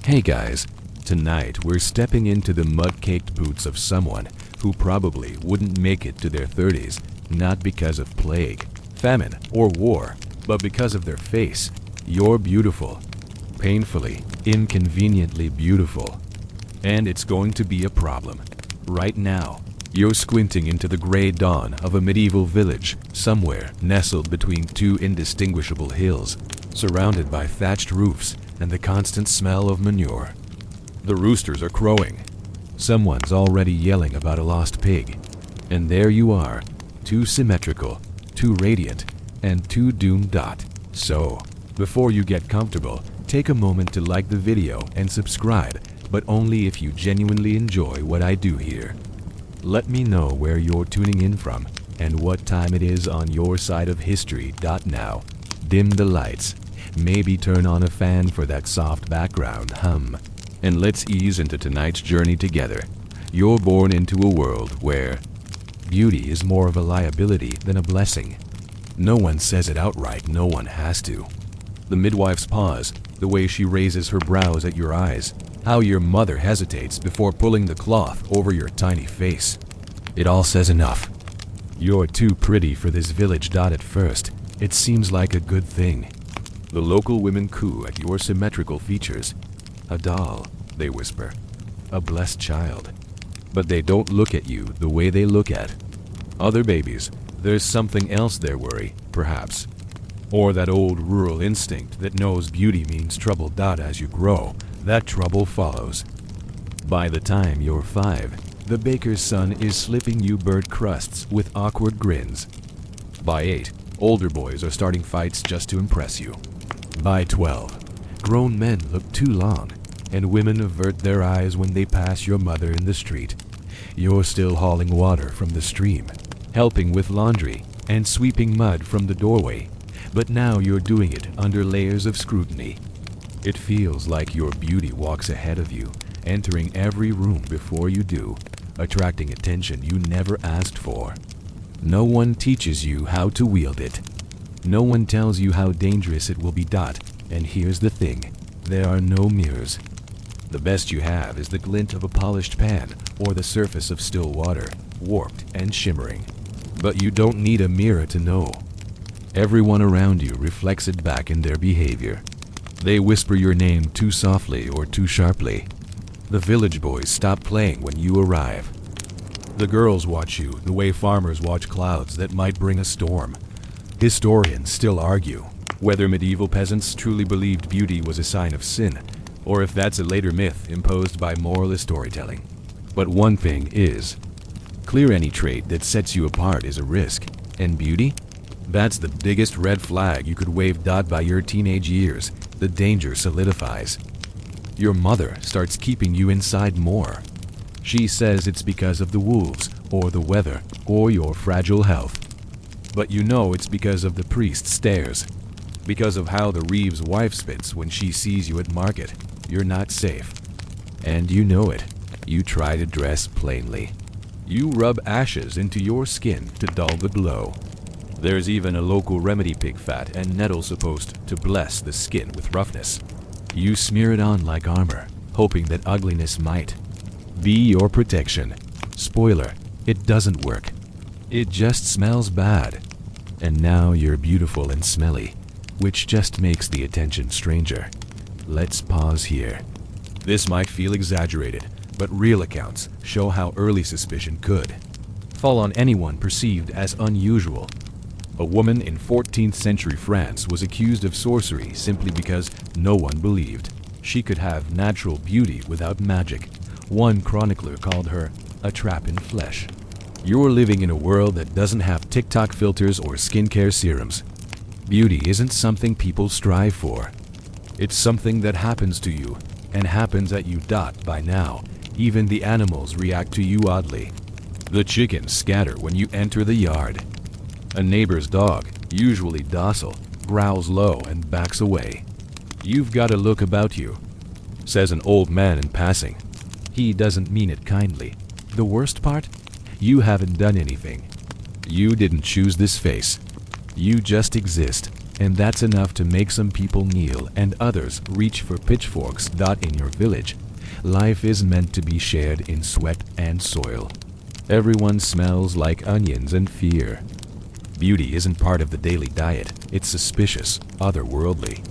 Hey guys, tonight we're stepping into the mud-caked boots of someone who probably wouldn't make it to their 30s, not because of plague, famine, or war, but because of their face. You're beautiful. Painfully, inconveniently beautiful. And it's going to be a problem. Right now, you're squinting into the gray dawn of a medieval village, somewhere nestled between two indistinguishable hills, surrounded by thatched roofs and the constant smell of manure. The roosters are crowing. Someone's already yelling about a lost pig. And there you are, too symmetrical, too radiant, and too doomed. So, before you get comfortable, take a moment to like the video and subscribe, but only if you genuinely enjoy what I do here. Let me know where you're tuning in from and what time it is on your side of history. Now, dim the lights, maybe turn on a fan for that soft background hum, and let's ease into tonight's journey together. You're born into a world where beauty is more of a liability than a blessing. No one says it outright, no one has to. The midwife's pause, the way she raises her brows at your eyes, how your mother hesitates before pulling the cloth over your tiny face. It all says enough. You're too pretty for this village. At first, it seems like a good thing. The local women coo at your symmetrical features. A doll, they whisper. A blessed child. But they don't look at you the way they look at other babies. There's something else they worry, perhaps. Or that old rural instinct that knows beauty means trouble. As you grow, that trouble follows. By the time you're 5, the baker's son is slipping you bird crusts with awkward grins. By 8, older boys are starting fights just to impress you. By 12, grown men look too long, and women avert their eyes when they pass your mother in the street. You're still hauling water from the stream, helping with laundry, and sweeping mud from the doorway. But now you're doing it under layers of scrutiny. It feels like your beauty walks ahead of you, entering every room before you do, attracting attention you never asked for. No one teaches you how to wield it. No one tells you how dangerous it will be. And here's the thing, there are no mirrors. The best you have is the glint of a polished pan or the surface of still water, warped and shimmering. But you don't need a mirror to know. Everyone around you reflects it back in their behavior. They whisper your name too softly or too sharply. The village boys stop playing when you arrive. The girls watch you the way farmers watch clouds that might bring a storm. Historians still argue whether medieval peasants truly believed beauty was a sign of sin, or if that's a later myth imposed by moralist storytelling. But one thing is clear: any trait that sets you apart is a risk, and beauty? That's the biggest red flag you could wave. By your teenage years, the danger solidifies. Your mother starts keeping you inside more. She says it's because of the wolves, or the weather, or your fragile health. But you know it's because of the priest's stares. Because of how the Reeves' wife spits when she sees you at market. You're not safe. And you know it. You try to dress plainly. You rub ashes into your skin to dull the glow. There's even a local remedy, pig fat and nettle, supposed to bless the skin with roughness. You smear it on like armor, hoping that ugliness might be your protection. Spoiler, it doesn't work. It just smells bad. And now you're beautiful and smelly, which just makes the attention stranger. Let's pause here. This might feel exaggerated, but real accounts show how early suspicion could fall on anyone perceived as unusual. A woman in 14th century France was accused of sorcery simply because no one believed she could have natural beauty without magic. One chronicler called her a trap in flesh. You're living in a world that doesn't have TikTok filters or skincare serums. Beauty isn't something people strive for. It's something that happens to you, and happens at you. By now, even the animals react to you oddly. The chickens scatter when you enter the yard. A neighbor's dog, usually docile, growls low and backs away. "You've got a look about you," says an old man in passing. He doesn't mean it kindly. The worst part? You haven't done anything. You didn't choose this face. You just exist, And that's enough to make some people kneel and others reach for pitchforks. In your village, life is meant to be shared in sweat and soil. Everyone smells like onions and fear. Beauty isn't part of the daily diet. It's suspicious, otherworldly.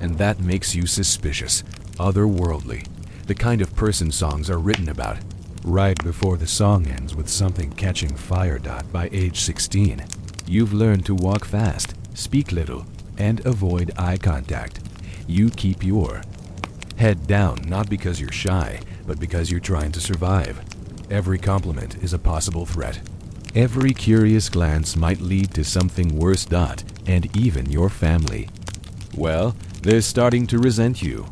And that makes you suspicious, otherworldly. The kind of person songs are written about. Right before the song ends with something catching fire. By age 16, you've learned to walk fast, speak little, and avoid eye contact. You keep your head down, not because you're shy, but because you're trying to survive. Every compliment is a possible threat. Every curious glance might lead to something worse. And even your family, well, they're starting to resent you.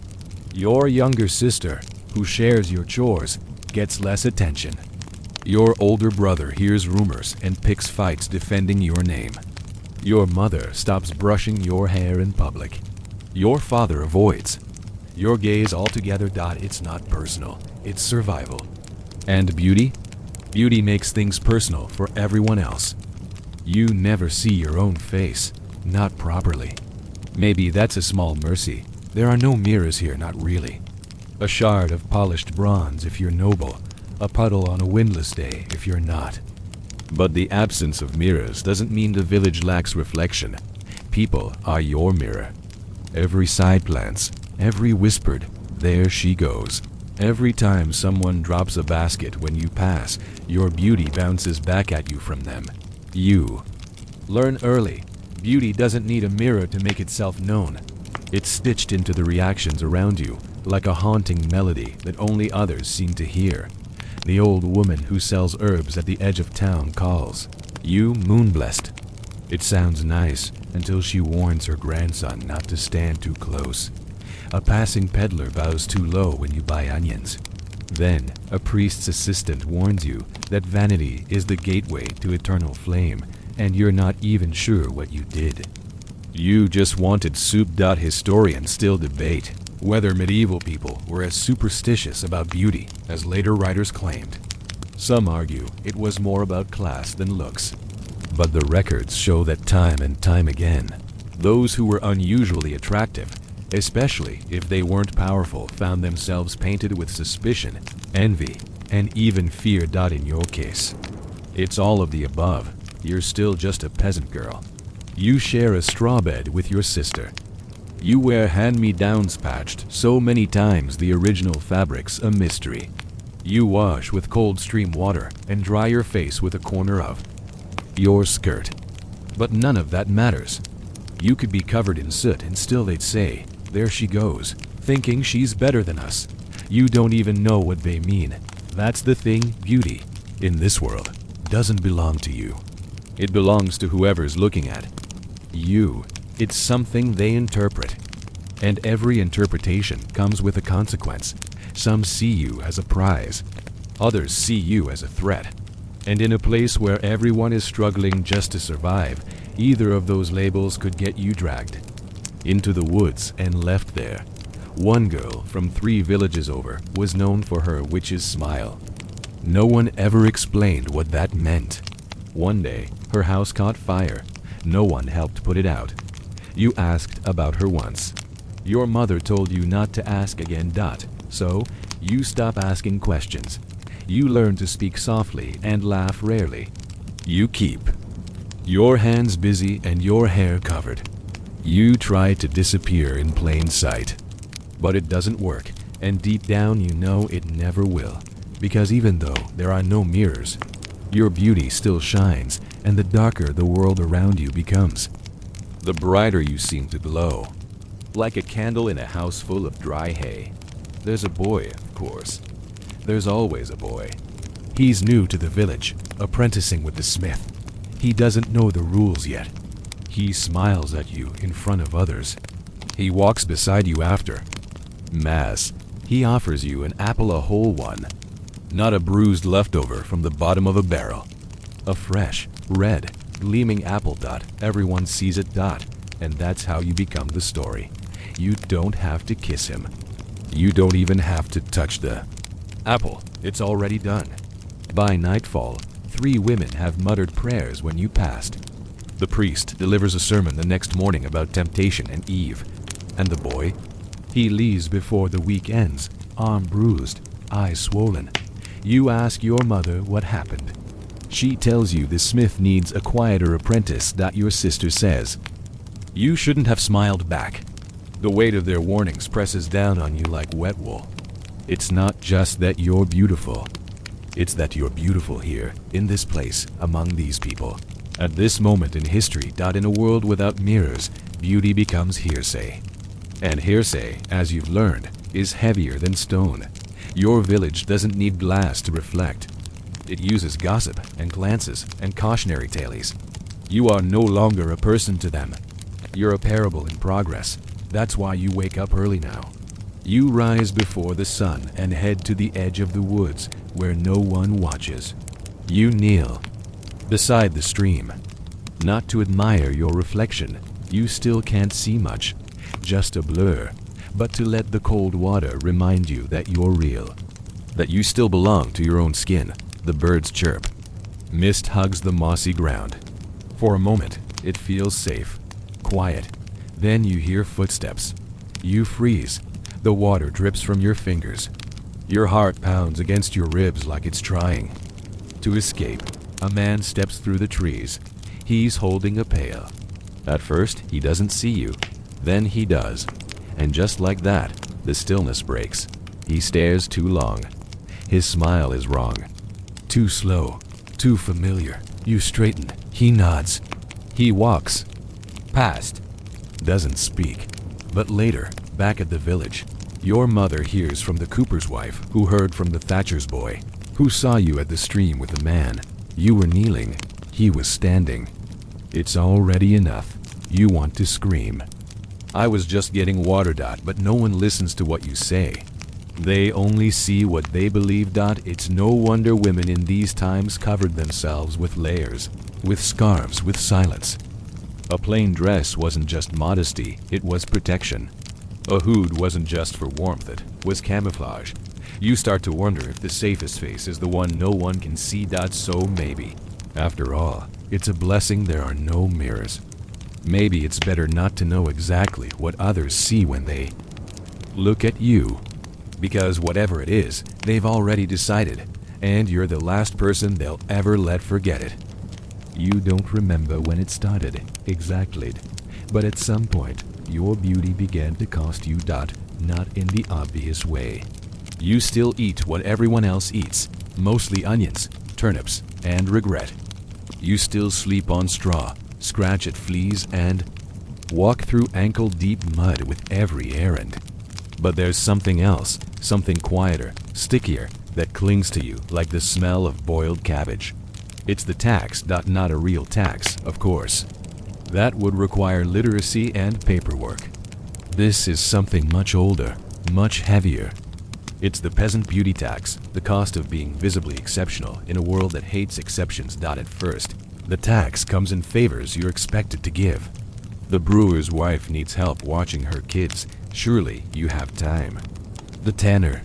Your younger sister, who shares your chores, gets less attention. Your older brother hears rumors and picks fights defending your name. Your mother stops brushing your hair in public. Your father avoids your gaze altogether. It's not personal, it's survival. And beauty? Beauty makes things personal for everyone else. You never see your own face, not properly. Maybe that's a small mercy. There are no mirrors here, not really. A shard of polished bronze if you're noble, a puddle on a windless day if you're not. But the absence of mirrors doesn't mean the village lacks reflection. People are your mirror. Every side glance, every whispered, "There she goes." Every time someone drops a basket when you pass, your beauty bounces back at you from them. You learn early. Beauty doesn't need a mirror to make itself known. It's stitched into the reactions around you, like a haunting melody that only others seem to hear. The old woman who sells herbs at the edge of town calls you moon-blessed. It sounds nice until she warns her grandson not to stand too close. A passing peddler bows too low when you buy onions. Then, a priest's assistant warns you that vanity is the gateway to eternal flame, and you're not even sure what you did. You just wanted soup. Historians still debate whether medieval people were as superstitious about beauty as later writers claimed. Some argue it was more about class than looks. But the records show that time and time again, those who were unusually attractive, especially if they weren't powerful, found themselves painted with suspicion, envy, and even fear. In your case, it's all of the above. You're still just a peasant girl. You share a straw bed with your sister. You wear hand-me-downs patched so many times the original fabric's a mystery. You wash with cold stream water and dry your face with a corner of your skirt. But none of that matters. You could be covered in soot and still they'd say, "There she goes, thinking she's better than us." You don't even know what they mean. That's the thing, beauty, in this world, doesn't belong to you. It belongs to whoever's looking at you. It's something they interpret. And every interpretation comes with a consequence. Some see you as a prize. Others see you as a threat. And in a place where everyone is struggling just to survive, either of those labels could get you dragged into the woods and left there. One girl from 3 villages over was known for her witch's smile. No one ever explained what that meant. One day, her house caught fire. No one helped put it out. You asked about her once. Your mother told you not to ask again. So, you stop asking questions. You learn to speak softly and laugh rarely. You keep your hands busy and your hair covered. You try to disappear in plain sight. But it doesn't work, and deep down you know it never will. Because even though there are no mirrors, your beauty still shines, and the darker the world around you becomes, the brighter you seem to glow. Like a candle in a house full of dry hay. There's a boy, of course. There's always a boy. He's new to the village, apprenticing with the smith. He doesn't know the rules yet. He smiles at you in front of others. He walks beside you after Mass. He offers you an apple, a whole one. Not a bruised leftover from the bottom of a barrel. A fresh, red, gleaming apple. Everyone sees it. And that's how you become the story. You don't have to kiss him. You don't even have to touch the apple. It's already done. By nightfall, 3 women have muttered prayers when you passed. The priest delivers a sermon the next morning about temptation and Eve. And the boy? He leaves before the week ends, arm bruised, eyes swollen. You ask your mother what happened. She tells you the smith needs a quieter apprentice that your sister says. You shouldn't have smiled back. The weight of their warnings presses down on you like wet wool. It's not just that you're beautiful. It's that you're beautiful here, in this place, among these people. At this moment in history, in a world without mirrors, beauty becomes hearsay. And hearsay, as you've learned, is heavier than stone. Your village doesn't need glass to reflect. It uses gossip and glances and cautionary tales. You are no longer a person to them. You're a parable in progress. That's why you wake up early now. You rise before the sun and head to the edge of the woods where no one watches. You kneel beside the stream, not to admire your reflection. You still can't see much, just a blur, but to let the cold water remind you that you're real, that you still belong to your own skin. The birds chirp. Mist hugs the mossy ground. For a moment, it feels safe, quiet. Then you hear footsteps. You freeze. The water drips from your fingers. Your heart pounds against your ribs like it's trying to escape. A man steps through the trees. He's holding a pail. At first, he doesn't see you. Then he does. And just like that, the stillness breaks. He stares too long. His smile is wrong. Too slow. Too familiar. You straighten. He nods. He walks past. Doesn't speak. But later, back at the village, your mother hears from the cooper's wife, who heard from the thatcher's boy, who saw you at the stream with the man. You were kneeling. He was standing. It's already enough. You want to scream. I was just getting water, but no one listens to what you say. They only see what they believe. It's no wonder women in these times covered themselves with layers, with scarves, with silence. A plain dress wasn't just modesty, it was protection. A hood wasn't just for warmth, it was camouflage. You start to wonder if the safest face is the one no one can see. So maybe, after all, it's a blessing there are no mirrors. Maybe it's better not to know exactly what others see when they look at you. Because whatever it is, they've already decided, and you're the last person they'll ever let forget it. You don't remember when it started, exactly, but at some point, your beauty began to cost you. Not in the obvious way. You still eat what everyone else eats, mostly onions, turnips, and regret. You still sleep on straw, scratch at fleas, and walk through ankle-deep mud with every errand. But there's something else, something quieter, stickier, that clings to you like the smell of boiled cabbage. It's the tax, not a real tax, of course. That would require literacy and paperwork. This is something much older, much heavier. It's the peasant beauty tax, the cost of being visibly exceptional in a world that hates exceptions. At first, the tax comes in favors you're expected to give. The brewer's wife needs help watching her kids. Surely you have time. The tanner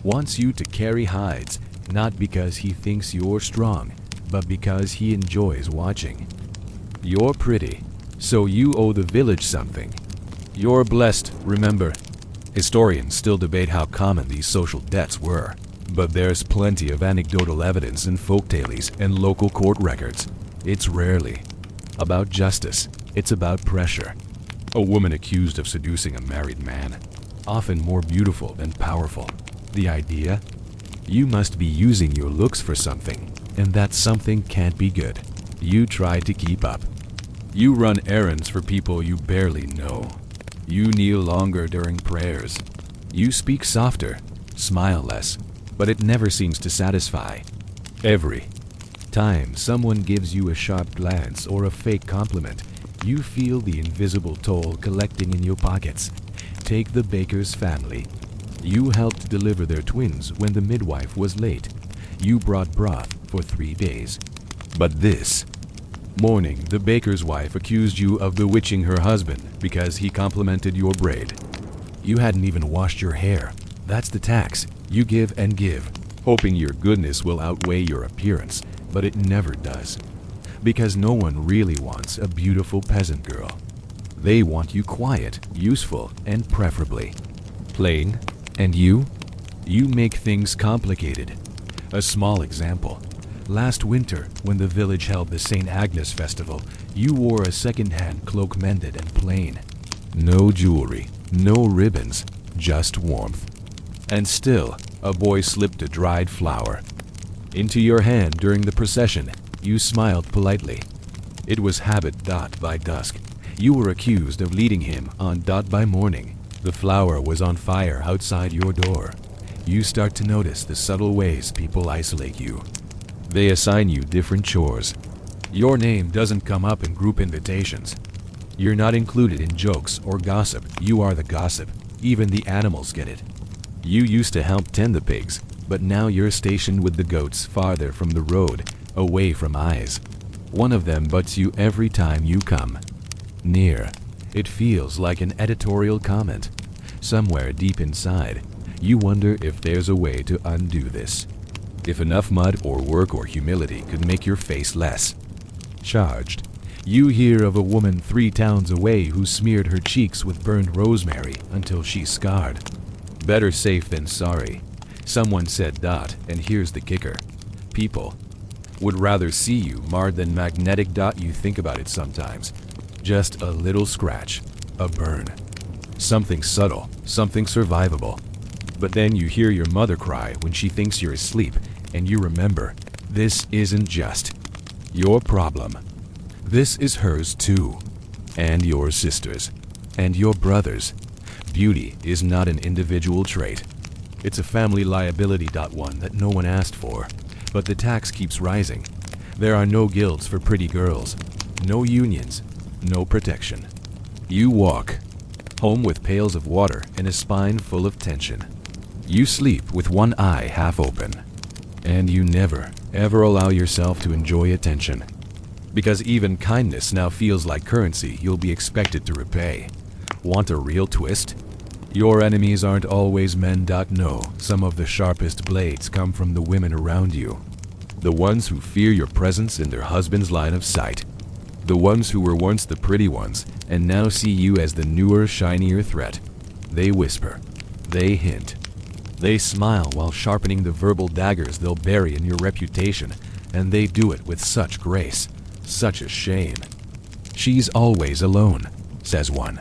wants you to carry hides, not because he thinks you're strong, but because he enjoys watching. You're pretty, so you owe the village something. You're blessed, remember. Historians still debate how common these social debts were, but there's plenty of anecdotal evidence in folktales and local court records. It's rarely about justice, it's about pressure. A woman accused of seducing a married man, often more beautiful than powerful. The idea? You must be using your looks for something, and that something can't be good. You try to keep up. You run errands for people you barely know. You kneel longer during prayers. You speak softer, smile less, but it never seems to satisfy. Every time someone gives you a sharp glance or a fake compliment, you feel the invisible toll collecting in your pockets. Take the baker's family. You helped deliver their twins when the midwife was late. You brought broth for 3 days. But this morning, the baker's wife accused you of bewitching her husband because he complimented your braid. You hadn't even washed your hair. That's the tax. You give and give, hoping your goodness will outweigh your appearance, but it never does. Because no one really wants a beautiful peasant girl. They want you quiet, useful, and preferably plain. And you? You make things complicated. A small example. Last winter, when the village held the St. Agnes festival, you wore a second-hand cloak mended and plain. No jewelry, no ribbons, just warmth. And still, a boy slipped a dried flower into your hand during the procession. You smiled politely. It was habit. By dusk, you were accused of leading him on. By morning, the flower was on fire outside your door. You start to notice the subtle ways people isolate you. They assign you different chores. Your name doesn't come up in group invitations. You're not included in jokes or gossip. You are the gossip. Even the animals get it. You used to help tend the pigs, but now you're stationed with the goats farther from the road, away from eyes. One of them butts you every time you come near. It feels like an editorial comment. Somewhere deep inside, you wonder if there's a way to undo this. If enough mud or work or humility could make your face less charged. You hear of a woman 3 towns away who smeared her cheeks with burned rosemary until she's scarred. Better safe than sorry. Someone said. And here's the kicker. People would rather see you marred than magnetic. You think about it sometimes. Just a little scratch, a burn. Something subtle, something survivable. But then you hear your mother cry when she thinks you're asleep, and you remember, this isn't just your problem. This is hers too, and your sister's, and your brother's. Beauty is not an individual trait. It's a family liability. One that no one asked for, but the tax keeps rising. There are no guilds for pretty girls, no unions, no protection. You walk home with pails of water and a spine full of tension. You sleep with one eye half open, and you never, ever allow yourself to enjoy attention. Because even kindness now feels like currency you'll be expected to repay. Want a real twist? Your enemies aren't always men. No, some of the sharpest blades come from the women around you. The ones who fear your presence in their husband's line of sight. The ones who were once the pretty ones and now see you as the newer, shinier threat. They whisper. They hint. They smile while sharpening the verbal daggers they'll bury in your reputation, and they do it with such grace, such a shame. She's always alone, says one.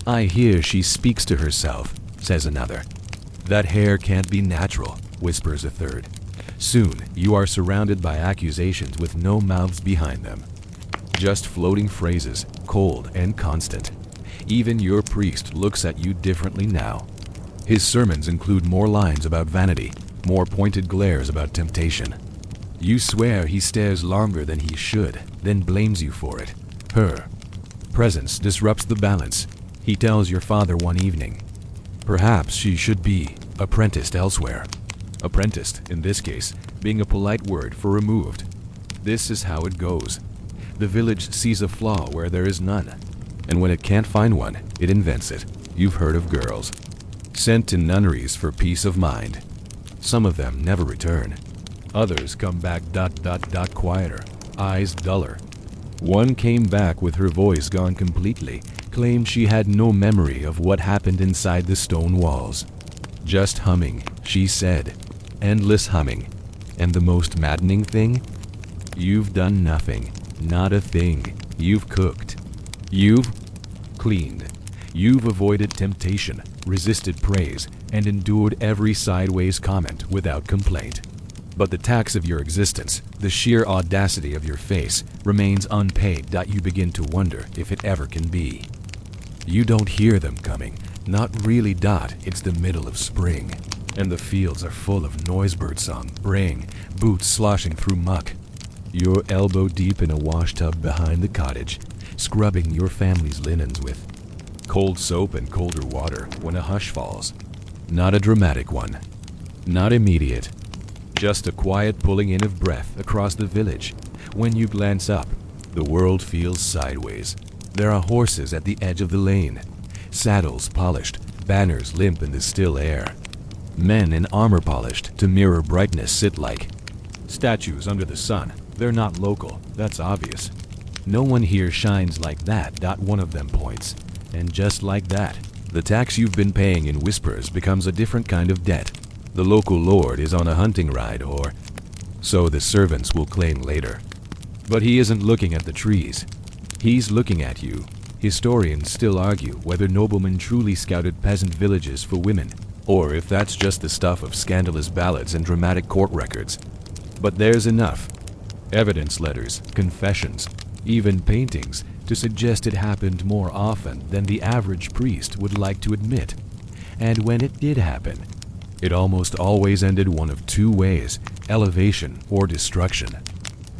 I hear she speaks to herself, says another. That hair can't be natural, whispers a third. Soon, you are surrounded by accusations with no mouths behind them. Just floating phrases, cold and constant. Even your priest looks at you differently now. His sermons include more lines about vanity, more pointed glares about temptation. You swear he stares longer than he should, then blames you for it. Her presence disrupts the balance, he tells your father one evening. Perhaps she should be apprenticed elsewhere. Apprenticed, in this case, being a polite word for removed. This is how it goes. The village sees a flaw where there is none, and when it can't find one, it invents it. You've heard of girls sent to nunneries for peace of mind. Some of them never return. Others come back quieter, eyes duller. One came back with her voice gone completely, claimed she had no memory of what happened inside the stone walls. Just humming, she said. Endless humming. And the most maddening thing? You've done nothing. Not a thing. You've cooked. You've cleaned. You've avoided temptation, resisted praise, and endured every sideways comment without complaint. But the tax of your existence, the sheer audacity of your face, remains unpaid. You begin to wonder if it ever can be. You don't hear them coming. Not really. It's the middle of spring, and the fields are full of noise birdsong, braying, boots sloshing through muck. You're elbow deep in a washtub behind the cottage, scrubbing your family's linens with cold soap and colder water when a hush falls. Not a dramatic one. Not immediate. Just a quiet pulling in of breath across the village. When you glance up, the world feels sideways. There are horses at the edge of the lane, saddles polished, banners limp in the still air. Men in armor polished to mirror brightness sit like statues under the sun, They're not local, that's obvious. No one here shines like that. One of them points. And just like that, the tax you've been paying in whispers becomes a different kind of debt. The local lord is on a hunting ride, or so the servants will claim later. But he isn't looking at the trees. He's looking at you. Historians still argue whether noblemen truly scouted peasant villages for women, or if that's just the stuff of scandalous ballads and dramatic court records. But there's enough evidence letters, confessions, even paintings to suggest it happened more often than the average priest would like to admit. And when it did happen, it almost always ended one of two ways: elevation or destruction.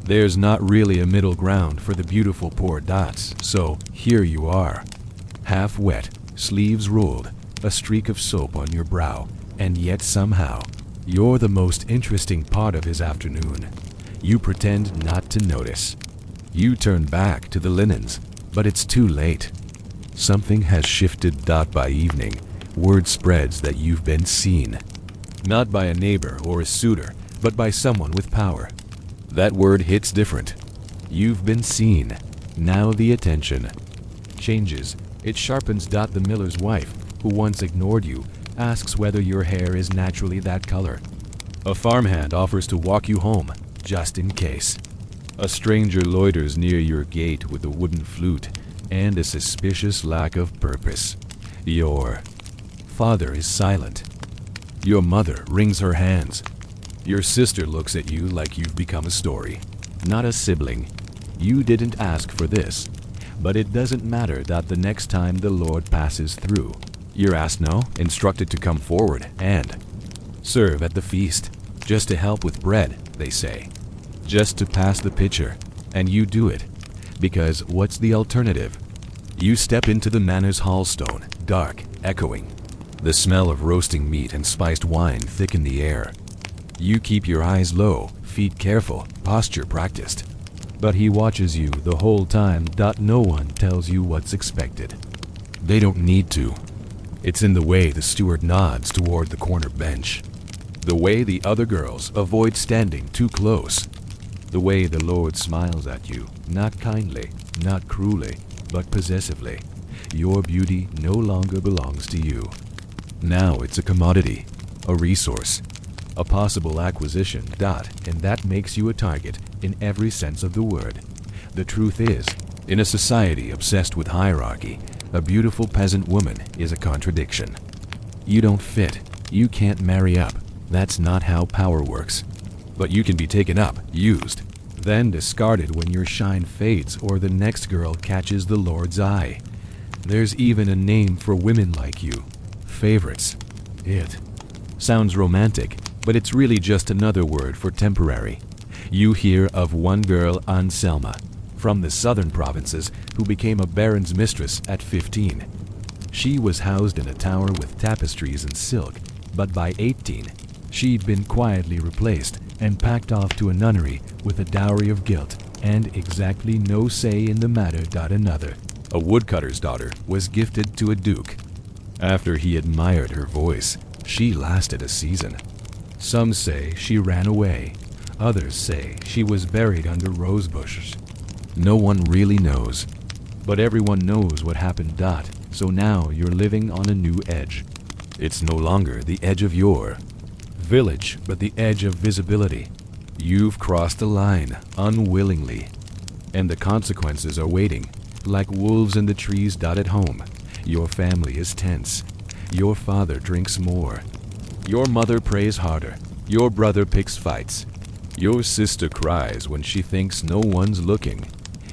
There's not really a middle ground for the beautiful poor dots, so here you are. Half wet, sleeves rolled, a streak of soap on your brow, and yet somehow, you're the most interesting part of his afternoon. You pretend not to notice. You turn back to the linens, but it's too late. Something has shifted. By evening, word spreads that you've been seen. Not by a neighbor or a suitor, but by someone with power. That word hits different. You've been seen. Now the attention changes. It sharpens. The miller's wife, who once ignored you, asks whether your hair is naturally that color. A farmhand offers to walk you home, just in case. A stranger loiters near your gate with a wooden flute and a suspicious lack of purpose. Your father is silent. Your mother wrings her hands. Your sister looks at you like you've become a story, not a sibling. You didn't ask for this, but it doesn't matter. The next time the Lord passes through, you're asked no, instructed to come forward and serve at the feast. Just to help with bread, they say. Just to pass the pitcher, and you do it. Because what's the alternative? You step into the manor's hallstone, dark, echoing. The smell of roasting meat and spiced wine thicken the air. You keep your eyes low, feet careful, posture practiced. But he watches you the whole time. No one tells you what's expected. They don't need to. It's in the way the steward nods toward the corner bench. The way the other girls avoid standing too close. The way the Lord smiles at you, not kindly, not cruelly, but possessively. Your beauty no longer belongs to you. Now it's a commodity, a resource, a possible acquisition. And that makes you a target in every sense of the word. The truth is, in a society obsessed with hierarchy, a beautiful peasant woman is a contradiction. You don't fit. You can't marry up. That's not how power works. But you can be taken up, used, then discarded when your shine fades or the next girl catches the Lord's eye. There's even a name for women like you. Favorites. It sounds romantic, but it's really just another word for temporary. You hear of one girl, Anselma, from the southern provinces, who became a baron's mistress at 15. She was housed in a tower with tapestries and silk, but by 18, she'd been quietly replaced and packed off to a nunnery with a dowry of guilt and exactly no say in the matter. Another, a woodcutter's daughter, was gifted to a duke. After he admired her voice, she lasted a season. Some say she ran away. Others say she was buried under rose bushes. No one really knows, but everyone knows what happened. So now you're living on a new edge. It's no longer the edge of your village, but the edge of visibility. You've crossed the line, unwillingly, and the consequences are waiting, like wolves in the trees. At home, your family is tense. Your father drinks more. Your mother prays harder. Your brother picks fights. Your sister cries when she thinks no one's looking.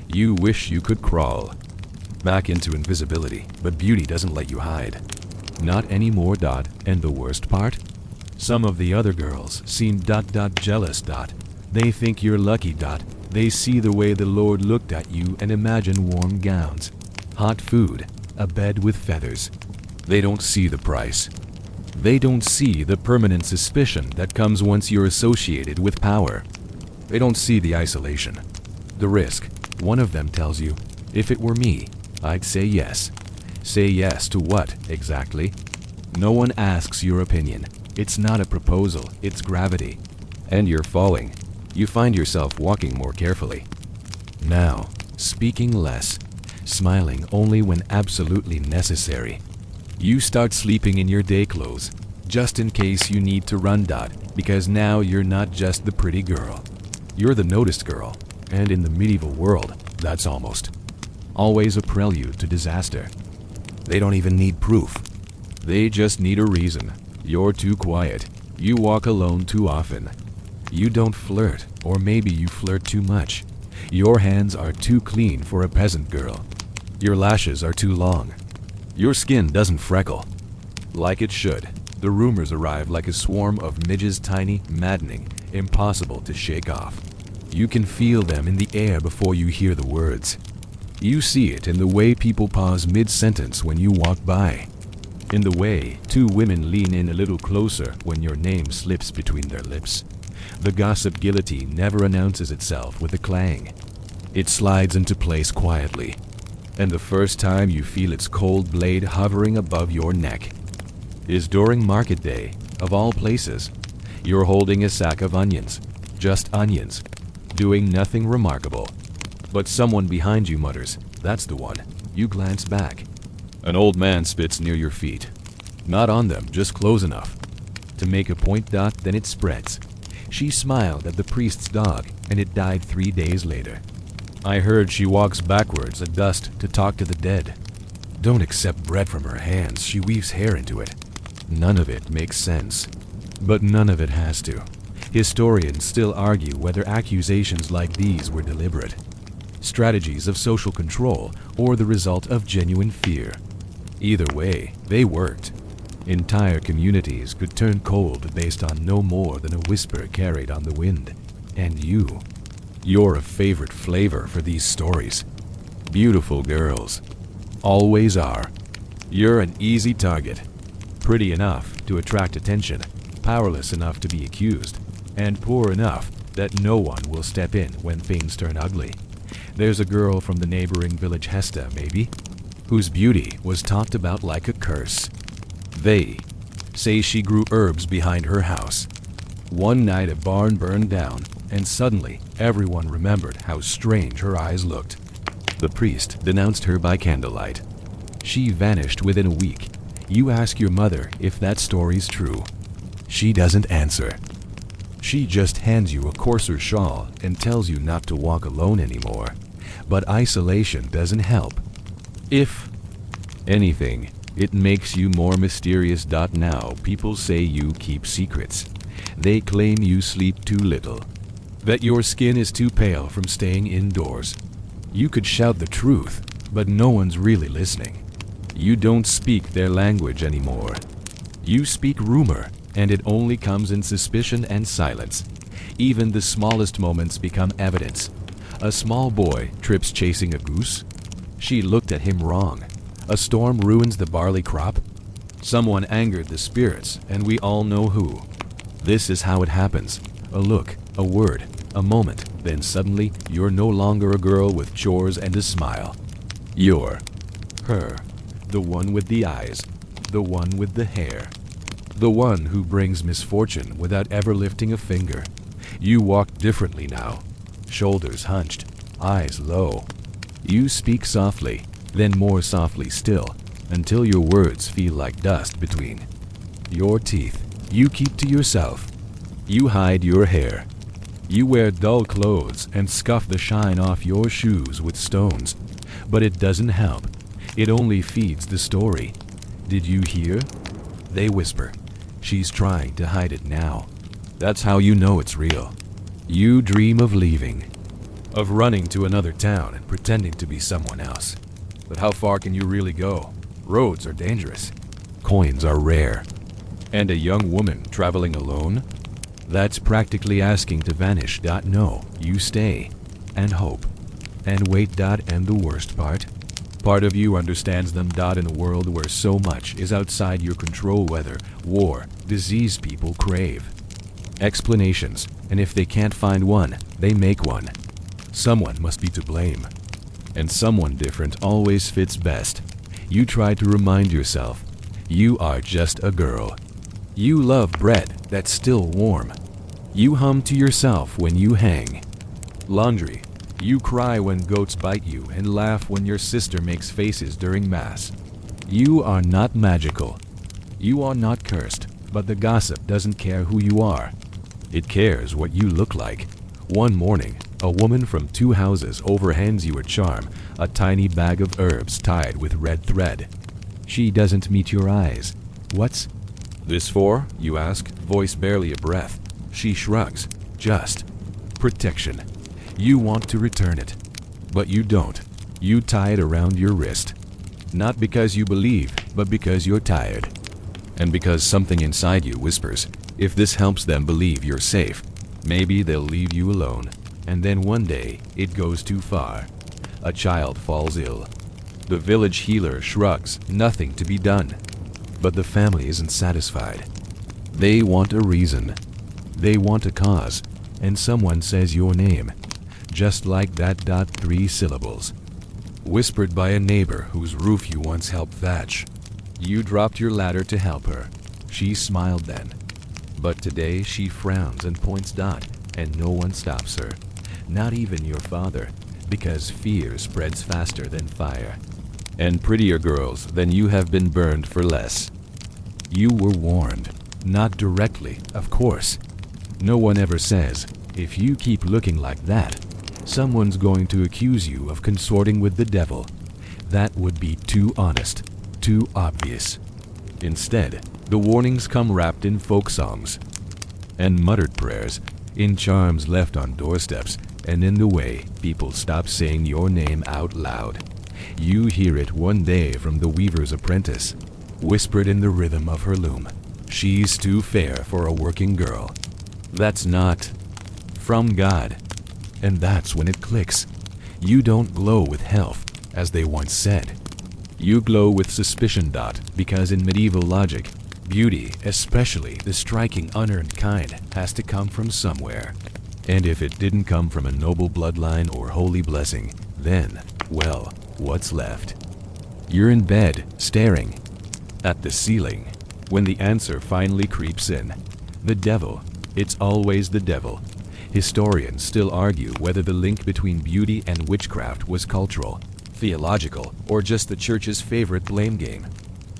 You wish you could crawl back into invisibility, but beauty doesn't let you hide. Not anymore. And the worst part? Some of the other girls seem jealous. They think you're lucky. They see the way the Lord looked at you and imagine warm gowns, hot food, a bed with feathers. They don't see the price. They don't see the permanent suspicion that comes once you're associated with power. They don't see the isolation, the risk. One of them tells you, if it were me, I'd say yes. Say yes to what, exactly? No one asks your opinion. It's not a proposal, it's gravity. And you're falling. You find yourself walking more carefully. Now, speaking less, smiling only when absolutely necessary. You start sleeping in your day clothes, just in case you need to run. Because now you're not just the pretty girl. You're the noticed girl, and in the medieval world, that's always a prelude to disaster. They don't even need proof. They just need a reason. You're too quiet. You walk alone too often. You don't flirt, or maybe you flirt too much. Your hands are too clean for a peasant girl. Your lashes are too long. Your skin doesn't freckle like it should. The rumors arrive like a swarm of midges, tiny, maddening, impossible to shake off. You can feel them in the air before you hear the words. You see it in the way people pause mid-sentence when you walk by. In the way two women lean in a little closer when your name slips between their lips. The gossip guillotine never announces itself with a clang. It slides into place quietly, and the first time you feel its cold blade hovering above your neck is during market day, of all places. You're holding a sack of onions, just onions, doing nothing remarkable. But someone behind you mutters, "That's the one." You glance back. An old man spits near your feet. Not on them, just close enough to make a point. Then it spreads. She smiled at the priest's dog, and it died 3 days later. I heard she walks backwards at dusk to talk to the dead. Don't accept bread from her hands. She weaves hair into it. None of it makes sense. But none of it has to. Historians still argue whether accusations like these were deliberate, strategies of social control, or the result of genuine fear. Either way, they worked. Entire communities could turn cold based on no more than a whisper carried on the wind. And you're a favorite flavor for these stories. Beautiful girls. Always are. You're an easy target. Pretty enough to attract attention, powerless enough to be accused, and poor enough that no one will step in when things turn ugly. There's a girl from the neighboring village, Hesta, maybe, whose beauty was talked about like a curse. They say she grew herbs behind her house. One night a barn burned down, and suddenly everyone remembered how strange her eyes looked. The priest denounced her by candlelight. She vanished within a week. You ask your mother if that story's true. She doesn't answer. She just hands you a coarser shawl and tells you not to walk alone anymore. But isolation doesn't help. If anything, it makes you more mysterious. Now people say you keep secrets. They claim you sleep too little, that your skin is too pale from staying indoors. You could shout the truth, but no one's really listening. You don't speak their language anymore. You speak rumor, and it only comes in suspicion and silence. Even the smallest moments become evidence. A small boy trips chasing a goose. She looked at him wrong. A storm ruins the barley crop. Someone angered the spirits, and we all know who. This is how it happens. A look, a word, a moment, then suddenly you're no longer a girl with chores and a smile. You're her. The one with the eyes, the one with the hair, the one who brings misfortune without ever lifting a finger. You walk differently now, shoulders hunched, eyes low. You speak softly, then more softly still, until your words feel like dust between your teeth. You keep to yourself. You hide your hair. You wear dull clothes and scuff the shine off your shoes with stones. But it doesn't help. It only feeds the story. Did you hear? They whisper. She's trying to hide it now. That's how you know it's real. You dream of leaving, of running to another town and pretending to be someone else. But how far can you really go? Roads are dangerous. Coins are rare. And a young woman traveling alone? That's practically asking to vanish. No, you stay and hope and wait. And the worst part of you understands them. In a world where so much is outside your control, weather, war, disease, people crave explanations, and if they can't find one, they make one. Someone must be to blame, and someone different always fits best. You try to remind yourself, you are just a girl. You love bread that's still warm. You hum to yourself when you hang. Laundry. You cry when goats bite you and laugh when your sister makes faces during Mass. You are not magical. You are not cursed, but the gossip doesn't care who you are. It cares what you look like. One morning, a woman from 2 houses over hands you a charm, a tiny bag of herbs tied with red thread. She doesn't meet your eyes. What's this for? You ask, voice barely a breath. She shrugs. Just protection. You want to return it, but you don't. You tie it around your wrist. Not because you believe, but because you're tired. And because something inside you whispers, if this helps them believe you're safe, maybe they'll leave you alone. And then one day, it goes too far. A child falls ill. The village healer shrugs, nothing to be done. But the family isn't satisfied. They want a reason. They want a cause. And someone says your name. Just like that. 3 syllables. Whispered by a neighbor whose roof you once helped thatch. You dropped your ladder to help her. She smiled then. But today she frowns and points. And no one stops her. Not even your father. Because fear spreads faster than fire. And prettier girls than you have been burned for less. You were warned. Not directly, of course. No one ever says, if you keep looking like that, someone's going to accuse you of consorting with the devil. That would be too honest, too obvious. Instead, the warnings come wrapped in folk songs and muttered prayers, in charms left on doorsteps, and in the way people stop saying your name out loud. You hear it one day from the weaver's apprentice, whispered in the rhythm of her loom. She's too fair for a working girl. That's not from God. And that's when it clicks. You don't glow with health, as they once said. You glow with suspicion. Because in medieval logic, beauty, especially the striking unearned kind, has to come from somewhere. And if it didn't come from a noble bloodline or holy blessing, then, well, what's left? You're in bed, staring at the ceiling, when the answer finally creeps in. The devil. It's always the devil. Historians still argue whether the link between beauty and witchcraft was cultural, theological, or just the church's favorite blame game.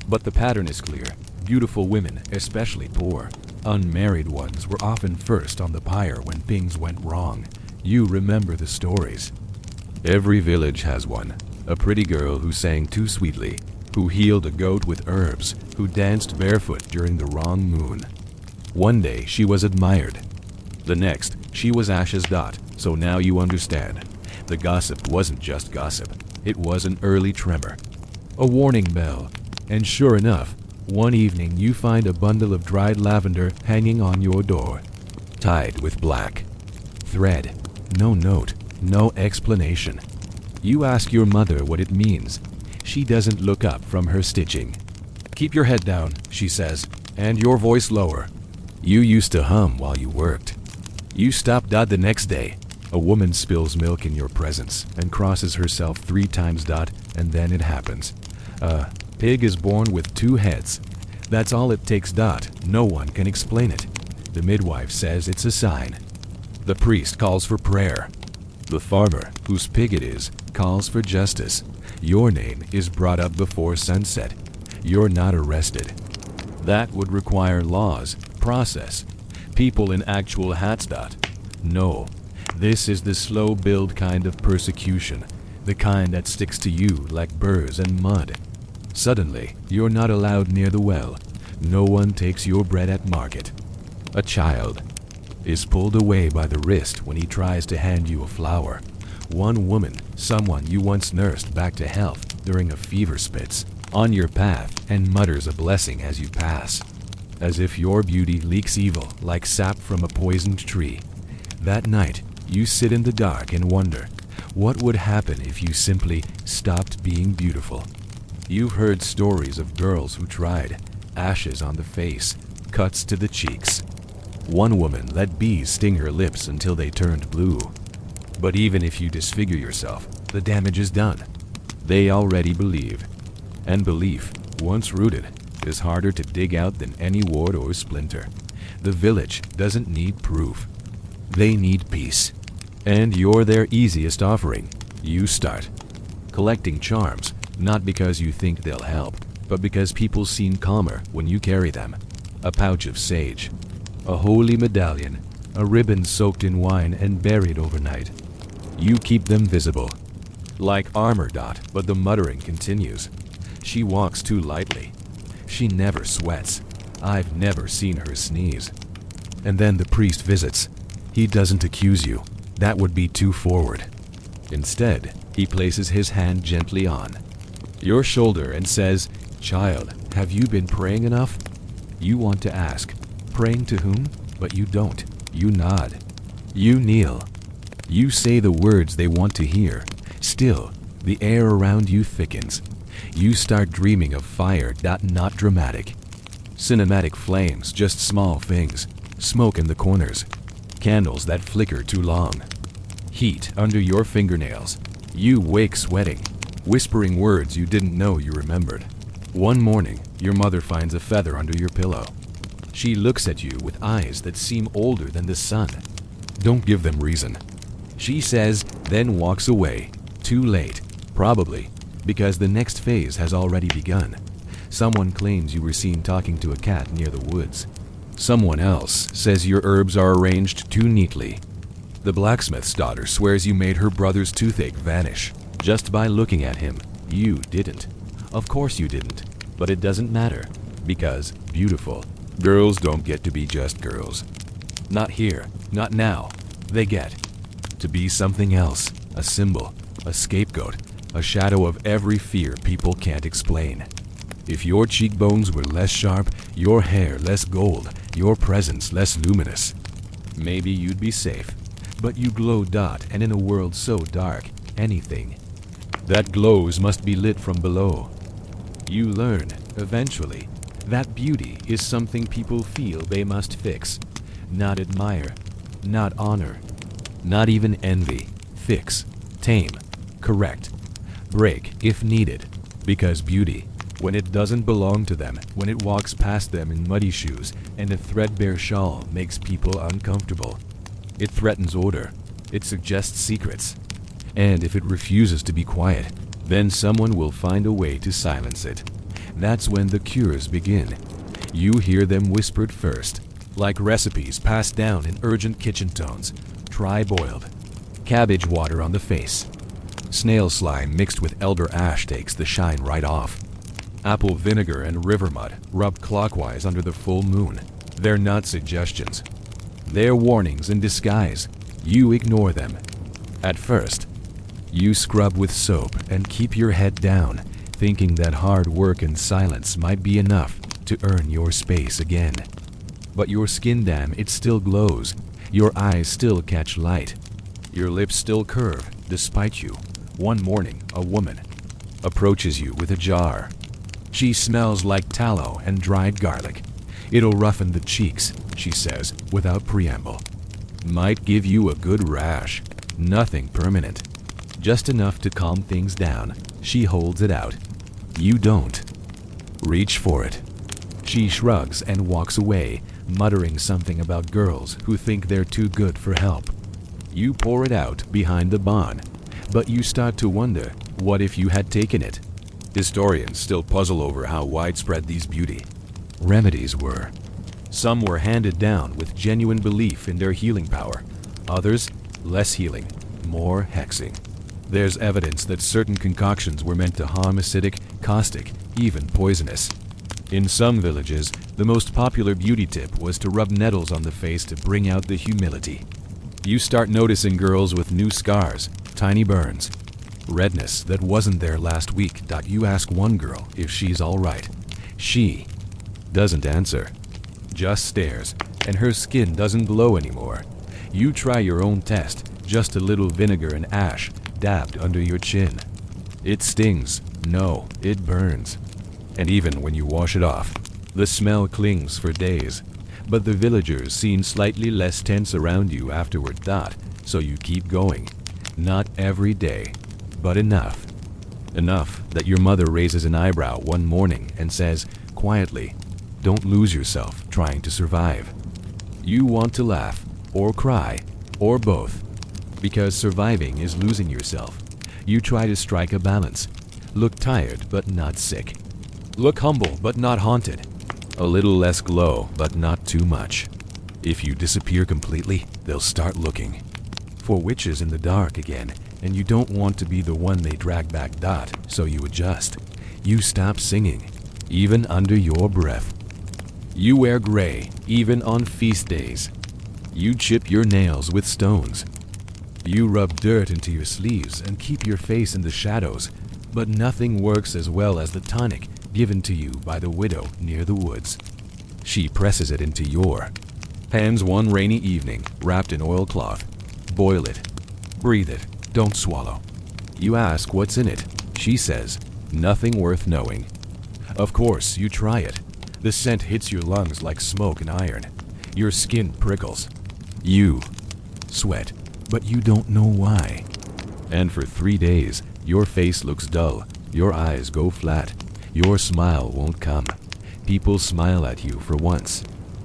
But the pattern is clear. Beautiful women, especially poor, unmarried ones, were often first on the pyre when things went wrong. You remember the stories. Every village has one. A pretty girl who sang too sweetly, who healed a goat with herbs, who danced barefoot during the wrong moon. One day she was admired. The next, she was ashes. So now you understand. The gossip wasn't just gossip. It was an early tremor. A warning bell. And sure enough, one evening you find a bundle of dried lavender hanging on your door, tied with black thread. No note, no explanation. You ask your mother what it means. She doesn't look up from her stitching. Keep your head down, she says, and your voice lower. You used to hum while you worked. You stop. The next day, a woman spills milk in your presence and crosses herself 3 times. And then it happens. A pig is born with 2 heads. That's all it takes. No one can explain it. The midwife says it's a sign. The priest calls for prayer. The farmer, whose pig it is, calls for justice. Your name is brought up before sunset. You're not arrested. That would require laws, process, people in actual hats. No, this is the slow build kind of persecution, the kind that sticks to you like burrs and mud. Suddenly, you're not allowed near the well. No one takes your bread at market. A child is pulled away by the wrist when he tries to hand you a flower. One woman, someone you once nursed back to health during a fever spits, on your path and mutters a blessing as you pass. As if your beauty leaks evil like sap from a poisoned tree. That night, you sit in the dark and wonder, what would happen if you simply stopped being beautiful? You've heard stories of girls who tried, ashes on the face, cuts to the cheeks. One woman let bees sting her lips until they turned blue. But even if you disfigure yourself, the damage is done. They already believe. And belief, once rooted, is harder to dig out than any wart or splinter. The village doesn't need proof. They need peace. And you're their easiest offering. You start collecting charms, not because you think they'll help, but because people seem calmer when you carry them. A pouch of sage, a holy medallion, a ribbon soaked in wine and buried overnight. You keep them visible. Like armor. But the muttering continues. She walks too lightly. She never sweats. I've never seen her sneeze. And then the priest visits. He doesn't accuse you. That would be too forward. Instead, he places his hand gently on your shoulder and says, "Child, have you been praying enough?" You want to ask, "Praying to whom?" But you don't. You nod. You kneel. You say the words they want to hear. Still, the air around you thickens. You start dreaming of fire, not dramatic. Cinematic flames, just small things. Smoke in the corners. Candles that flicker too long. Heat under your fingernails. You wake sweating, whispering words you didn't know you remembered. One morning, your mother finds a feather under your pillow. She looks at you with eyes that seem older than the sun. Don't give them reason. She says, then walks away. Too late, probably, because the next phase has already begun. Someone claims you were seen talking to a cat near the woods. Someone else says your herbs are arranged too neatly. The blacksmith's daughter swears you made her brother's toothache vanish just by looking at him. You didn't. Of course you didn't. But it doesn't matter, because beautiful girls don't get to be just girls. Not here, not now. They get to be something else, a symbol, a scapegoat, a shadow of every fear people can't explain. If your cheekbones were less sharp, your hair less gold, your presence less luminous, maybe you'd be safe. But you glow, and in a world so dark, anything that glows must be lit from below. You learn, eventually, that beauty is something people feel they must fix, not admire, not honor, not even envy. Fix, tame, correct, break if needed, because beauty, when it doesn't belong to them, when it walks past them in muddy shoes and a threadbare shawl, makes people uncomfortable. It threatens order. It suggests secrets. And if it refuses to be quiet, then someone will find a way to silence it. That's when the cures begin. You hear them whispered first, like recipes passed down in urgent kitchen tones. Try boiled. Cabbage water on the face. Snail slime mixed with elder ash takes the shine right off. Apple vinegar and river mud rubbed clockwise under the full moon. They're not suggestions. They're warnings in disguise. You ignore them. At first, you scrub with soap and keep your head down, thinking that hard work and silence might be enough to earn your space again. But your skin, it still glows. Your eyes still catch light. Your lips still curve, despite you. One morning, a woman approaches you with a jar. She smells like tallow and dried garlic. It'll roughen the cheeks, she says, without preamble. Might give you a good rash. Nothing permanent. Just enough to calm things down. She holds it out. You don't. Reach for it. She shrugs and walks away, muttering something about girls who think they're too good for help. You pour it out behind the barn, but you start to wonder, what if you had taken it? Historians still puzzle over how widespread these beauty remedies were. Some were handed down with genuine belief in their healing power. Others, less healing, more hexing. There's evidence that certain concoctions were meant to harm, acidic, caustic, even poisonous. In some villages, the most popular beauty tip was to rub nettles on the face to bring out the humility. You start noticing girls with new scars, tiny burns, redness that wasn't there last week. You ask one girl if she's all right. She doesn't answer, just stares, and her skin doesn't glow anymore. You try your own test, just a little vinegar and ash dabbed under your chin. It stings. No, it burns. And even when you wash it off, the smell clings for days. But the villagers seem slightly less tense around you afterward. So you keep going. Not every day, but enough. Enough that your mother raises an eyebrow one morning and says, quietly, "Don't lose yourself trying to survive." You want to laugh, or cry, or both. Because surviving is losing yourself. You try to strike a balance. Look tired but not sick. Look humble but not haunted. A little less glow but not too much. If you disappear completely, they'll start looking for witches in the dark again, and you don't want to be the one they drag back. So you adjust. You stop singing, even under your breath. You wear gray, even on feast days. You chip your nails with stones. You rub dirt into your sleeves and keep your face in the shadows, but nothing works as well as the tonic given to you by the widow near the woods. She presses it into your hands one rainy evening, wrapped in oilcloth. Boil it. Breathe it. Don't swallow. You ask what's in it. She says, nothing worth knowing. Of course, you try it. The scent hits your lungs like smoke and iron. Your skin prickles. You sweat, but you don't know why. And for 3 days, your face looks dull. Your eyes go flat. Your smile won't come. People smile at you for once,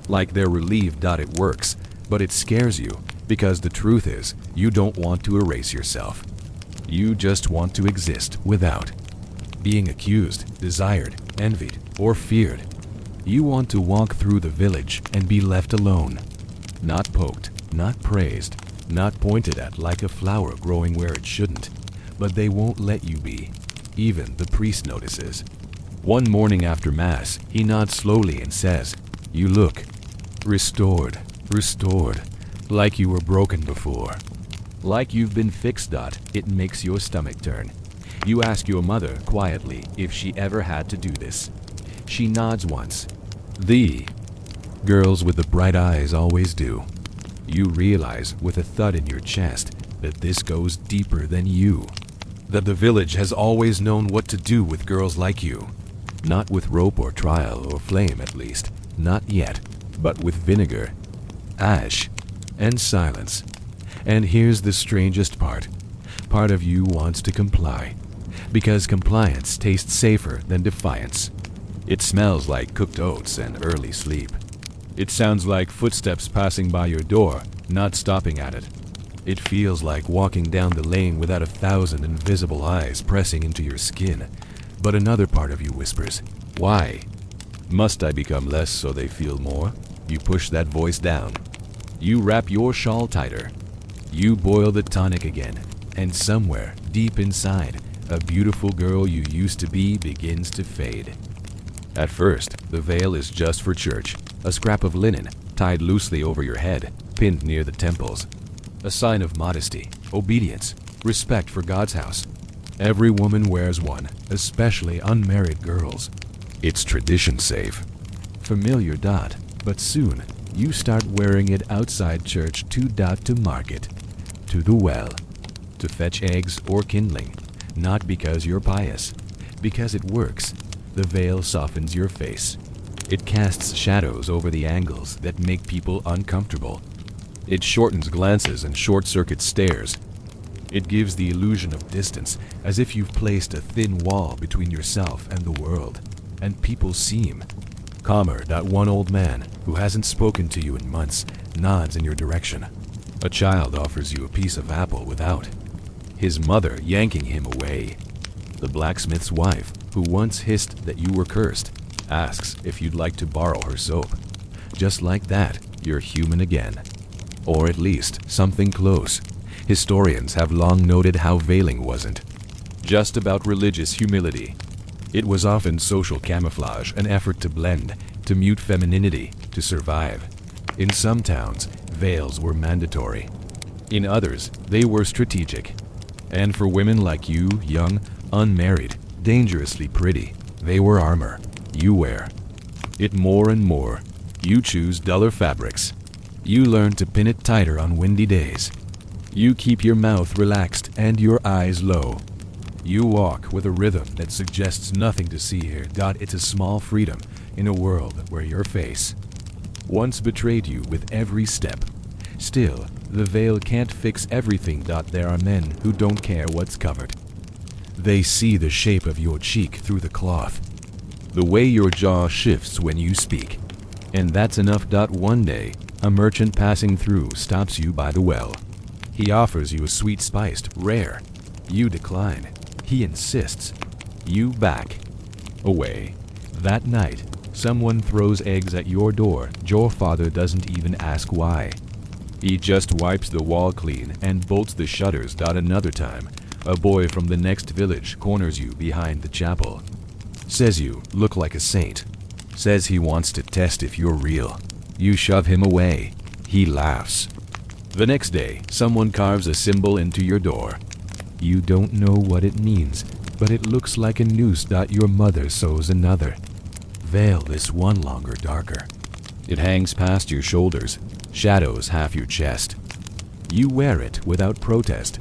like they're relieved that it works, but it scares you, because the truth is, you don't want to erase yourself. You just want to exist without being accused, desired, envied, or feared. You want to walk through the village and be left alone. Not poked, not praised, not pointed at like a flower growing where it shouldn't. But they won't let you be. Even the priest notices. One morning after Mass, he nods slowly and says, "You look restored, restored, like you were broken before. Like you've been fixed. It makes your stomach turn. You ask your mother quietly if she ever had to do this. She nods once. The girls with the bright eyes always do. You realize with a thud in your chest that this goes deeper than you. That the village has always known what to do with girls like you. Not with rope or trial or flame, at least. Not yet. But with vinegar, ash, and silence. And here's the strangest part. Part of you wants to comply. Because compliance tastes safer than defiance. It smells like cooked oats and early sleep. It sounds like footsteps passing by your door, not stopping at it. It feels like walking down the lane without 1,000 invisible eyes pressing into your skin. But another part of you whispers, "Why? Must I become less so they feel more?" You push that voice down. You wrap your shawl tighter. You boil the tonic again. And somewhere, deep inside, a beautiful girl you used to be begins to fade. At first, the veil is just for church. A scrap of linen, tied loosely over your head, pinned near the temples. A sign of modesty, obedience, respect for God's house. Every woman wears one, especially unmarried girls. It's tradition safe. Familiar. But soon, you start wearing it outside church to market, to the well, to fetch eggs or kindling. Not because you're pious, because it works. The veil softens your face. It casts shadows over the angles that make people uncomfortable. It shortens glances and short-circuit stares. It gives the illusion of distance, as if you've placed a thin wall between yourself and the world. And people seem calmer. One old man, who hasn't spoken to you in months, nods in your direction. A child offers you a piece of apple without his mother yanking him away. The blacksmith's wife, who once hissed that you were cursed, asks if you'd like to borrow her soap. Just like that, you're human again. Or at least, something close. Historians have long noted how veiling wasn't just about religious humility. It was often social camouflage, an effort to blend, to mute femininity, to survive. In some towns, veils were mandatory. In others, they were strategic. And for women like you, young, unmarried, dangerously pretty, they were armor. You wear it more and more. You choose duller fabrics. You learn to pin it tighter on windy days. You keep your mouth relaxed and your eyes low. You walk with a rhythm that suggests nothing to see here. It's a small freedom in a world where your face once betrayed you with every step. Still, the veil can't fix everything. There are men who don't care what's covered. They see the shape of your cheek through the cloth, the way your jaw shifts when you speak. And that's enough. One day, A merchant passing through stops you by the well. He offers you a sweet spiced, rare. You decline. He insists. You back. Away. That night, someone throws eggs at your door. Your father doesn't even ask why. He just wipes the wall clean and bolts the shutters. Another time, a boy from the next village corners you behind the chapel. Says you look like a saint. Says he wants to test if you're real. You shove him away. He laughs. The next day, someone carves a symbol into your door. You don't know what it means, but it looks like a noose. Your mother sews another. Veil this one longer, darker. It hangs past your shoulders, shadows half your chest. You wear it without protest,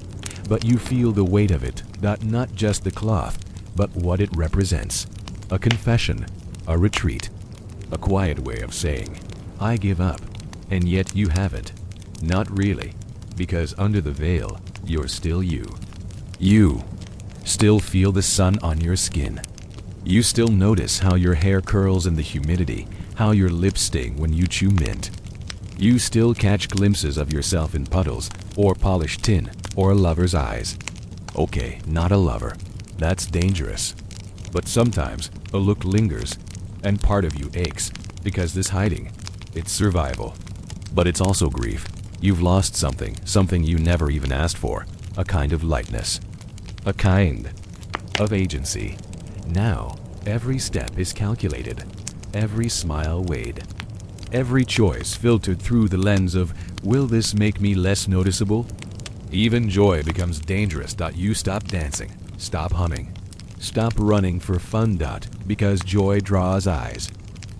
but you feel the weight of it, not just the cloth, but what it represents. A confession, a retreat, a quiet way of saying, I give up, and yet you haven't. Not really, because under the veil, you're still you. You still feel the sun on your skin. You still notice how your hair curls in the humidity, how your lips sting when you chew mint. You still catch glimpses of yourself in puddles, or polished tin, or a lover's eyes. Okay, not a lover. That's dangerous. But sometimes a look lingers, and part of you aches, because this hiding, it's survival. But it's also grief. You've lost something you never even asked for, a kind of lightness, a kind of agency. Now, every step is calculated, every smile weighed, every choice filtered through the lens of, will this make me less noticeable? Even joy becomes dangerous. You stop dancing, stop humming, stop running for fun. Because joy draws eyes,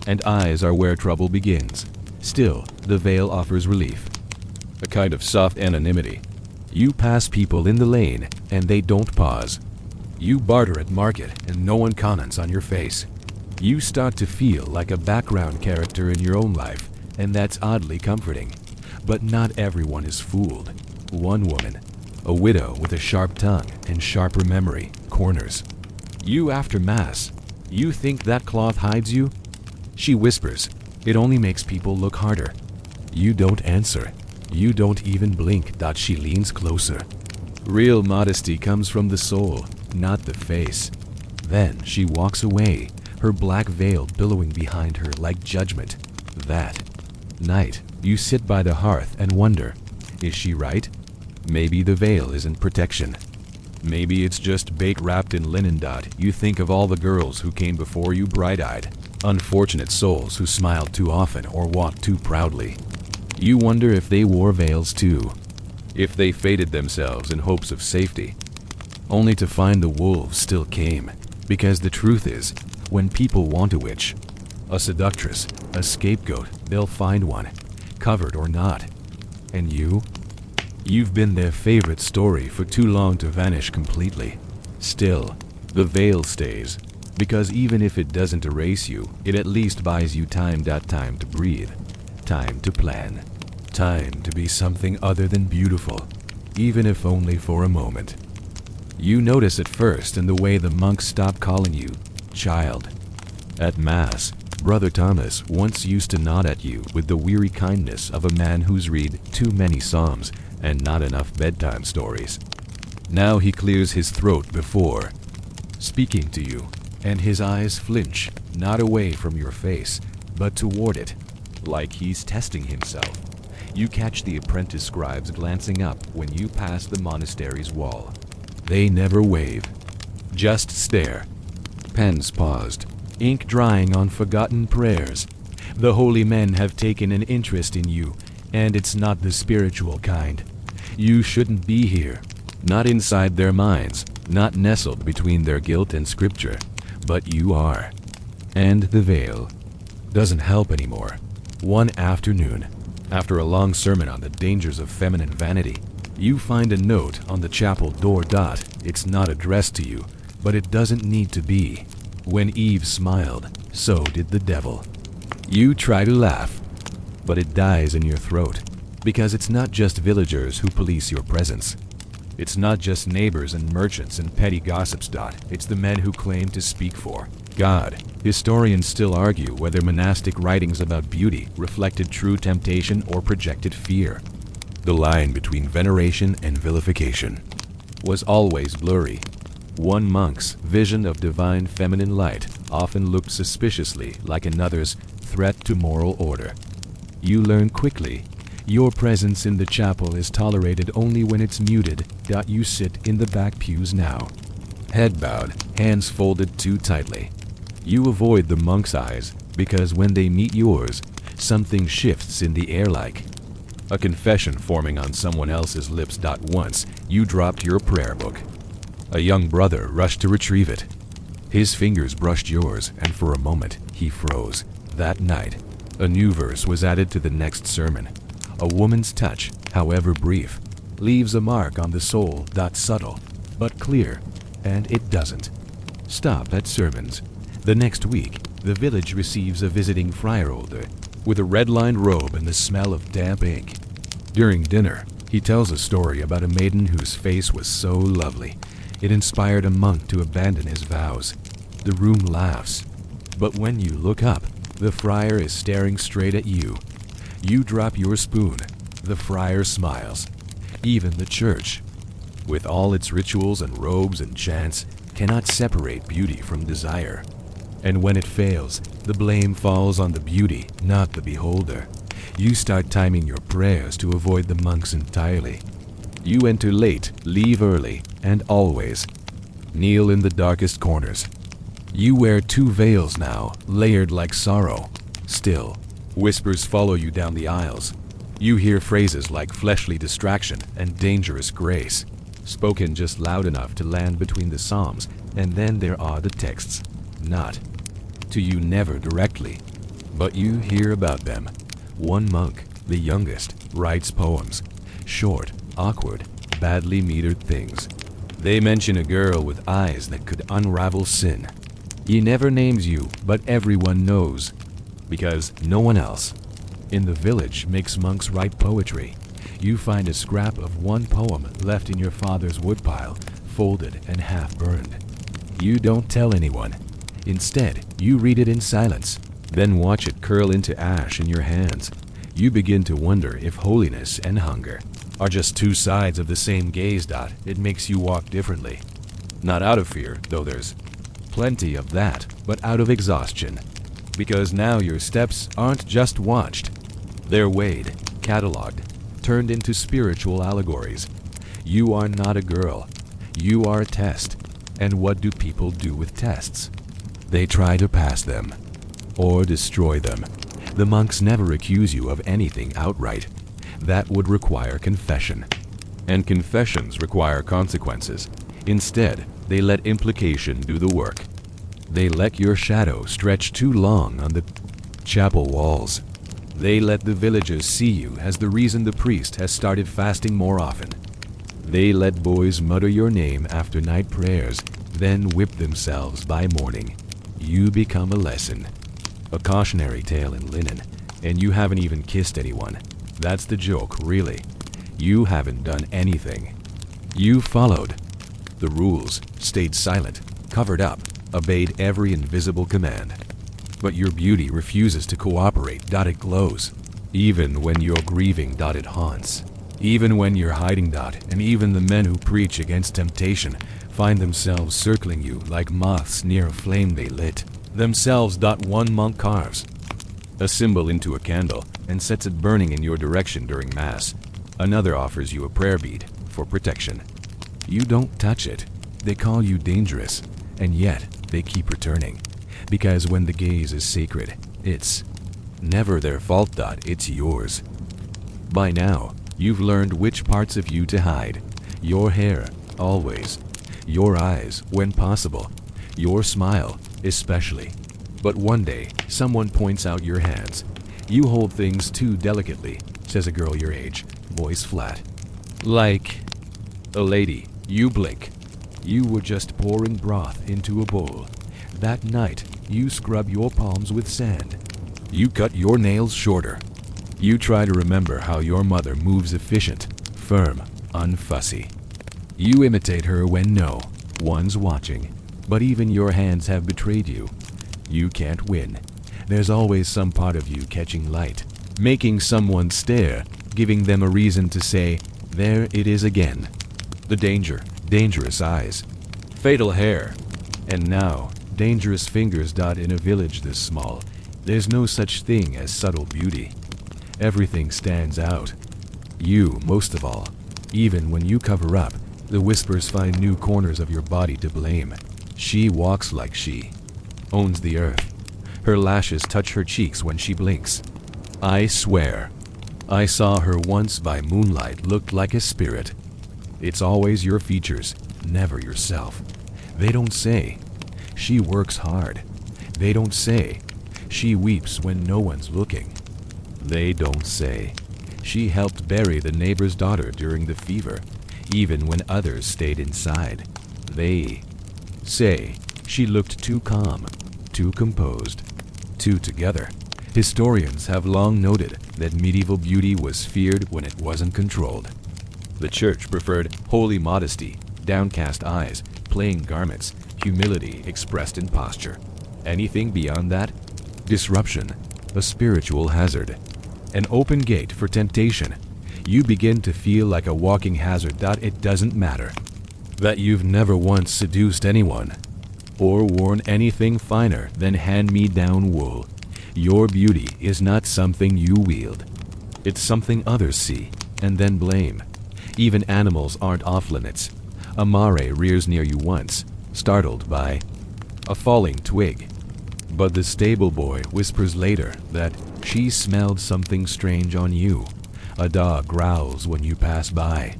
and eyes are where trouble begins. Still, the veil offers relief, a kind of soft anonymity. You pass people in the lane, and they don't pause. You barter at market, and no one comments on your face. You start to feel like a background character in your own life, and that's oddly comforting. But not everyone is fooled. One woman, a widow with a sharp tongue and sharper memory, corners you after Mass. You think that cloth hides you? She whispers, it only makes people look harder. You don't answer. You don't even blink. She leans closer. Real modesty comes from the soul, not the face. Then she walks away, her black veil billowing behind her like judgment. That night, you sit by the hearth and wonder, is she right? Maybe the veil isn't protection. Maybe it's just bait wrapped in linen. You think of all the girls who came before you bright-eyed, unfortunate souls who smiled too often or walked too proudly. You wonder if they wore veils too, if they faded themselves in hopes of safety, only to find the wolves still came. Because the truth is, when people want a witch, a seductress, a scapegoat, they'll find one, covered or not. And you've been their favorite story for too long to vanish completely. Still, the veil stays, because even if it doesn't erase you, it at least buys you time. Time to breathe, time to plan, time to be something other than beautiful, even if only for a moment. You notice it first in the way the monks stop calling you child. At Mass, Brother Thomas once used to nod at you with the weary kindness of a man who's read too many psalms and not enough bedtime stories. Now he clears his throat before speaking to you, and his eyes flinch, not away from your face, but toward it, like he's testing himself. You catch the apprentice scribes glancing up when you pass the monastery's wall. They never wave, just stare. Pens paused, ink drying on forgotten prayers. The holy men have taken an interest in you, and it's not the spiritual kind. You shouldn't be here, not inside their minds, not nestled between their guilt and scripture, but you are. And the veil doesn't help anymore. One afternoon, after a long sermon on the dangers of feminine vanity, you find a note on the chapel door. It's not addressed to you, but it doesn't need to be. When Eve smiled, so did the devil. You try to laugh, but it dies in your throat, because it's not just villagers who police your presence. It's not just neighbors and merchants and petty gossips. It's the men who claim to speak for God. Historians still argue whether monastic writings about beauty reflected true temptation or projected fear. The line between veneration and vilification was always blurry. One monk's vision of divine feminine light often looked suspiciously like another's threat to moral order. You learn quickly. Your presence in the chapel is tolerated only when it's muted. You sit in the back pews now. Head bowed, hands folded too tightly. You avoid the monk's eyes because when they meet yours, something shifts in the air like a confession forming on someone else's lips. Once, you dropped your prayer book. A young brother rushed to retrieve it. His fingers brushed yours, and for a moment, he froze. That night, a new verse was added to the next sermon. A woman's touch, however brief, leaves a mark on the soul. Subtle, but clear, and it doesn't stop at sermons. The next week, the village receives a visiting friar older, with a red-lined robe and the smell of damp ink. During dinner, he tells a story about a maiden whose face was so lovely, it inspired a monk to abandon his vows. The room laughs, but when you look up, the friar is staring straight at you. You drop your spoon. The friar smiles. Even the church, with all its rituals and robes and chants, cannot separate beauty from desire. And when it fails, the blame falls on the beauty, not the beholder. You start timing your prayers to avoid the monks entirely. You enter late, leave early, and always kneel in the darkest corners. You wear 2 veils now, layered like sorrow. Still, whispers follow you down the aisles. You hear phrases like fleshly distraction and dangerous grace, spoken just loud enough to land between the psalms, and then there are the texts. Not to you, never directly, but you hear about them. One monk, the youngest, writes poems. Short, awkward, badly metered things. They mention a girl with eyes that could unravel sin. He never names you, but everyone knows, because no one else in the village makes monks write poetry. You find a scrap of one poem left in your father's woodpile, folded and half burned. You don't tell anyone. Instead, you read it in silence, then watch it curl into ash in your hands. You begin to wonder if holiness and hunger are just 2 sides of the same gaze. It makes you walk differently. Not out of fear, though there's plenty of that, but out of exhaustion. Because now your steps aren't just watched. They're weighed, cataloged, turned into spiritual allegories. You are not a girl. You are a test. And what do people do with tests? They try to pass them, or destroy them. The monks never accuse you of anything outright. That would require confession. And confessions require consequences. Instead, they let implication do the work. They let your shadow stretch too long on the chapel walls. They let the villagers see you as the reason the priest has started fasting more often. They let boys mutter your name after night prayers, then whip themselves by morning. You become a lesson, a cautionary tale in linen, and you haven't even kissed anyone. That's the joke, really. You haven't done anything. You followed the rules, stayed silent, covered up, obeyed every invisible command. But your beauty refuses to cooperate. It glows. Even when you're grieving. It haunts. Even when you're hiding. And even the men who preach against temptation find themselves circling you like moths near a flame they lit themselves. One monk carves a symbol into a candle and sets it burning in your direction during Mass. Another offers you a prayer bead for protection. You don't touch it. They call you dangerous, and yet they keep returning. Because when the gaze is sacred, it's never their fault. It's yours. By now, you've learned which parts of you to hide. Your hair, always. Your eyes, when possible. Your smile, especially. But one day, someone points out your hands. You hold things too delicately, says a girl your age, voice flat. Like a lady. You blink. You were just pouring broth into a bowl. That night, you scrub your palms with sand. You cut your nails shorter. You try to remember how your mother moves efficient, firm, unfussy. You imitate her when no one's watching, but even your hands have betrayed you. You can't win. There's always some part of you catching light, making someone stare, giving them a reason to say, there it is again. The danger, dangerous eyes, fatal hair, and now dangerous fingers. In a village this small, there's no such thing as subtle beauty. Everything stands out. You, most of all. Even when you cover up, the whispers find new corners of your body to blame. She walks like she owns the earth. Her lashes touch her cheeks when she blinks. I swear, I saw her once by moonlight, looked like a spirit. It's always your features, never yourself. They don't say. She works hard. They don't say. She weeps when no one's looking. They don't say. She helped bury the neighbor's daughter during the fever, even when others stayed inside. They say she looked too calm, too composed, too together. Historians have long noted that medieval beauty was feared when it wasn't controlled. The church preferred holy modesty, downcast eyes, plain garments, humility expressed in posture. Anything beyond that? Disruption, a spiritual hazard, an open gate for temptation. You begin to feel like a walking hazard. It doesn't matter that you've never once seduced anyone or worn anything finer than hand-me-down wool. Your beauty is not something you wield. It's something others see and then blame. Even animals aren't off-limits. A mare rears near you once, startled by a falling twig. But the stable boy whispers later that she smelled something strange on you. A dog growls when you pass by.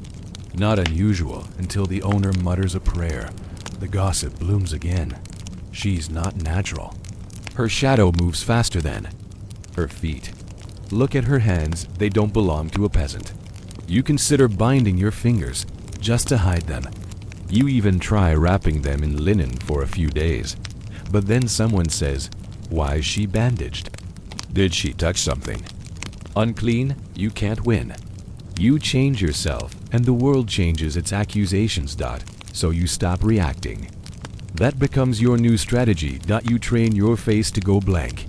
Not unusual until the owner mutters a prayer. The gossip blooms again. She's not natural. Her shadow moves faster than her feet. Look at her hands, they don't belong to a peasant. You consider binding your fingers just to hide them. You even try wrapping them in linen for a few days. But then someone says, why is she bandaged? Did she touch something? Unclean, you can't win. You change yourself, and the world changes its accusations. So you stop reacting. That becomes your new strategy. You train your face to go blank.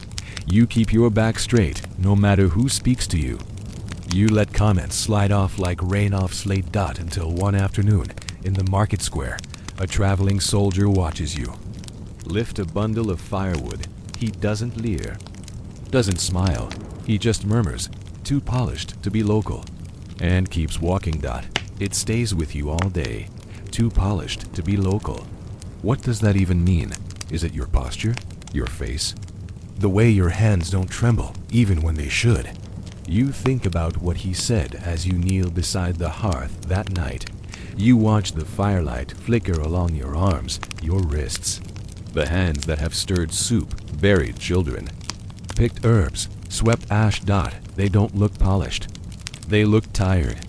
You keep your back straight, no matter who speaks to you. You let comments slide off like rain off slate. Until one afternoon, in the market square, a traveling soldier watches you lift a bundle of firewood. He doesn't leer, doesn't smile. He just murmurs, too polished to be local, and keeps walking. It stays with you all day. Too polished to be local. What does that even mean? Is it your posture? Your face? The way your hands don't tremble, even when they should? You think about what he said as you kneel beside the hearth that night. You watch the firelight flicker along your arms, your wrists. The hands that have stirred soup, buried children, picked herbs, swept ash. They don't look polished. They look tired.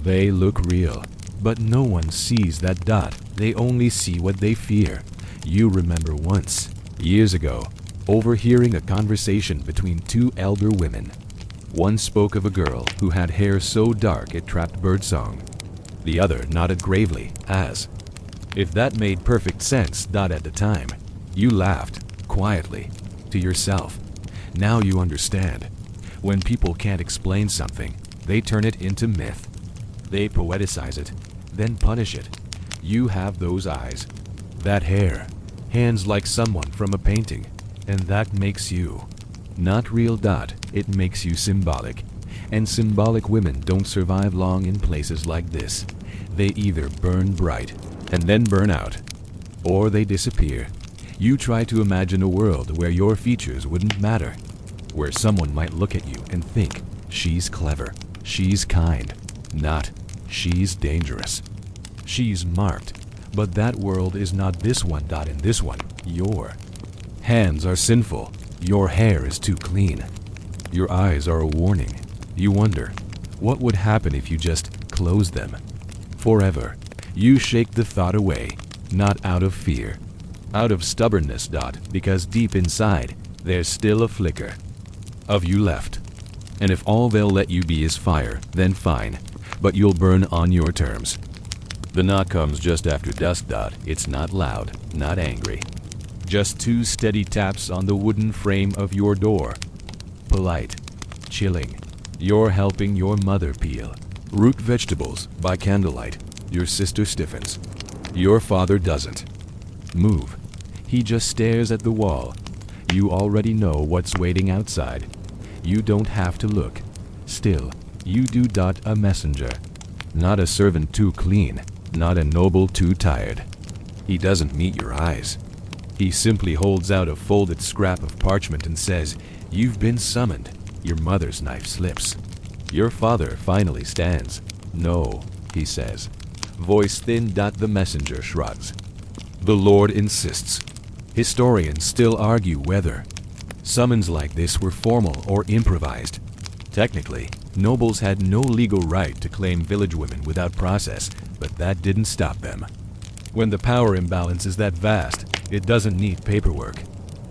They look real. But no one sees that. They only see what they fear. You remember once, years ago, overhearing a conversation between two elder women. One spoke of a girl who had hair so dark it trapped birdsong. The other nodded gravely, as if that made perfect sense. At the time, you laughed, quietly, to yourself. Now you understand. When people can't explain something, they turn it into myth. They poeticize it, then punish it. You have those eyes, that hair, hands like someone from a painting, and that makes you not real. It makes you symbolic. And symbolic women don't survive long in places like this. They either burn bright and then burn out, or they disappear. You try to imagine a world where your features wouldn't matter, where someone might look at you and think, she's clever, she's kind, not, she's dangerous. She's marked, but that world is not this one. In this one, your hands are sinful, your hair is too clean, your eyes are a warning. You wonder, what would happen if you just closed them? Forever. You shake the thought away, not out of fear, out of stubbornness. Because deep inside, there's still a flicker of you left. And if all they'll let you be is fire, then fine, but you'll burn on your terms. The knock comes just after dusk. It's not loud, not angry. Just 2 steady taps on the wooden frame of your door. Polite, chilling. You're helping your mother peel root vegetables by candlelight. Your sister stiffens. Your father doesn't move. He just stares at the wall. You already know what's waiting outside. You don't have to look. Still, you do. A messenger. Not a servant too clean. Not a noble too tired. He doesn't meet your eyes. He simply holds out a folded scrap of parchment and says, "You've been summoned." Your mother's knife slips. Your father finally stands. "No," he says. Voice thin. The messenger shrugs. The Lord insists. Historians still argue whether summons like this were formal or improvised. Technically, nobles had no legal right to claim village women without process, but that didn't stop them. When the power imbalance is that vast, it doesn't need paperwork.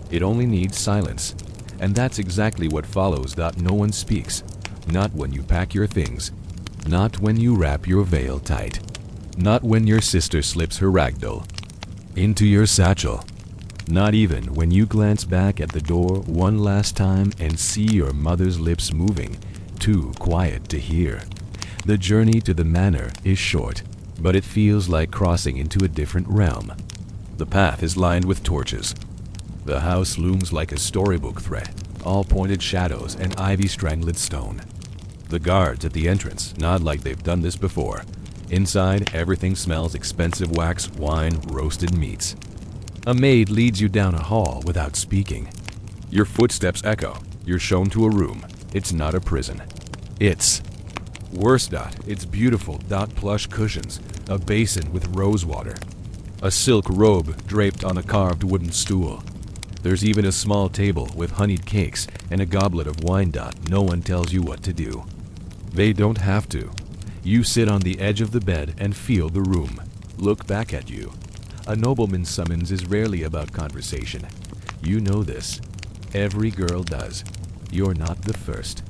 It only needs silence. And that's exactly what follows. No one speaks. Not when you pack your things. Not when you wrap your veil tight. Not when your sister slips her ragdoll into your satchel. Not even when you glance back at the door one last time and see your mother's lips moving, too quiet to hear. The journey to the manor is short, but it feels like crossing into a different realm. The path is lined with torches. The house looms like a storybook thread, all pointed shadows and ivy-strangled stone. The guards at the entrance nod like they've done this before. Inside, everything smells expensive wax, wine, roasted meats. A maid leads you down a hall without speaking. Your footsteps echo. You're shown to a room. It's not a prison. It's worse. It's beautiful. Plush cushions, a basin with rose water, a silk robe draped on a carved wooden stool. There's even a small table with honeyed cakes and a goblet of wine. No one tells you what to do. They don't have to. You sit on the edge of the bed and feel the room. Look back at you. A nobleman's summons is rarely about conversation. You know this. Every girl does. You're not the first.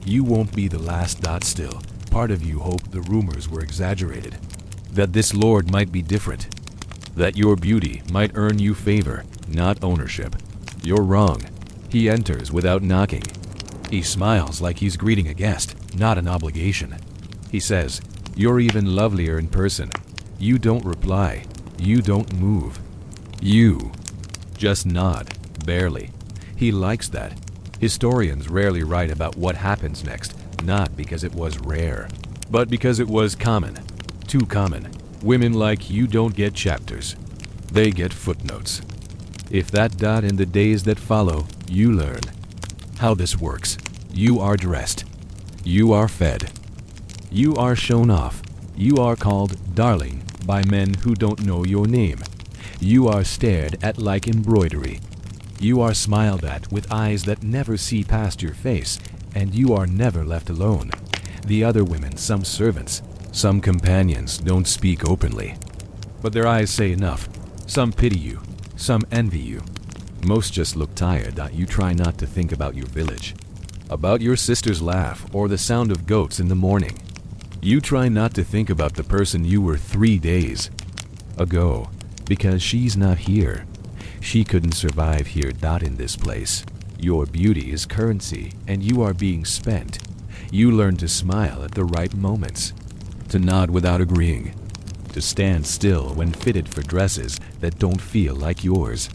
You won't be the last. Still, part of you hoped the rumors were exaggerated. That this lord might be different. That your beauty might earn you favor, not ownership. You're wrong. He enters without knocking. He smiles like he's greeting a guest, not an obligation. He says, "You're even lovelier in person." You don't reply. You don't move. You just nod, barely. He likes that. Historians rarely write about what happens next, not because it was rare, but because it was common. Too common. Women like you don't get chapters. They get footnotes. If that. In the days that follow, you learn how this works. You are dressed. You are fed. You are shown off. You are called darling by men who don't know your name. You are stared at like embroidery. You are smiled at with eyes that never see past your face, and you are never left alone. The other women, some servants, some companions, don't speak openly, but their eyes say enough. Some pity you, some envy you. Most just look tired. You try not to think about your village, about your sister's laugh or the sound of goats in the morning. You try not to think about the person you were 3 days ago, because she's not here. She couldn't survive here. In this place. Your beauty is currency, and you are being spent. You learn to smile at the right moments, to nod without agreeing, to stand still when fitted for dresses that don't feel like yours,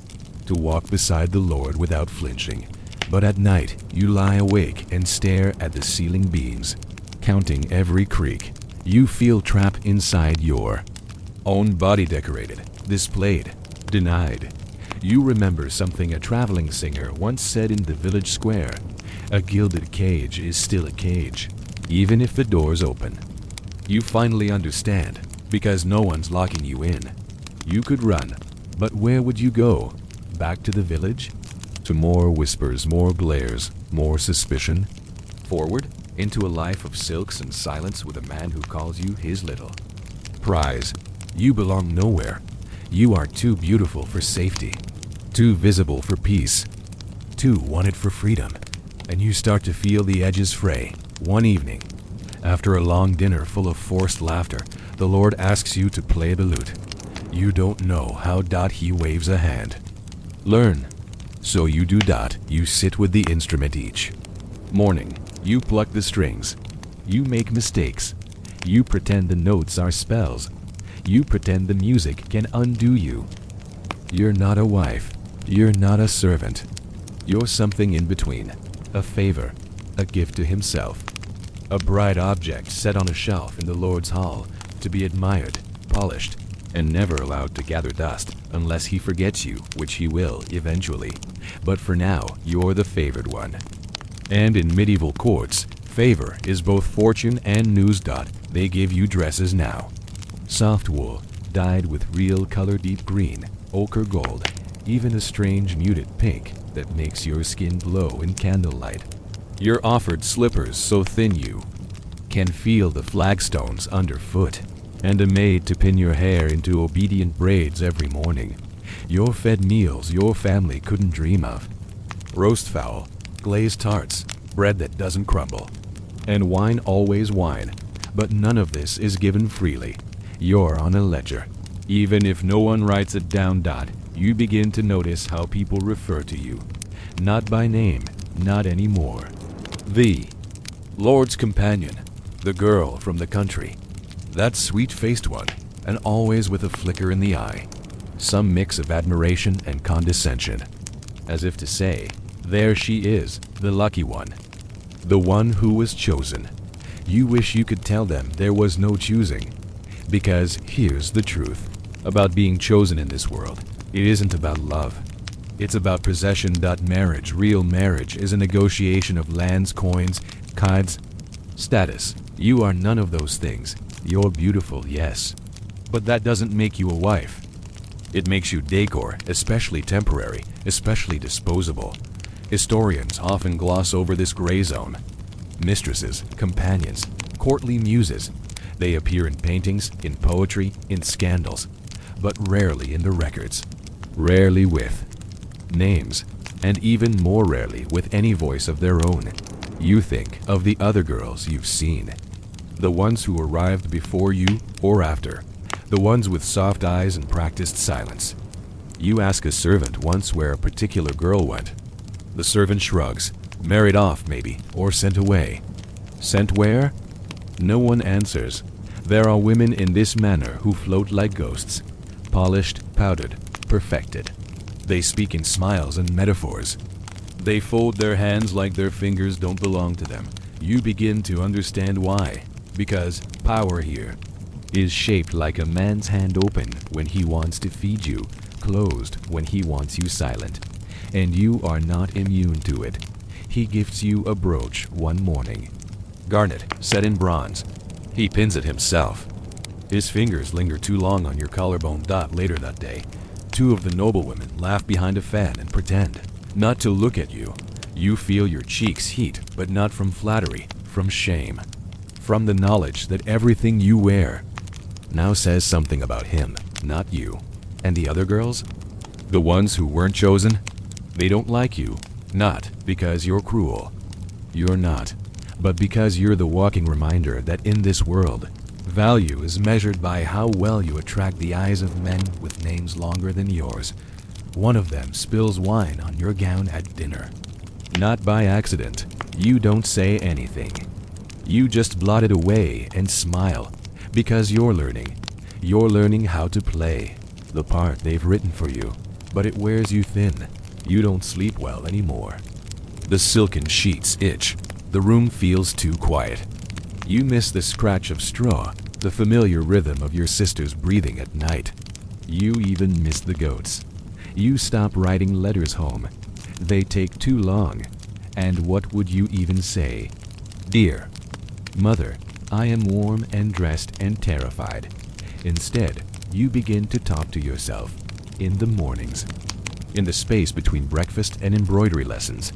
to walk beside the Lord without flinching. But at night, you lie awake and stare at the ceiling beams, counting every creak. You feel trapped inside your own body, decorated, displayed, denied. You remember something a traveling singer once said in the village square: "A gilded cage is still a cage, even if the door's open." You finally understand, because no one's locking you in. You could run, but where would you go? Back to the village? To more whispers, more glares, more suspicion? Forward? Into a life of silks and silence with a man who calls you his little prize. You belong nowhere. You are too beautiful for safety, too visible for peace, too wanted for freedom. And you start to feel the edges fray. One evening, After a long dinner full of forced laughter, the Lord asks you to play the lute. You don't know how he waves a hand. Learn. So you do. You sit with the instrument each morning. You pluck the strings. You make mistakes. You pretend the notes are spells. You pretend the music can undo you. You're not a wife. You're not a servant. You're something in between. A favor. A gift to himself. A bright object set on a shelf in the Lord's hall, to be admired, polished, and never allowed to gather dust unless he forgets you, which he will eventually. But for now, you're the favored one. And in medieval courts, favor is both fortune and news. They give you dresses now. Soft wool, dyed with real color, deep green, ochre gold, even a strange muted pink that makes your skin glow in candlelight. You're offered slippers so thin you can feel the flagstones underfoot, and a maid to pin your hair into obedient braids every morning. You're fed meals your family couldn't dream of. Roast fowl, glazed tarts, bread that doesn't crumble, and wine, always wine. But none of this is given freely. You're on a ledger. Even if no one writes it down. You begin to notice how people refer to you. Not by name, not anymore. The Lord's companion, the girl from the country. That sweet-faced one, and always with a flicker in the eye. Some mix of admiration and condescension. As if to say, there she is, the lucky one. The one who was chosen. You wish you could tell them there was no choosing. Because here's the truth about being chosen in this world. It isn't about love. It's about possession. Marriage, real marriage, is a negotiation of lands, coins, cards, status. You are none of those things. You're beautiful, yes. But that doesn't make you a wife. It makes you decor, especially temporary, especially disposable. Historians often gloss over this gray zone. Mistresses, companions, courtly muses. They appear in paintings, in poetry, in scandals, but rarely in the records. Rarely with names, and even more rarely with any voice of their own. You think of the other girls you've seen. The ones who arrived before you or after. The ones with soft eyes and practiced silence. You ask a servant once where a particular girl went. The servant shrugs. Married off, maybe, or sent away. Sent where? No one answers. There are women in this manner who float like ghosts. Polished, powdered, perfected. They speak in smiles and metaphors. They fold their hands like their fingers don't belong to them. You begin to understand why. Because power here is shaped like a man's hand, open when he wants to feed you, closed when he wants you silent. And you are not immune to it. He gifts you a brooch one morning. Garnet, set in bronze. He pins it himself. His fingers linger too long on your collarbone. Later that day, two of the noblewomen laugh behind a fan and pretend not to look at you. You feel your cheeks heat, but not from flattery, from shame. From the knowledge that everything you wear now says something about him, not you. And the other girls? The ones who weren't chosen? They don't like you, not because you're cruel. You're not. But because you're the walking reminder that in this world, value is measured by how well you attract the eyes of men with names longer than yours. One of them spills wine on your gown at dinner. Not by accident. You don't say anything. You just blot it away and smile. Because you're learning. You're learning how to play the part they've written for you. But it wears you thin. You don't sleep well anymore. The silken sheets itch. The room feels too quiet. You miss the scratch of straw, the familiar rhythm of your sister's breathing at night. You even miss the goats. You stop writing letters home. They take too long. And what would you even say? Dear Mother, I am warm and dressed and terrified. Instead, you begin to talk to yourself in the mornings, in the space between breakfast and embroidery lessons,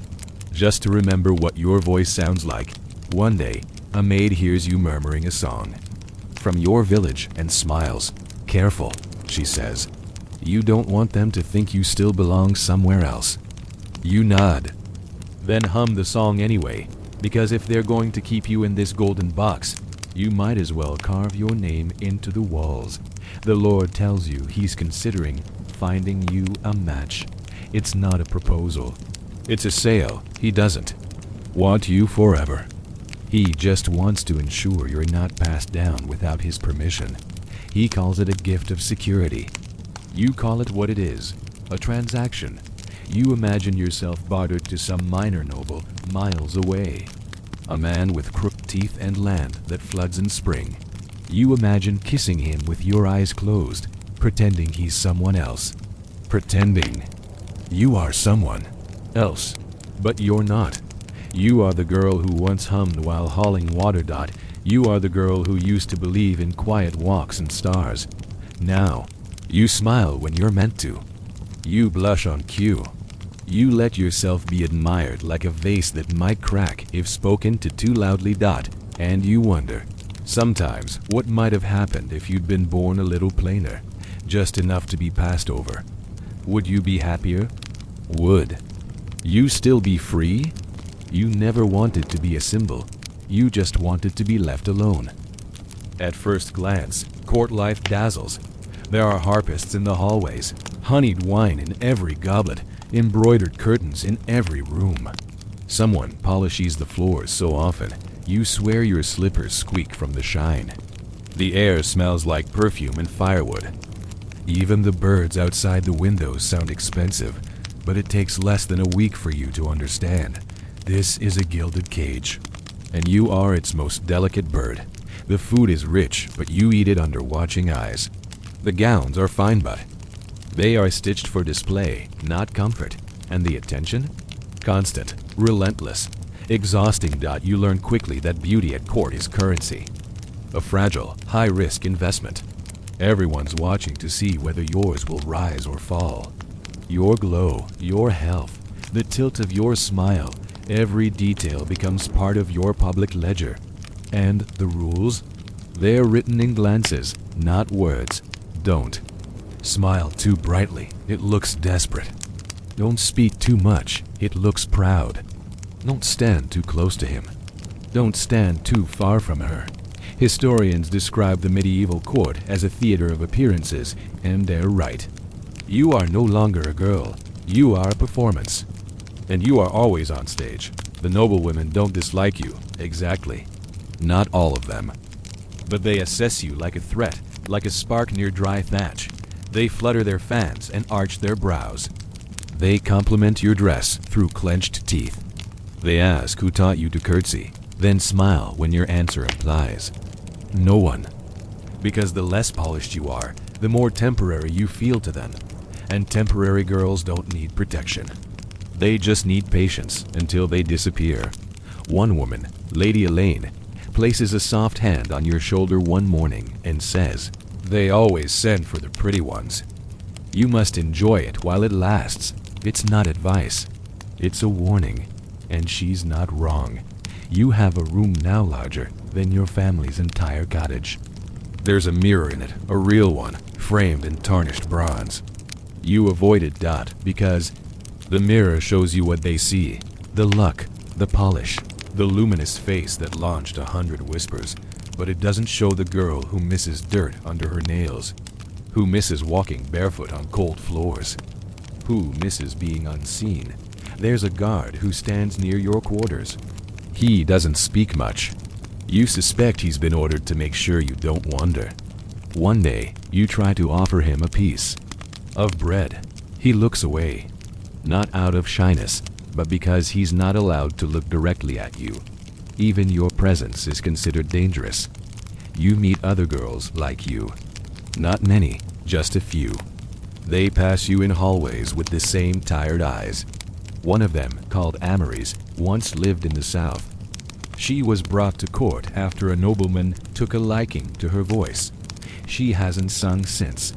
just to remember what your voice sounds like. One day, a maid hears you murmuring a song from your village and smiles. Careful, she says. You don't want them to think you still belong somewhere else. You nod, then hum the song anyway. Because if they're going to keep you in this golden box, you might as well carve your name into the walls. The Lord tells you He's considering finding you a match. It's not a proposal. It's a sale. He doesn't want you forever. He just wants to ensure you're not passed down without His permission. He calls it a gift of security. You call it what it is, a transaction. You imagine yourself bartered to some minor noble miles away, a man with crooked teeth and land that floods in spring. You imagine kissing him with your eyes closed, pretending he's someone else. Pretending you are someone else, but you're not. You are the girl who once hummed while hauling water. You are the girl who used to believe in quiet walks and stars. Now, you smile when you're meant to. You blush on cue. You let yourself be admired like a vase that might crack if spoken to too loudly. And you wonder, sometimes, what might have happened if you'd been born a little plainer, just enough to be passed over. Would you be happier? Would you still be free? You never wanted to be a symbol. You just wanted to be left alone. At first glance, court life dazzles. There are harpists in the hallways, honeyed wine in every goblet, embroidered curtains in every room. Someone polishes the floors so often, you swear your slippers squeak from the shine. The air smells like perfume and firewood. Even the birds outside the windows sound expensive, but it takes less than a week for you to understand. This is a gilded cage, and you are its most delicate bird. The food is rich, but you eat it under watching eyes. The gowns are fine, but they are stitched for display, not comfort. And the attention? Constant, relentless, exhausting. You learn quickly that beauty at court is currency, a fragile, high-risk investment. Everyone's watching to see whether yours will rise or fall. Your glow, your health, the tilt of your smile, every detail becomes part of your public ledger. And the rules? They're written in glances, not words. Don't smile too brightly, it looks desperate. Don't speak too much, it looks proud. Don't stand too close to him. Don't stand too far from her. Historians describe the medieval court as a theater of appearances, and they're right. You are no longer a girl, you are a performance. And you are always on stage. The noblewomen don't dislike you, exactly. Not all of them. But they assess you like a threat, like a spark near dry thatch. They flutter their fans and arch their brows. They compliment your dress through clenched teeth. They ask who taught you to curtsy, then smile when your answer implies no one. Because the less polished you are, the more temporary you feel to them. And temporary girls don't need protection. They just need patience until they disappear. One woman, Lady Elaine, places a soft hand on your shoulder one morning and says, "They always send for the pretty ones." You must enjoy it while it lasts. It's not advice. It's a warning. And she's not wrong. You have a room now larger than your family's entire cottage. There's a mirror in it, a real one, framed in tarnished bronze. You avoid it, because the mirror shows you what they see. The luck, the polish, the luminous face that launched 100 whispers. But it doesn't show the girl who misses dirt under her nails, who misses walking barefoot on cold floors, who misses being unseen. There's a guard who stands near your quarters. He doesn't speak much. You suspect he's been ordered to make sure you don't wander. One day, you try to offer him a piece of bread. He looks away, not out of shyness, but because he's not allowed to look directly at you. Even your presence is considered dangerous. You meet other girls like you. Not many, just a few. They pass you in hallways with the same tired eyes. One of them, called Amory's, once lived in the South. She was brought to court after a nobleman took a liking to her voice. She hasn't sung since.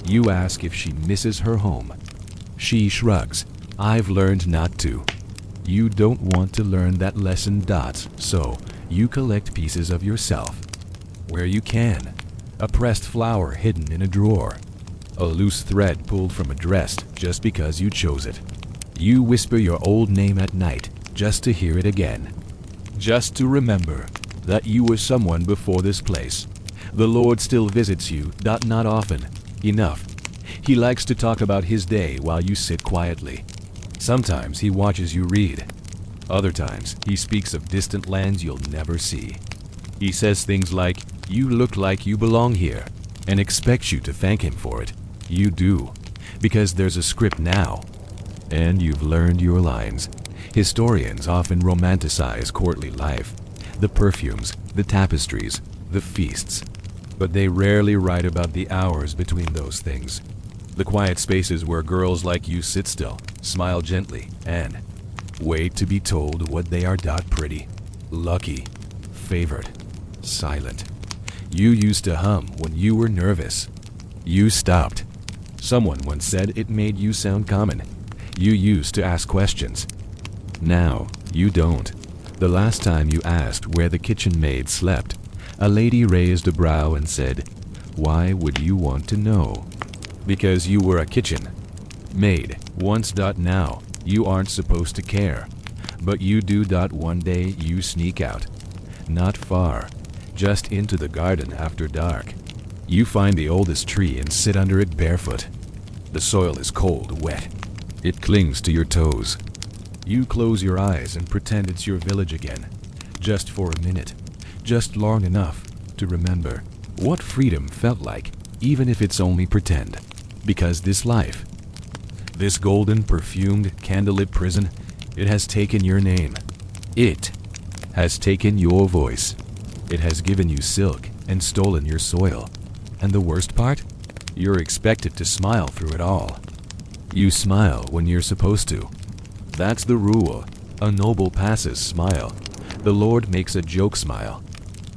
You ask if she misses her home. She shrugs. I've learned not to. You don't want to learn that lesson, so you collect pieces of yourself where you can. A pressed flower hidden in a drawer. A loose thread pulled from a dress just because you chose it. You whisper your old name at night just to hear it again. just to remember that you were someone before this place. The Lord still visits you, not often. Enough. He likes to talk about his day while you sit quietly. Sometimes he watches you read. Other times he speaks of distant lands you'll never see. He says things like, "You look like you belong here," and expects you to thank him for it. You do, because there's a script now, and you've learned your lines. Historians often romanticize courtly life, the perfumes, the tapestries, the feasts, but they rarely write about the hours between those things. The quiet spaces where girls like you sit still, smile gently, and wait to be told what they are. Pretty, lucky, favored, silent. You used to hum when you were nervous. You stopped. Someone once said it made you sound common. You used to ask questions. Now, you don't. The last time you asked where the kitchen maid slept, a lady raised a brow and said, "Why would you want to know?" Because you were a kitchen maid once. Now, you aren't supposed to care. But you do. One day you sneak out. Not far. Just into the garden after dark. You find the oldest tree and sit under it barefoot. The soil is cold, wet. It clings to your toes. You close your eyes and pretend it's your village again. Just for a minute. Just long enough to remember what freedom felt like, even if it's only pretend. Because this life, this golden, perfumed, candlelit prison, it has taken your name. It has taken your voice. It has given you silk and stolen your soil. And the worst part? You're expected to smile through it all. You smile when you're supposed to. That's the rule. A noble passes smile. The Lord makes a joke smile.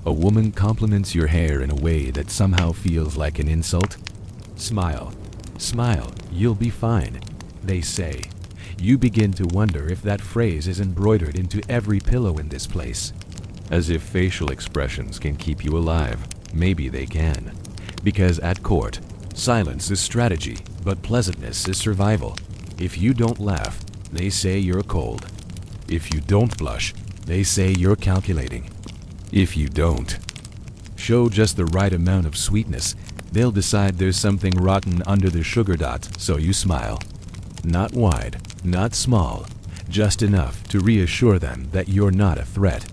A woman compliments your hair in a way that somehow feels like an insult. Smile. Smile, you'll be fine, they say. You begin to wonder if that phrase is embroidered into every pillow in this place. As if facial expressions can keep you alive. Maybe they can. Because at court, silence is strategy, but pleasantness is survival. If you don't laugh, they say you're cold. If you don't blush, they say you're calculating. If you don't show just the right amount of sweetness, they'll decide there's something rotten under the sugar dot, so you smile. Not wide, not small, just enough to reassure them that you're not a threat.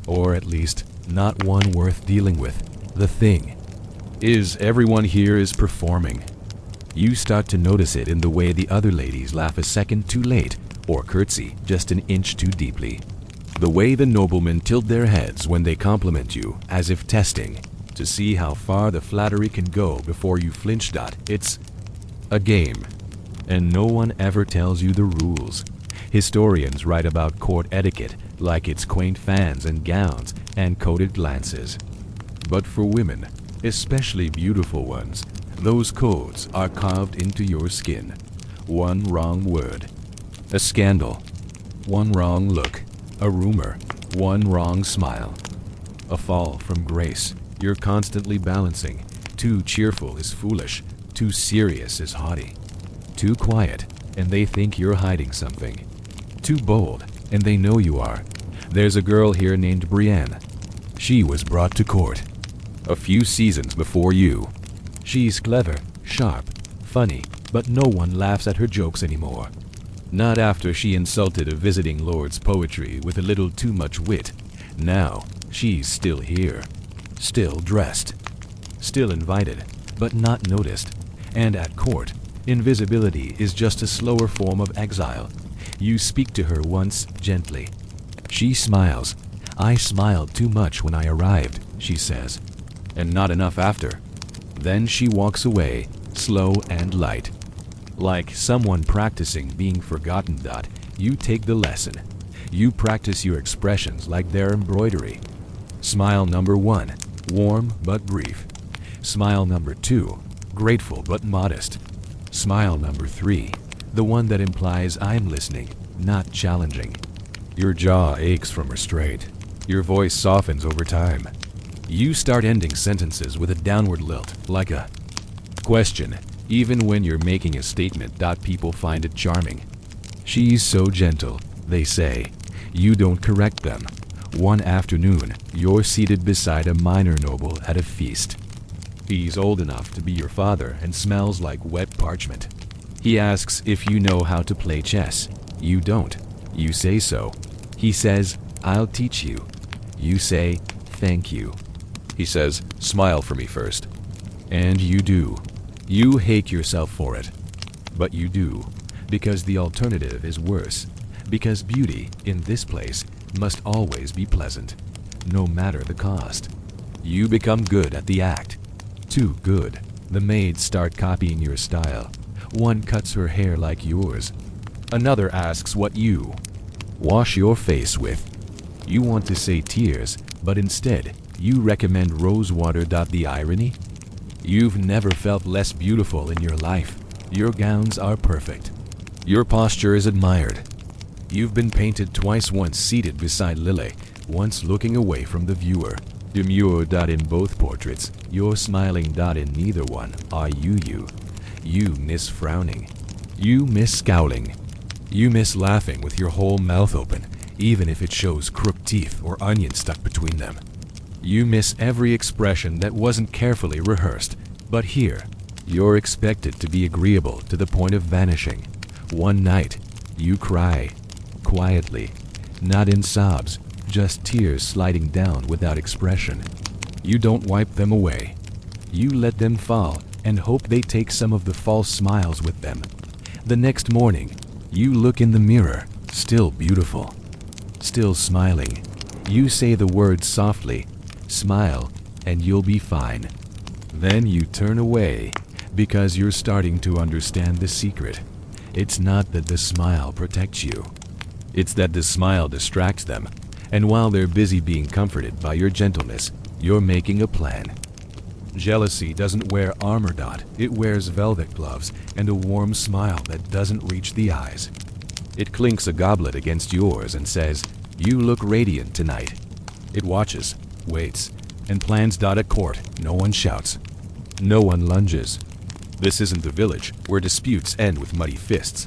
Or at least, not one worth dealing with. The thing is, everyone here is performing. You start to notice it in the way the other ladies laugh a second too late, or curtsy just an inch too deeply. The way the noblemen tilt their heads when they compliment you, as if testing, to see how far the flattery can go before you flinch. It's a game, and no one ever tells you the rules. Historians write about court etiquette like it's quaint fans and gowns and coded glances. But for women, especially beautiful ones, those codes are carved into your skin. One wrong word, a scandal. One wrong look, a rumor. One wrong smile, a fall from grace. You're constantly balancing. Too cheerful is foolish. Too serious is haughty. Too quiet, and they think you're hiding something. Too bold, and they know you are. There's a girl here named Brienne. She was brought to court a few seasons before you. She's clever, sharp, funny, but no one laughs at her jokes anymore. Not after she insulted a visiting lord's poetry with a little too much wit. Now, she's still here. Still dressed. Still invited, but not noticed. And at court, invisibility is just a slower form of exile. You speak to her once, gently. She smiles. "I smiled too much when I arrived," she says. And not enough after. Then she walks away, slow and light. Like someone practicing being forgotten. You take the lesson. You practice your expressions like they're embroidery. Smile number 1, warm but brief. Smile number 2, grateful but modest. Smile number 3, the one that implies I'm listening, not challenging. Your jaw aches from restraint. Your voice softens over time. You start ending sentences with a downward lilt, like a question, even when you're making a statement. People find it charming. She's so gentle, they say. You don't correct them. One afternoon, you're seated beside a minor noble at a feast. He's old enough to be your father and smells like wet parchment. He asks if you know how to play chess. You don't. You say so. He says, "I'll teach you." You say, "Thank you." He says, "Smile for me first." And you do. You hate yourself for it. But you do, because the alternative is worse. Because beauty, in this place, must always be pleasant, no matter the cost. You become good at the act. Too good. The maids start copying your style. One cuts her hair like yours. Another asks what you wash your face with. You want to say tears, but instead, you recommend rose water. The irony? You've never felt less beautiful in your life. Your gowns are perfect. Your posture is admired. You've been painted twice, once seated beside Lily, once looking away from the viewer. Demure. In both portraits, you're smiling. In neither one are you. You miss frowning. You miss scowling. You miss laughing with your whole mouth open, even if it shows crooked teeth or onions stuck between them. You miss every expression that wasn't carefully rehearsed. But here, you're expected to be agreeable to the point of vanishing. One night, you cry. Quietly. Not in sobs, just tears sliding down without expression. You don't wipe them away. You let them fall and hope they take some of the false smiles with them. The next morning, you look in the mirror, still beautiful, still smiling. You say the words softly, "Smile, and you'll be fine." Then you turn away, because you're starting to understand the secret. It's not that the smile protects you. It's that the smile distracts them, and while they're busy being comforted by your gentleness, you're making a plan. Jealousy doesn't wear armor. It wears velvet gloves and a warm smile that doesn't reach the eyes. It clinks a goblet against yours and says, "You look radiant tonight." It watches, waits, and plans. At court, no one shouts. No one lunges. This isn't the village, where disputes end with muddy fists.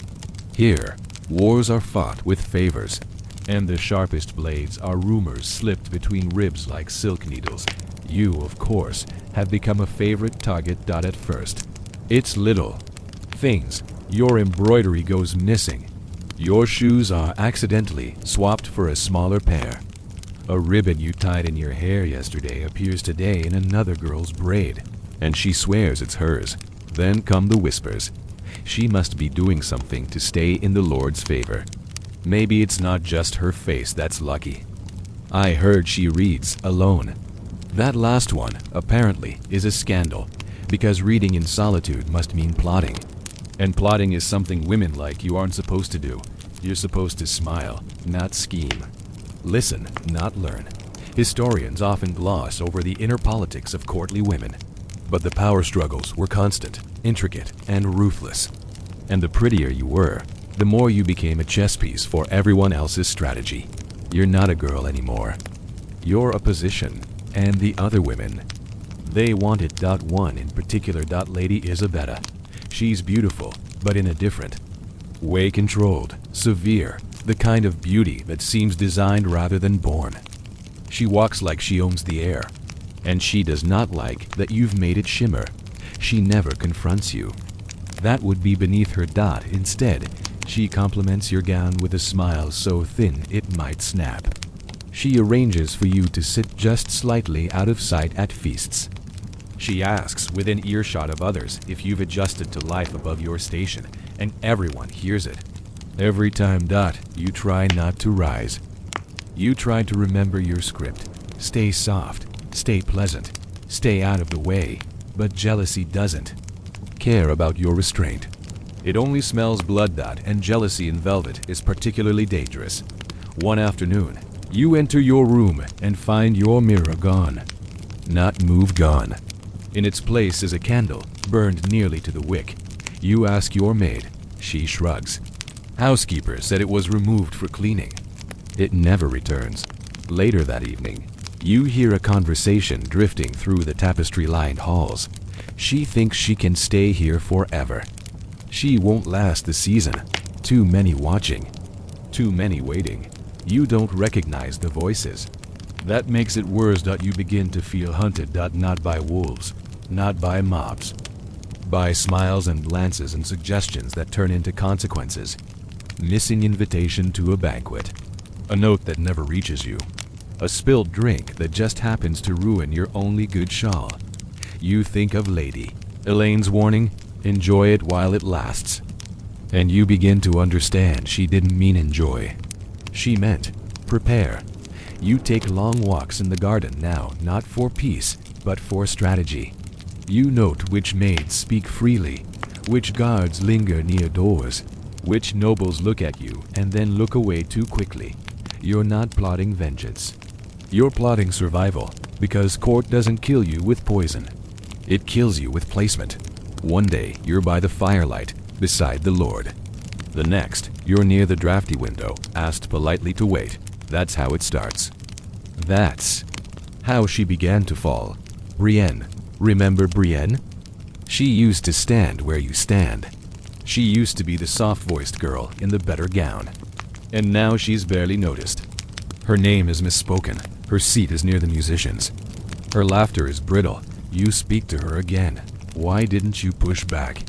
Here, wars are fought with favors, and the sharpest blades are rumors slipped between ribs like silk needles. You, of course, have become a favorite target. At first, it's little things. Your embroidery goes missing. Your shoes are accidentally swapped for a smaller pair. A ribbon you tied in your hair yesterday appears today in another girl's braid, and she swears it's hers. Then come the whispers. She must be doing something to stay in the Lord's favor. Maybe it's not just her face that's lucky. I heard she reads alone. That last one, apparently, is a scandal, because reading in solitude must mean plotting. And plotting is something women like you aren't supposed to do. You're supposed to smile, not scheme. Listen, not learn. Historians often gloss over the inner politics of courtly women. But the power struggles were constant, intricate, and ruthless. And the prettier you were, the more you became a chess piece for everyone else's strategy. You're not a girl anymore. You're a position, and the other women. They wanted. One in particular. Lady Isabella. She's beautiful, but in a different way. Controlled, severe, the kind of beauty that seems designed rather than born. She walks like she owns the air. And she does not like that you've made it shimmer. She never confronts you. That would be beneath her. Instead, she compliments your gown with a smile so thin it might snap. She arranges for you to sit just slightly out of sight at feasts. She asks within earshot of others if you've adjusted to life above your station, and everyone hears it. Every time. You try not to rise. You try to remember your script. Stay soft. Stay pleasant, stay out of the way, but jealousy doesn't care about your restraint. It only smells blood. And jealousy in velvet is particularly dangerous. One afternoon, you enter your room and find your mirror gone. Not moved, gone. In its place is a candle, burned nearly to the wick. You ask your maid. She shrugs. Housekeeper said it was removed for cleaning. It never returns. Later that evening, you hear a conversation drifting through the tapestry-lined halls. She thinks she can stay here forever. She won't last the season. Too many watching. Too many waiting. You don't recognize the voices. That makes it worse. You begin to feel hunted. Not by wolves, not by mobs, by smiles and glances and suggestions that turn into consequences. Missing invitation to a banquet, a note that never reaches you, a spilled drink that just happens to ruin your only good shawl. You think of Lady Elaine's warning, enjoy it while it lasts. And you begin to understand she didn't mean enjoy. She meant prepare. You take long walks in the garden now, not for peace, but for strategy. You note which maids speak freely, which guards linger near doors, which nobles look at you and then look away too quickly. You're not plotting vengeance. You're plotting survival, because court doesn't kill you with poison. It kills you with placement. One day, you're by the firelight, beside the Lord. The next, you're near the drafty window, asked politely to wait. That's how it starts. That's how she began to fall. Brienne. Remember Brienne? She used to stand where you stand. She used to be the soft-voiced girl in the better gown. And now she's barely noticed. Her name is misspoken. Her seat is near the musicians. Her laughter is brittle. You speak to her again. Why didn't you push back?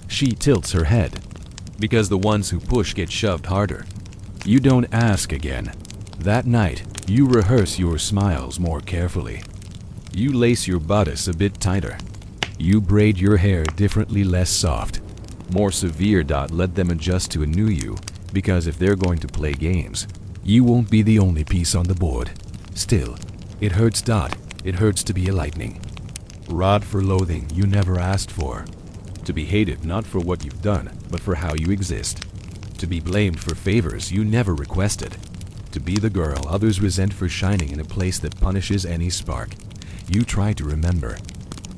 She tilts her head. Because the ones who push get shoved harder. You don't ask again. That night, you rehearse your smiles more carefully. You lace your bodice a bit tighter. You braid your hair differently, less soft. More severe. Let them adjust to a new you, because if they're going to play games, you won't be the only piece on the board. Still, it hurts. It hurts to be a lightning rod for loathing you never asked for. To be hated not for what you've done, but for how you exist. To be blamed for favors you never requested. To be the girl others resent for shining in a place that punishes any spark. You try to remember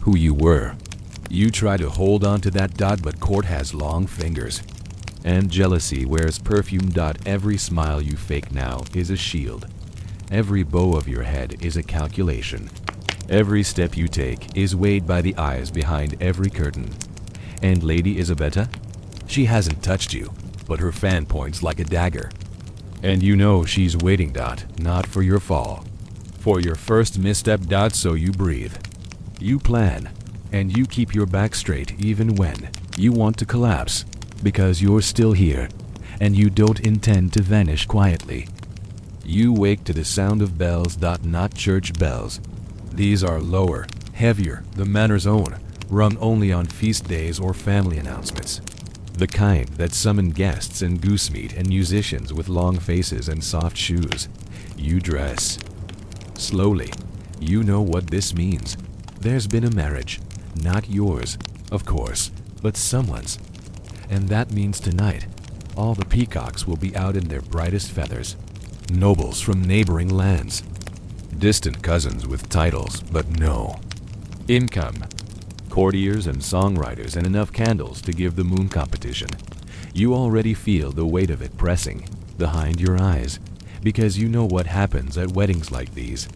who you were. You try to hold on to that. But court has long fingers. And jealousy wears perfume. Every smile you fake now is a shield. Every bow of your head is a calculation. Every step you take is weighed by the eyes behind every curtain. And Lady Isabetta? She hasn't touched you, but her fan points like a dagger. And you know she's waiting. Not for your fall. For your first misstep. So you breathe. You plan. And you keep your back straight even when you want to collapse. Because you're still here. And you don't intend to vanish quietly. You wake to the sound of bells. Not church bells. These are lower, heavier, the manor's own, rung only on feast days or family announcements. The kind that summon guests and goose meat and musicians with long faces and soft shoes. You dress slowly. You know what this means. There's been a marriage. Not yours, of course, but someone's. And that means tonight, all the peacocks will be out in their brightest feathers. Nobles from neighboring lands. Distant cousins with titles, but no income. Courtiers and songwriters and enough candles to give the moon competition. You already feel the weight of it pressing behind your eyes, because you know what happens at weddings like these.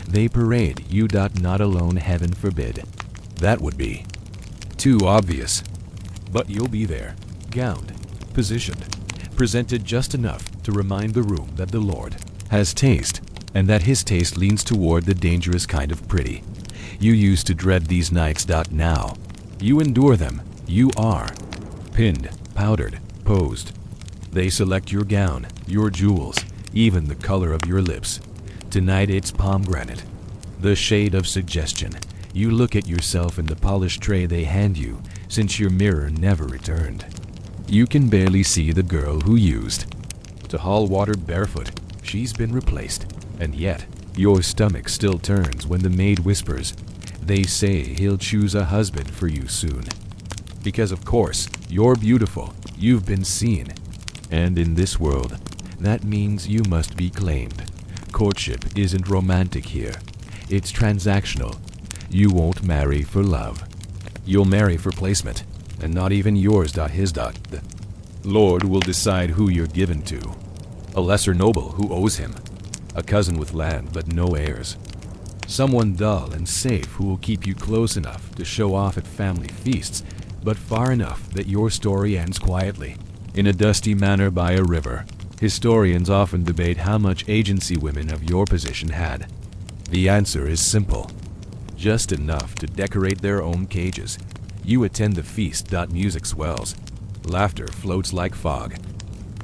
They parade you. Not alone, heaven forbid. That would be too obvious. But you'll be there, gowned, positioned, presented just enough to remind the room that the Lord has taste, and that his taste leans toward the dangerous kind of pretty. You used to dread these nights. Now, you endure them. You are pinned, powdered, posed. They select your gown, your jewels, even the color of your lips. Tonight it's pomegranate, the shade of suggestion. You look at yourself in the polished tray they hand you, since your mirror never returned. You can barely see the girl who used to haul water barefoot. She's been replaced. And yet, your stomach still turns when the maid whispers, they say he'll choose a husband for you soon. Because of course, you're beautiful, you've been seen. And in this world, that means you must be claimed. Courtship isn't romantic here. It's transactional. You won't marry for love. You'll marry for placement, and not even yours. His. The Lord will decide who you're given to. A lesser noble who owes him. A cousin with land but no heirs. Someone dull and safe who will keep you close enough to show off at family feasts, but far enough that your story ends quietly, in a dusty manor by a river. Historians often debate how much agency women of your position had. The answer is simple. Just enough to decorate their own cages. You attend the feast. Music swells. Laughter floats like fog.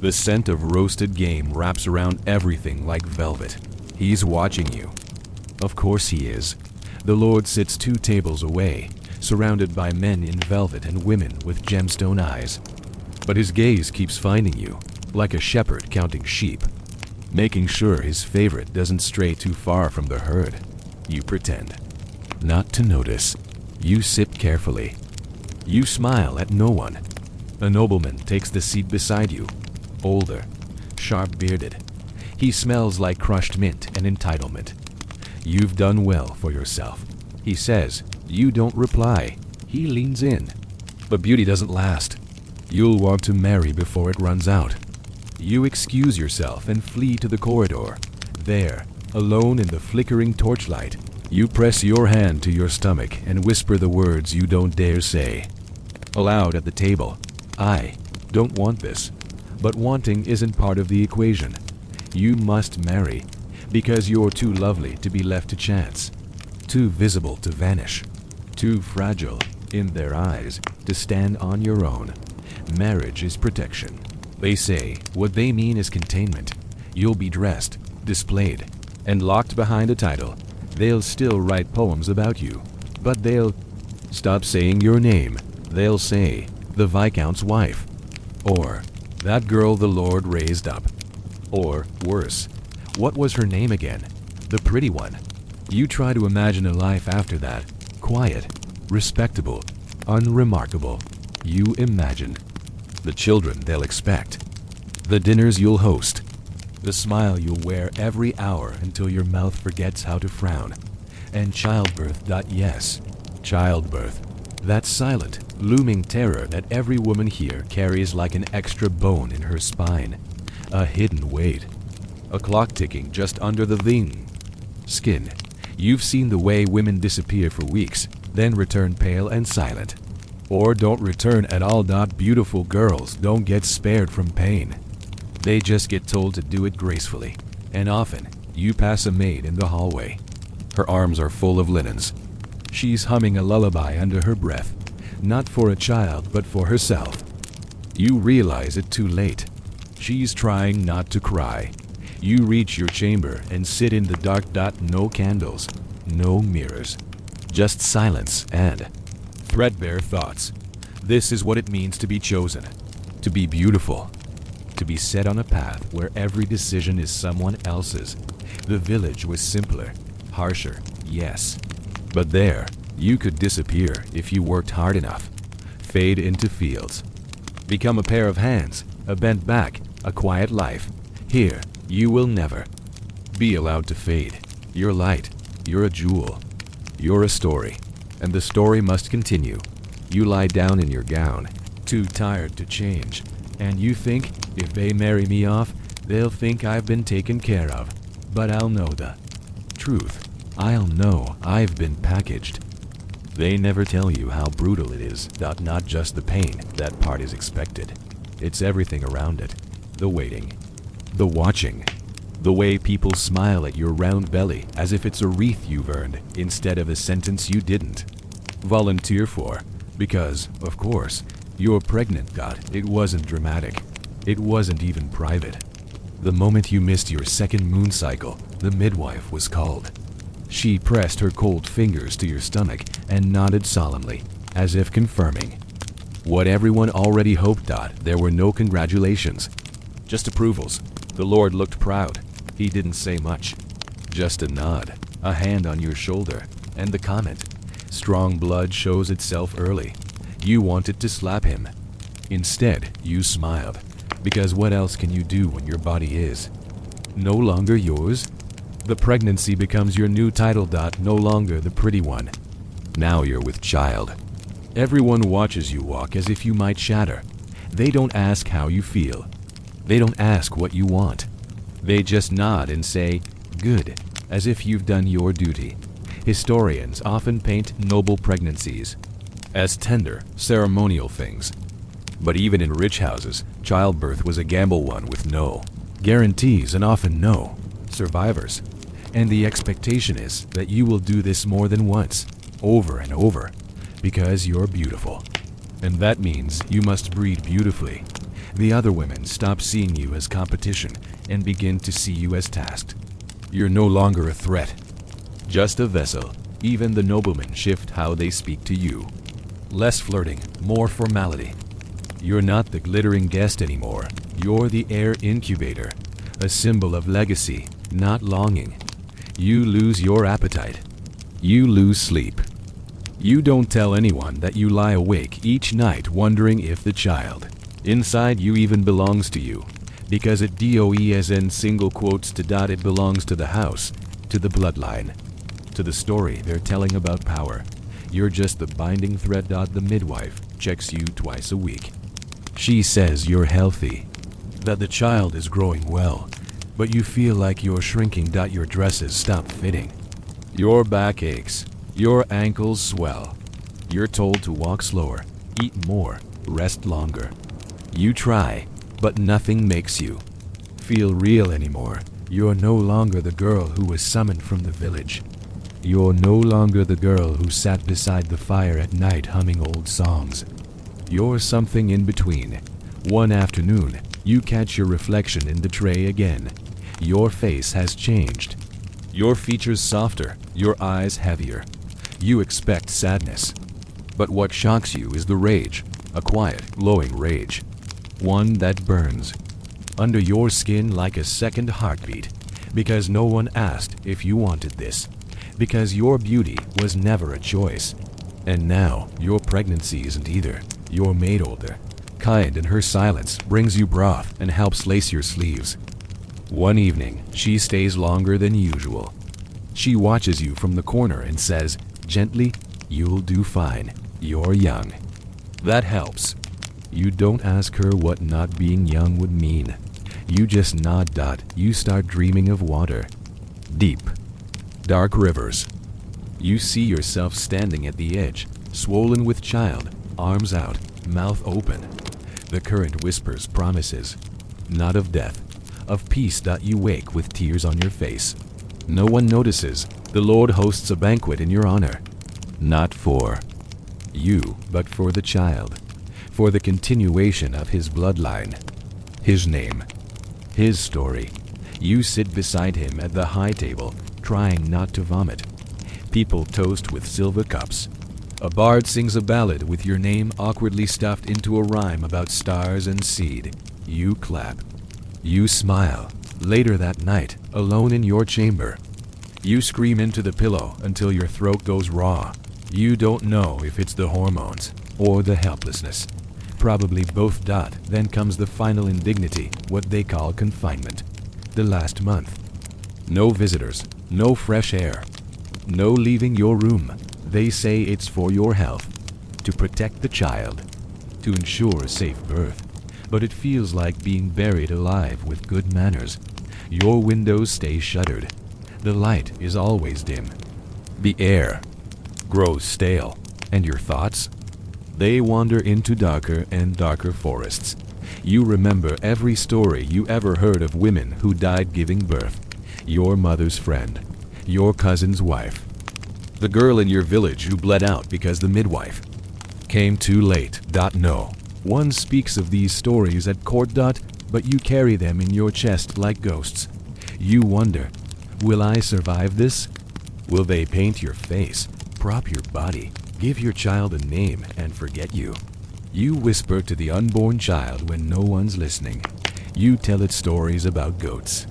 The scent of roasted game wraps around everything like velvet. He's watching you. Of course he is. The Lord sits 2 tables away, surrounded by men in velvet and women with gemstone eyes. But his gaze keeps finding you, like a shepherd counting sheep, making sure his favorite doesn't stray too far from the herd. You pretend not to notice. You sip carefully. You smile at no one. A nobleman takes the seat beside you, older, sharp-bearded. He smells like crushed mint and entitlement. You've done well for yourself. He says. You don't reply. He leans in. But beauty doesn't last. You'll want to marry before it runs out. You excuse yourself and flee to the corridor. There, alone in the flickering torchlight, you press your hand to your stomach and whisper the words you don't dare say. Aloud at the table, I don't want this. But wanting isn't part of the equation. You must marry, because you're too lovely to be left to chance, too visible to vanish, too fragile, in their eyes, to stand on your own. Marriage is protection. They say what they mean is containment. You'll be dressed, displayed, and locked behind a title. They'll still write poems about you, but they'll stop saying your name. They'll say, the Viscount's wife, or that girl the Lord raised up, or worse, what was her name again? The pretty one. You try to imagine a life after that, quiet, respectable, unremarkable. You imagine the children they'll expect, the dinners you'll host, the smile you'll wear every hour until your mouth forgets how to frown, and childbirth. Yes, childbirth. That silent, looming terror that every woman here carries like an extra bone in her spine, a hidden weight, a clock ticking just under the skin. You've seen the way women disappear for weeks, then return pale and silent. Or don't return at all. Beautiful girls don't get spared from pain. They just get told to do it gracefully. And often, you pass a maid in the hallway. Her arms are full of linens. She's humming a lullaby under her breath, not for a child, but for herself. You realize it too late. She's trying not to cry. You reach your chamber and sit in the dark. No candles, no mirrors, just silence and threadbare thoughts. This is what it means to be chosen, to be beautiful, to be set on a path where every decision is someone else's. The village was simpler, harsher, yes. But there, you could disappear if you worked hard enough. Fade into fields. Become a pair of hands, a bent back, a quiet life. Here, you will never be allowed to fade. You're light. You're a jewel. You're a story. And the story must continue. You lie down in your gown, too tired to change. And you think, if they marry me off, they'll think I've been taken care of. But I'll know the truth. I'll know I've been packaged. They never tell you how brutal it is. Not just the pain, that part is expected. It's everything around it. The waiting. The watching. The way people smile at your round belly as if it's a wreath you've earned instead of a sentence you didn't volunteer for. Because, of course, you're pregnant. It wasn't dramatic. It wasn't even private. The moment you missed your second moon cycle, the midwife was called. She pressed her cold fingers to your stomach and nodded solemnly, as if confirming what everyone already hoped. There were no congratulations, just approvals. The Lord looked proud. He didn't say much. Just a nod, a hand on your shoulder, and the comment. Strong blood shows itself early. You wanted to slap him. Instead, you smiled, because what else can you do when your body is no longer yours? The pregnancy becomes your new title. No longer the pretty one. Now you're with child. Everyone watches you walk as if you might shatter. They don't ask how you feel. They don't ask what you want. They just nod and say, good, as if you've done your duty. Historians often paint noble pregnancies as tender, ceremonial things. But even in rich houses, childbirth was a gamble, one with no Guarantees and often no. Survivors. And the expectation is that you will do this more than once, over and over, because you're beautiful. And that means you must breed beautifully. The other women stop seeing you as competition and begin to see you as tasked. You're no longer a threat, just a vessel. Even the noblemen shift how they speak to you. Less flirting, more formality. You're not the glittering guest anymore. You're the air incubator, a symbol of legacy, not longing. You lose your appetite. You lose sleep. You don't tell anyone that you lie awake each night wondering if the child inside you even belongs to you, because it does in single quotes to dot it belongs to the house, to the bloodline, to the story they're telling about power. You're just the binding thread. The midwife checks you twice a week. She says you're healthy, that the child is growing well, but you feel like you're shrinking. Your dresses stop fitting. Your back aches. Your ankles swell. You're told to walk slower, eat more, rest longer. You try, but nothing makes you feel real anymore. You're no longer the girl who was summoned from the village. You're no longer the girl who sat beside the fire at night humming old songs. You're something in between. One afternoon, you catch your reflection in the tray again. Your face has changed. Your features softer, your eyes heavier. You expect sadness. But what shocks you is the rage, a quiet, glowing rage. One that burns under your skin like a second heartbeat, because no one asked if you wanted this, because your beauty was never a choice. And now, your pregnancy isn't either. You're made older. Kind in her silence brings you broth and helps lace your sleeves. One evening, she stays longer than usual. She watches you from the corner and says, gently, "You'll do fine. You're young." That helps. You don't ask her what not being young would mean. You just nod. You start dreaming of water. Deep, dark rivers. You see yourself standing at the edge, swollen with child, arms out, mouth open. The current whispers promises, not of death, of peace. You wake with tears on your face. No one notices. The Lord hosts a banquet in your honor. Not for you, but for the child. For the continuation of his bloodline. His name. His story. You sit beside him at the high table, trying not to vomit. People toast with silver cups. A bard sings a ballad with your name awkwardly stuffed into a rhyme about stars and seed. You clap. You smile. Later that night, alone in your chamber, you scream into the pillow until your throat goes raw. You don't know if it's the hormones or the helplessness. Probably both. Then comes the final indignity, what they call confinement. The last month. No visitors, no fresh air, no leaving your room. They say it's for your health, to protect the child, to ensure a safe birth. But it feels like being buried alive with good manners. Your windows stay shuttered. The light is always dim. The air grows stale. And your thoughts? They wander into darker and darker forests. You remember every story you ever heard of women who died giving birth. Your mother's friend. Your cousin's wife. The girl in your village who bled out because the midwife came too late. No. One speaks of these stories at court. But you carry them in your chest like ghosts. You wonder, will I survive this? Will they paint your face, prop your body, give your child a name, and forget you? You whisper to the unborn child when no one's listening. You tell it stories about goats,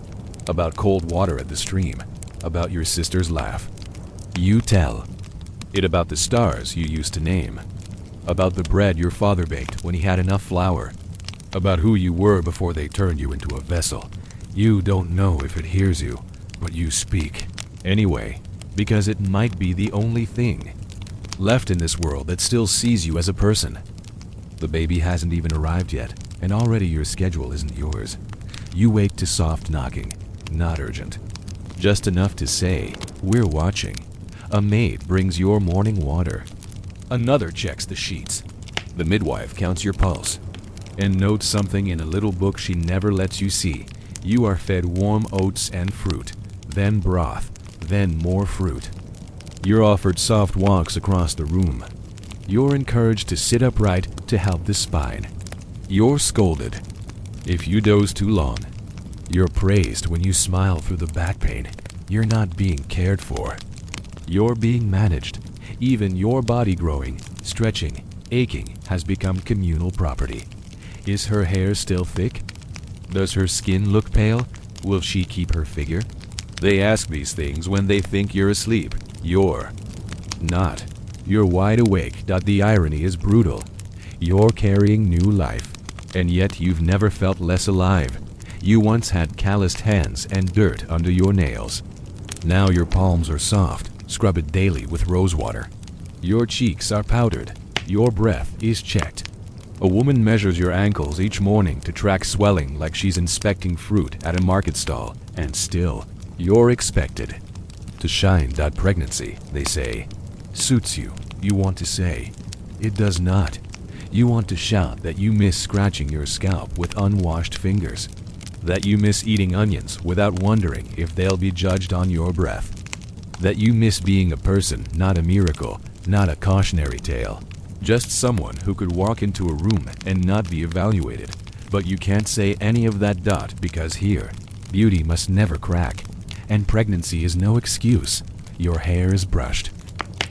about cold water at the stream, about your sister's laugh. You tell it about the stars you used to name, about the bread your father baked when he had enough flour, about who you were before they turned you into a vessel. You don't know if it hears you, but you speak anyway, because it might be the only thing left in this world that still sees you as a person. The baby hasn't even arrived yet, and already your schedule isn't yours. You wake to soft knocking, not urgent, just enough to say, "We're watching." A maid brings your morning water. Another checks the sheets. The midwife counts your pulse and notes something in a little book she never lets you see. You are fed warm oats and fruit, then broth, then more fruit. You're offered soft walks across the room. You're encouraged to sit upright to help the spine. You're scolded if you doze too long. You're praised when you smile through the back pain. You're not being cared for. You're being managed. Even your body growing, stretching, aching has become communal property. Is her hair still thick? Does her skin look pale? Will she keep her figure? They ask these things when they think you're asleep. You're not. You're wide awake. The irony is brutal. You're carrying new life, and yet you've never felt less alive. You once had calloused hands and dirt under your nails. Now your palms are soft. Scrub it daily with rose water. Your cheeks are powdered. Your breath is checked. A woman measures your ankles each morning to track swelling like she's inspecting fruit at a market stall, and still, you're expected to shine. Pregnancy, they say, suits you. You want to say, it does not. You want to shout that you miss scratching your scalp with unwashed fingers, that you miss eating onions without wondering if they'll be judged on your breath, that you miss being a person, not a miracle, not a cautionary tale, just someone who could walk into a room and not be evaluated. But you can't say any of that. Because here, beauty must never crack, and pregnancy is no excuse. Your hair is brushed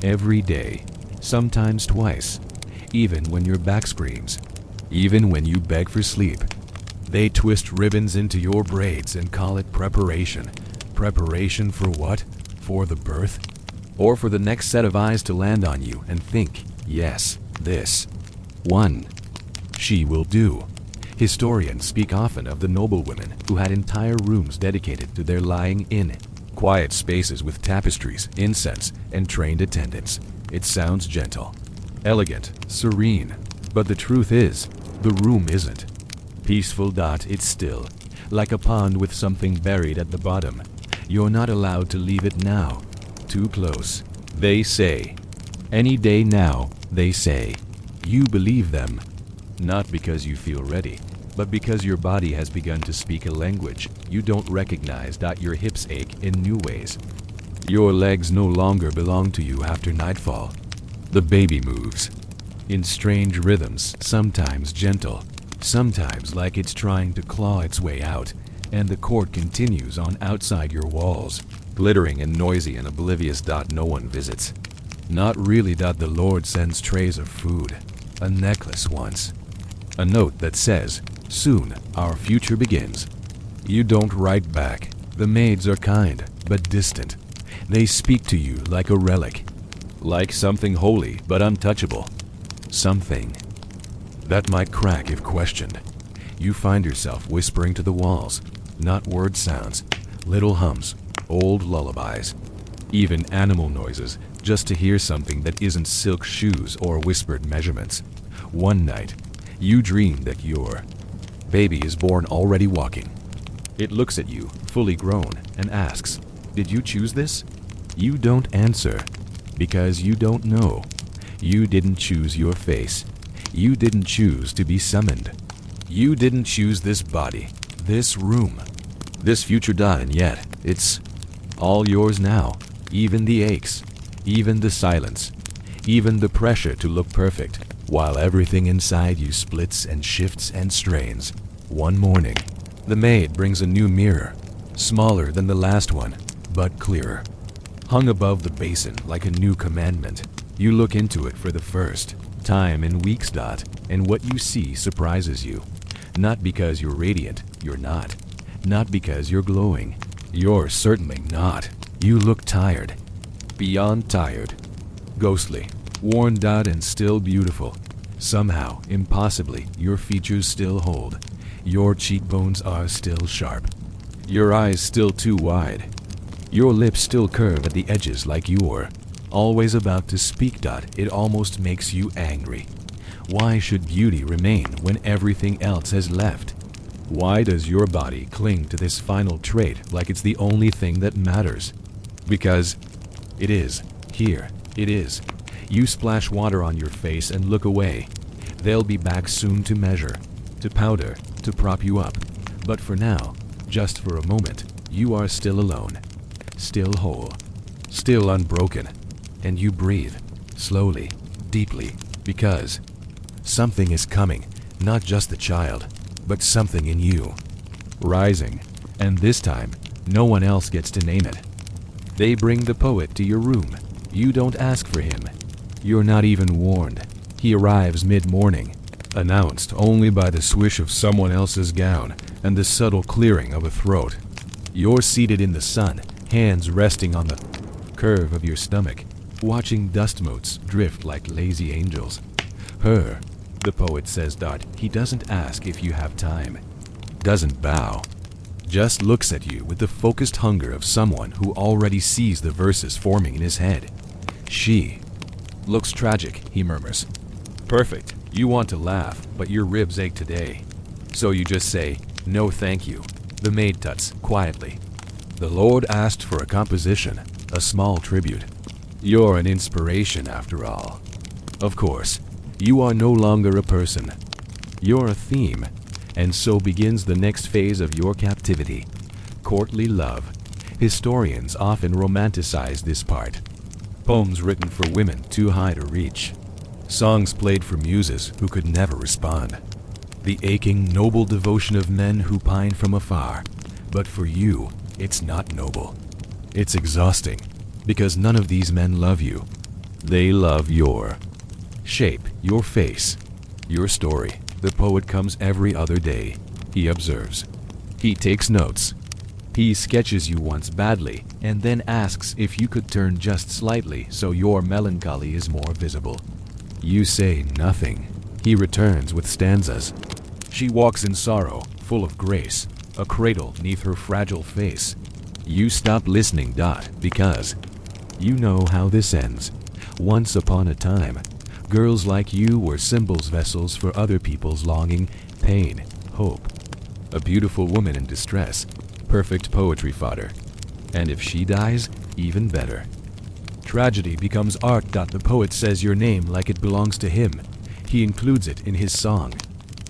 every day, sometimes twice, even when your back screams, even when you beg for sleep. They twist ribbons into your braids and call it preparation. Preparation for what? For the birth? Or for the next set of eyes to land on you and think, yes, this one she will do. Historians speak often of the noblewomen who had entire rooms dedicated to their lying in, quiet spaces with tapestries, incense, and trained attendants. It sounds gentle, elegant, serene, but the truth is, the room isn't. Peaceful. It's still, like a pond with something buried at the bottom. You're not allowed to leave it now. Too close. They say. Any day now, they say. You believe them. Not because you feel ready, but because your body has begun to speak a language you don't recognize. Your hips ache in new ways. Your legs no longer belong to you after nightfall. The baby moves in strange rhythms, sometimes gentle, sometimes like it's trying to claw its way out, and the court continues on outside your walls, glittering and noisy and oblivious. No one visits. Not really. The Lord sends trays of food, a necklace once, a note that says, soon our future begins. You don't write back. The maids are kind, but distant. They speak to you like a relic, like something holy but untouchable, something that might crack if questioned. You find yourself whispering to the walls, not word sounds, little hums, old lullabies, even animal noises, just to hear something that isn't silk shoes or whispered measurements. One night, you dream that your baby is born already walking. It looks at you, fully grown, and asks, did you choose this? You don't answer, because you don't know. You didn't choose your face. You didn't choose to be summoned. You didn't choose this body, this room, this future. And yet, it's all yours now. Even the aches, even the silence, even the pressure to look perfect, while everything inside you splits and shifts and strains. One morning, the maid brings a new mirror, smaller than the last one, but clearer, hung above the basin like a new commandment. You look into it for the first time in weeks. And what you see surprises you. Not because you're radiant, you're not. Not because you're glowing, you're certainly not. You look tired, beyond tired, ghostly, worn out and still beautiful. Somehow, impossibly, your features still hold. Your cheekbones are still sharp. Your eyes still too wide. Your lips still curve at the edges like you're always about to speak. It almost makes you angry. Why should beauty remain when everything else has left? Why does your body cling to this final trait like it's the only thing that matters? Because it is. Here, it is. You splash water on your face and look away. They'll be back soon to measure, to powder, to prop you up. But for now, Just for a moment, you are still alone, still whole, still unbroken, and you breathe, slowly, deeply, because something is coming, not just the child, but something in you, rising, and this time, no one else gets to name it. They bring the poet to your room. You don't ask for him. You're not even warned. He arrives mid-morning, announced only by the swish of someone else's gown and the subtle clearing of a throat. You're seated in the sun, hands resting on the curve of your stomach, watching dust motes drift like lazy angels. Her, the poet says. He doesn't ask if you have time, doesn't bow, just looks at you with the focused hunger of someone who already sees the verses forming in his head. She looks tragic, he murmurs. Perfect. You want to laugh, but your ribs ache today. So you just say, no thank you. The maid tuts quietly. The Lord asked for a composition, a small tribute. You're an inspiration after all. Of course, you are no longer a person. You're a theme, and so begins the next phase of your captivity. Courtly love. Historians often romanticize this part. Poems written for women too high to reach. Songs played for muses who could never respond. The aching, noble devotion of men who pine from afar. But for you, it's not noble. It's exhausting, because none of these men love you. They love your shape, your face, your story. The poet comes every other day. He observes. He takes notes. He sketches you once badly, and then asks if you could turn just slightly so your melancholy is more visible. You say nothing. He returns with stanzas. She walks in sorrow, full of grace, a cradle neath her fragile face. You stop listening, because you know how this ends. Once upon a time, girls like you were symbols vessels for other people's longing, pain, hope. A beautiful woman in distress, perfect poetry fodder. And if she dies, even better. Tragedy becomes art. The poet says your name like it belongs to him. He includes it in his song.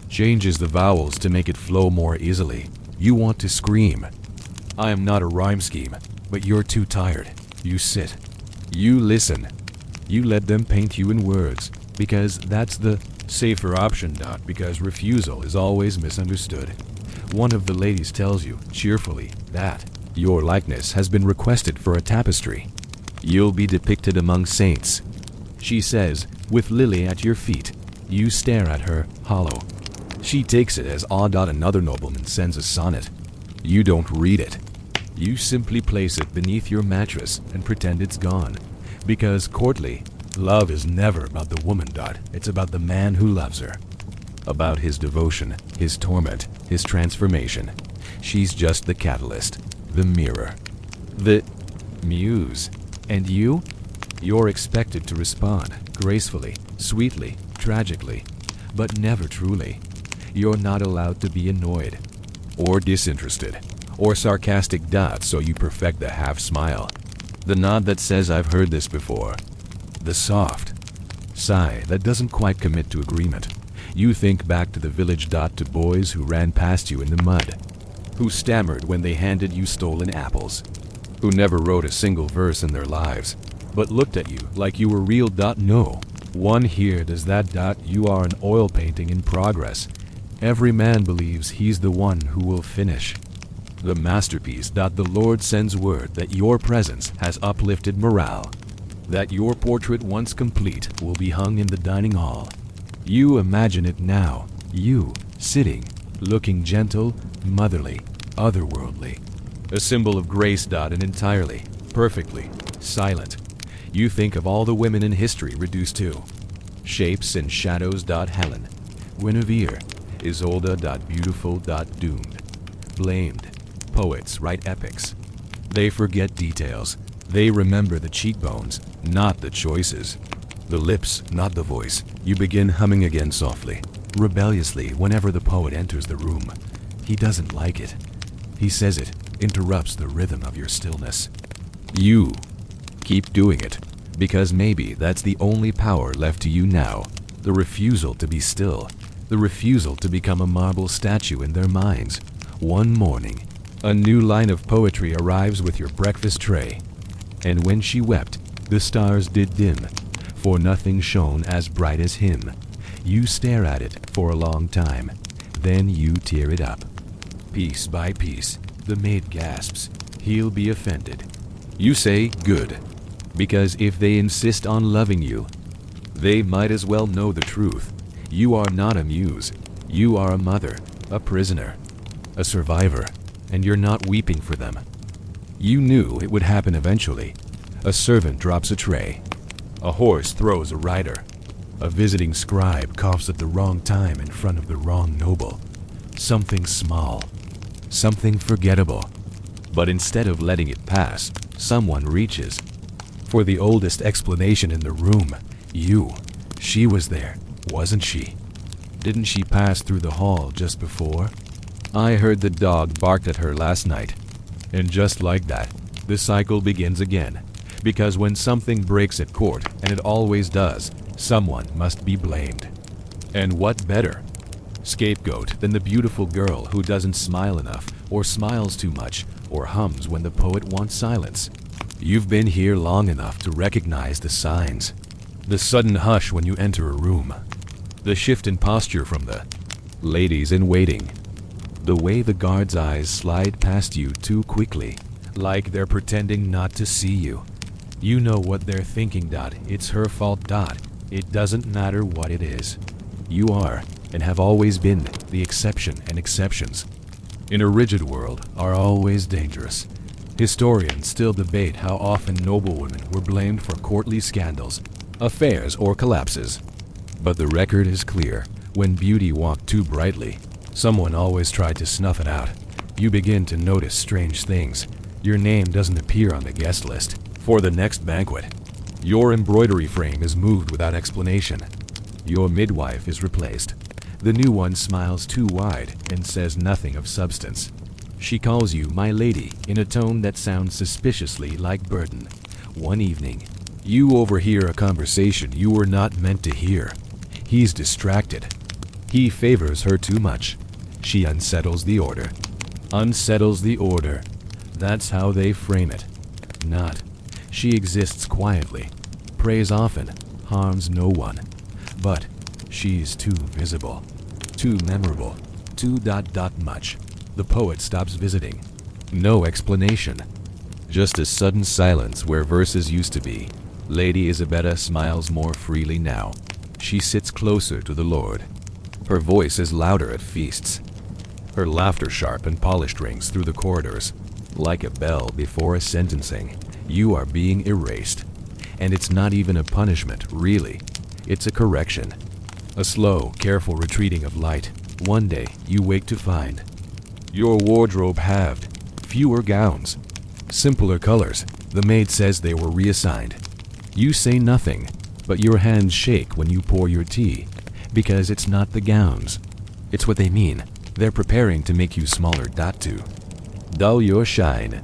Changes the vowels to make it flow more easily. You want to scream. I am not a rhyme scheme, but you're too tired. You sit. You listen. You let them paint you in words, because that's the safer option. Because refusal is always misunderstood. One of the ladies tells you, cheerfully, that your likeness has been requested for a tapestry. You'll be depicted among saints. She says, with Lily at your feet. You stare at her, hollow. She takes it as odd. Another nobleman sends a sonnet. You don't read it. You simply place it beneath your mattress and pretend it's gone. Because courtly, love is never about the woman. It's about the man who loves her. About his devotion, his torment, his transformation. She's just the catalyst, the mirror, the muse. And you? You're expected to respond, gracefully, sweetly, tragically, but never truly. You're not allowed to be annoyed, or disinterested, or sarcastic. So you perfect the half smile, the nod that says I've heard this before, the soft sigh that doesn't quite commit to agreement. You think back to the village. To boys who ran past you in the mud, who stammered when they handed you stolen apples, who never wrote a single verse in their lives, but looked at you like you were real. No one here does that. You are an oil painting in progress. Every man believes he's the one who will finish the masterpiece. The Lord sends word that your presence has uplifted morale, that your portrait, once complete, will be hung in the dining hall. You imagine it now, you sitting, looking gentle, motherly, otherworldly. A symbol of grace. And entirely, perfectly, silent. You think of all the women in history reduced to shapes and shadows. Helen, Guinevere, Isolde. Beautiful. Doomed, blamed. Poets write epics. They forget details. They remember the cheekbones, not the choices. The lips, not the voice. You begin humming again softly, rebelliously whenever the poet enters the room. He doesn't like it. He says it interrupts the rhythm of your stillness. You keep doing it, because maybe that's the only power left to you now. The refusal to be still. The refusal to become a marble statue in their minds. One morning, A new line of poetry arrives with your breakfast tray. And when she wept, the stars did dim, for nothing shone as bright as him. You stare at it for a long time, then you tear it up. Piece by piece, the maid gasps, "He'll be offended." You say, "Good," because if they insist on loving you, they might as well know the truth. You are not a muse. You are a mother, a prisoner, a survivor, and you're not weeping for them. You knew it would happen eventually. A servant drops a tray. A horse throws a rider. A visiting scribe coughs at the wrong time in front of the wrong noble. Something small, something forgettable. But instead of letting it pass, someone reaches for the oldest explanation in the room. You. She was there, wasn't she? Didn't she pass through the hall just before? I heard the dog barked at her last night. And just like that, the cycle begins again. Because when something breaks at court, and it always does, someone must be blamed. And what better scapegoat than the beautiful girl who doesn't smile enough, or smiles too much, or hums when the poet wants silence? You've been here long enough to recognize the signs. The sudden hush when you enter a room. The shift in posture from the ladies in waiting. The way the guard's eyes slide past you too quickly, like they're pretending not to see you. You know what they're thinking, Dot. It's her fault, Dot. It doesn't matter what it is. You are, and have always been, the exception, and exceptions in a rigid world are always dangerous. Historians still debate how often noblewomen were blamed for courtly scandals, affairs, or collapses. But the record is clear. When beauty walked too brightly, someone always tried to snuff it out. You begin to notice strange things. Your name doesn't appear on the guest list for the next banquet. Your embroidery frame is moved without explanation. Your midwife is replaced. The new one smiles too wide and says nothing of substance. She calls you "my lady" in a tone that sounds suspiciously like burden. One evening, you overhear a conversation you were not meant to hear. He's distracted. He favors her too much. She unsettles the order. Unsettles the order. That's how they frame it. Not. She exists quietly, prays often, harms no one. But she's too visible, too memorable, too much. The poet stops visiting. No explanation. Just a sudden silence where verses used to be. Lady Isabella smiles more freely now. She sits closer to the Lord. Her voice is louder at feasts. Her laughter sharp and polished rings through the corridors. Like a bell before a sentencing, you are being erased. And it's not even a punishment, really. It's a correction. A slow, careful retreating of light. One day, you wake to find your wardrobe halved, fewer gowns, simpler colors. The maid says they were reassigned. You say nothing, but your hands shake when you pour your tea, because it's not the gowns. It's what they mean. They're preparing to make you smaller. To dull your shine,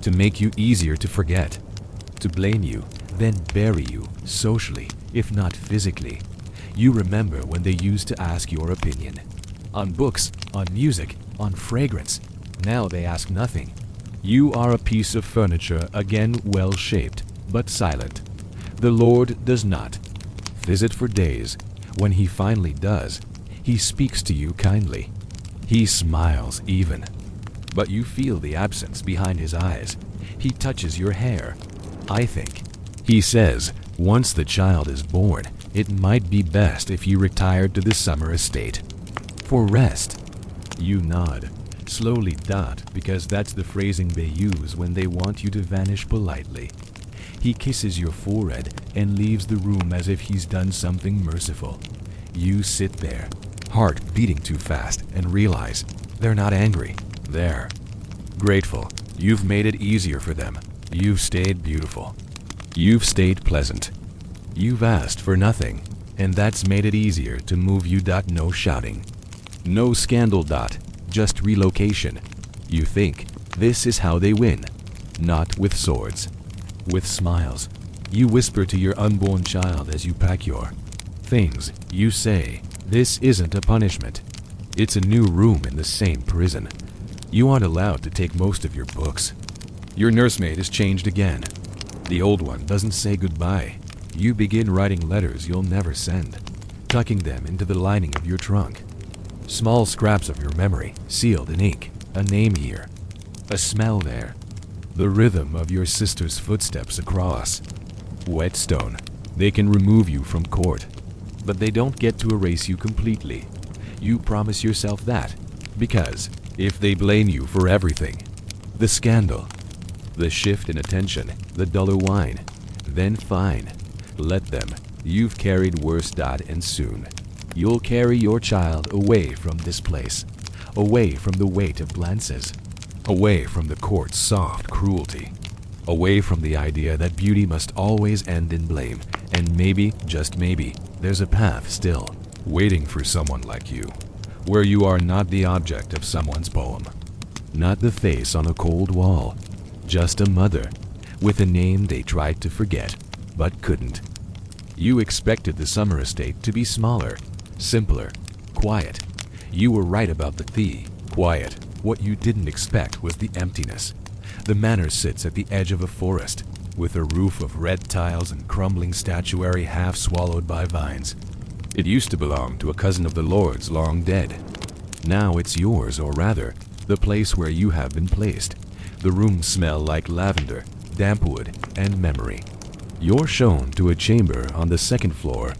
to make you easier to forget, to blame you, then bury you, socially, if not physically. You remember when they used to ask your opinion. On books, on music, on fragrance. Now they ask nothing. You are a piece of furniture, again well-shaped, but silent. The Lord does not visit for days. When he finally does, he speaks to you kindly. He smiles even. But you feel the absence behind his eyes. He touches your hair. I think. He says, once the child is born, it might be best if you retired to the summer estate. For rest. You nod. Slowly, because that's the phrasing they use when they want you to vanish politely. He kisses your forehead and leaves the room as if he's done something merciful. You sit there, heart beating too fast, and realize they're not angry. They're grateful. You've made it easier for them. You've stayed beautiful. You've stayed pleasant. You've asked for nothing, and that's made it easier to move you. No shouting. No scandal. Just relocation. You think this is how they win. Not with swords. With smiles. You whisper to your unborn child as you pack your things. You say, this isn't a punishment. It's a new room in the same prison. You aren't allowed to take most of your books. Your nursemaid is changed again. The old one doesn't say goodbye. You begin writing letters you'll never send, tucking them into the lining of your trunk. Small scraps of your memory, sealed in ink, a name here, a smell there, the rhythm of your sister's footsteps across. Whetstone. They can remove you from court, but they don't get to erase you completely. You promise yourself that, because if they blame you for everything, the scandal, the shift in attention, the duller wine, then fine. Let them. You've carried worse. And soon, you'll carry your child away from this place, away from the weight of glances, away from the court's soft cruelty, away from the idea that beauty must always end in blame, and maybe, just maybe, there's a path still, waiting for someone like you, where you are not the object of someone's poem, not the face on a cold wall, just a mother, with a name they tried to forget, but couldn't. You expected the summer estate to be smaller, simpler, quiet. You were right about the quiet. What you didn't expect was the emptiness. The manor sits at the edge of a forest, with a roof of red tiles and crumbling statuary half swallowed by vines. It used to belong to a cousin of the Lord's long dead. Now it's yours, or rather, the place where you have been placed. The rooms smell like lavender, damp wood, and memory. You're shown to a chamber on the second floor.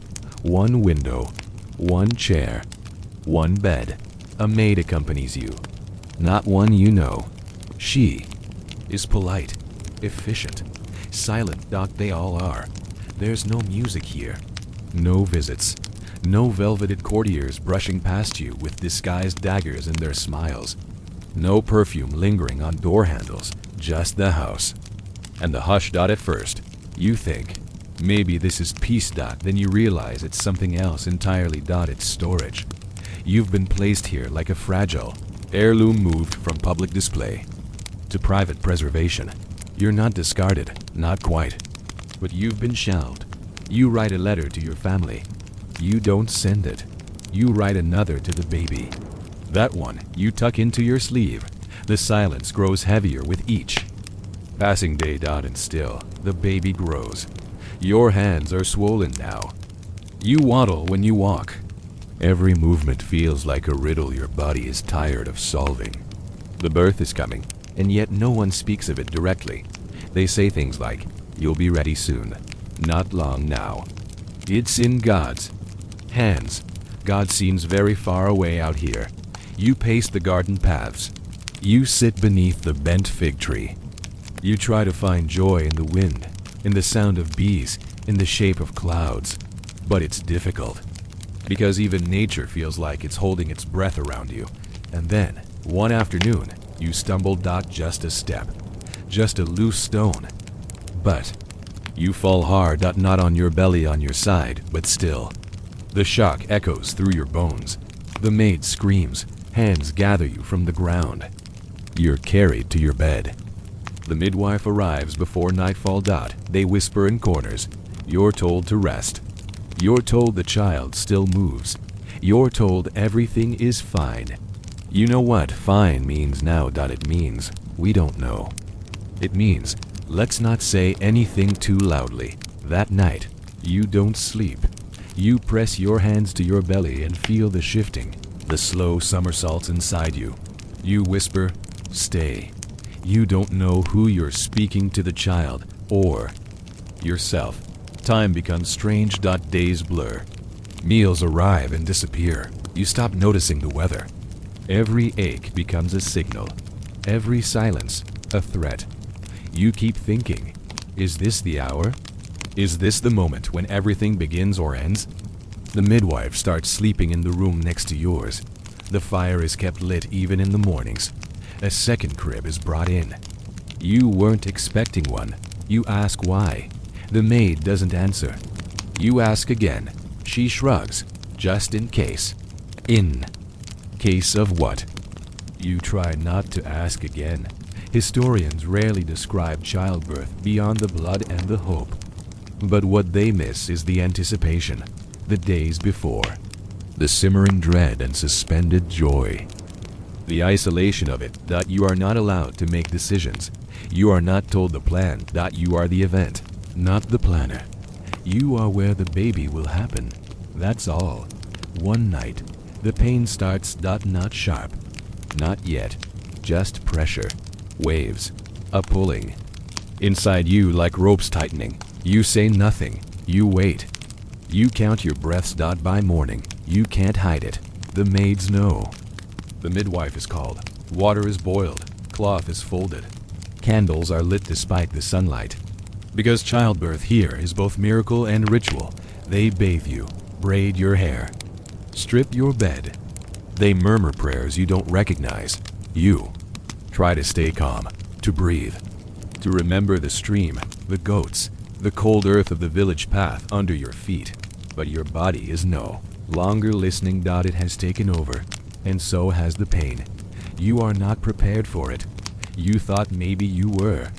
One window, one chair, one bed. A maid accompanies you. Not one you know. She is polite, efficient, silent. They all are. There's no music here. No visits. No velveted courtiers brushing past you with disguised daggers in their smiles. No perfume lingering on door handles. Just the house. And the hush. At first, you think, maybe this is peace. Then you realize it's something else entirely. It's storage. You've been placed here like a fragile heirloom, moved from public display to private preservation. You're not discarded, not quite, but you've been shelved. You write a letter to your family. You don't send it. You write another to the baby. That one you tuck into your sleeve. The silence grows heavier with each passing day. And still, the baby grows. Your hands are swollen now. You waddle when you walk. Every movement feels like a riddle your body is tired of solving. The birth is coming, and yet no one speaks of it directly. They say things like, "You'll be ready soon. Not long now." It's in God's hands. God seems very far away out here. You pace the garden paths. You sit beneath the bent fig tree. You try to find joy in the wind, in the sound of bees, in the shape of clouds. But it's difficult, because even nature feels like it's holding its breath around you. And then, one afternoon, you stumble. Just a step, just a loose stone. But you fall hard. Not on your belly, on your side, but still. The shock echoes through your bones. The maid screams. Hands gather you from the ground. You're carried to your bed. The midwife arrives before nightfall. They whisper in corners. You're told to rest. You're told the child still moves. You're told everything is fine. You know what fine means now. It means we don't know. It means let's not say anything too loudly. That night, you don't sleep. You press your hands to your belly and feel the shifting, the slow somersaults inside you. You whisper, "Stay." You don't know who you're speaking to, the child or yourself. Time becomes strange. Days blur. Meals arrive and disappear. You stop noticing the weather. Every ache becomes a signal. Every silence, a threat. You keep thinking, is this the hour? Is this the moment when everything begins or ends? The midwife starts sleeping in the room next to yours. The fire is kept lit even in the mornings. A second crib is brought in. You weren't expecting one. You ask why. The maid doesn't answer. You ask again. She shrugs. Just in case. In case of what? You try not to ask again. Historians rarely describe childbirth beyond the blood and the hope. But what they miss is the anticipation, the days before, the simmering dread and suspended joy. The isolation of it, that you are not allowed to make decisions. You are not told the plan, that you are the event, not the planner. You are where the baby will happen. That's all. One night, the pain starts, not sharp. Not yet. Just pressure. Waves. A pulling. Inside you, like ropes tightening. You say nothing. You wait. You count your breaths. By morning, you can't hide it. The maids know. The midwife is called. Water is boiled. Cloth is folded. Candles are lit despite the sunlight. Because childbirth here is both miracle and ritual. They bathe you, braid your hair, strip your bed. They murmur prayers you don't recognize. You try to stay calm, to breathe, to remember the stream, the goats, the cold earth of the village path under your feet. But your body is no longer listening. It has taken over, and so has the pain. You are not prepared for it. You thought maybe you were.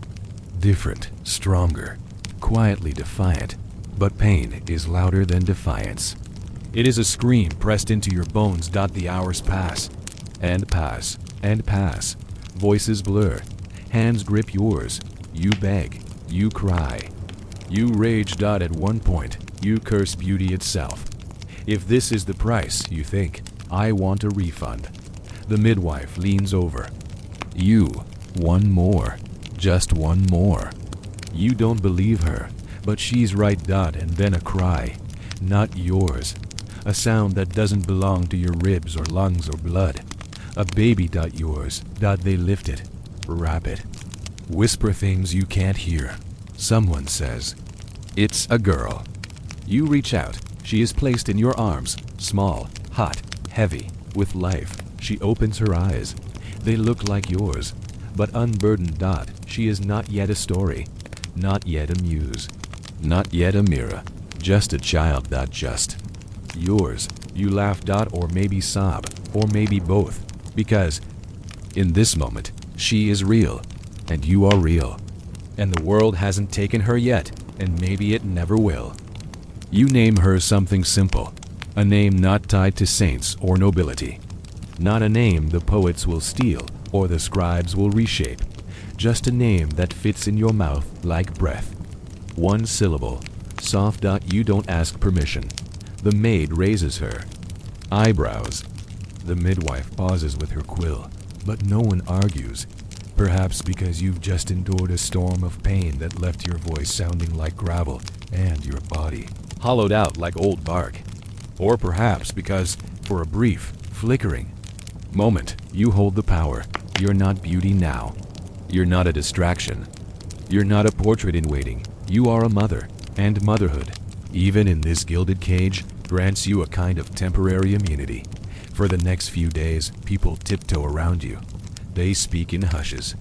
Different, stronger, quietly defiant. But pain is louder than defiance. It is a scream pressed into your bones. The hours pass, and pass, and pass. Voices blur. Hands grip yours. You beg. You cry. You rage. At one point, you curse beauty itself. If this is the price, you think, I want a refund. The midwife leans over. You, one more. Just one more. You don't believe her, but she's right. And then a cry. Not yours. A sound that doesn't belong to your ribs or lungs or blood. A baby. Yours. They lift it. Wrap it. Whisper things you can't hear. Someone says, it's a girl. You reach out. She is placed in your arms. Small, hot, heavy, with life. She opens her eyes. They look like yours, but unburdened. She is not yet a story. Not yet a muse. Not yet a mirror. Just a child. Just yours. You laugh. Or maybe sob. Or maybe both. Because in this moment, she is real. And you are real. And the world hasn't taken her yet. And maybe it never will. You name her something simple. A name not tied to saints or nobility. Not a name the poets will steal or the scribes will reshape. Just a name that fits in your mouth like breath. One syllable. Soft. You don't ask permission. The maid raises her eyebrows. The midwife pauses with her quill, but no one argues. Perhaps because you've just endured a storm of pain that left your voice sounding like gravel and your body hollowed out like old bark. Or perhaps because, for a brief, flickering moment, you hold the power. You're not beauty now. You're not a distraction. You're not a portrait in waiting. You are a mother, and motherhood, even in this gilded cage, grants you a kind of temporary immunity. For the next few days, people tiptoe around you. They speak in hushes.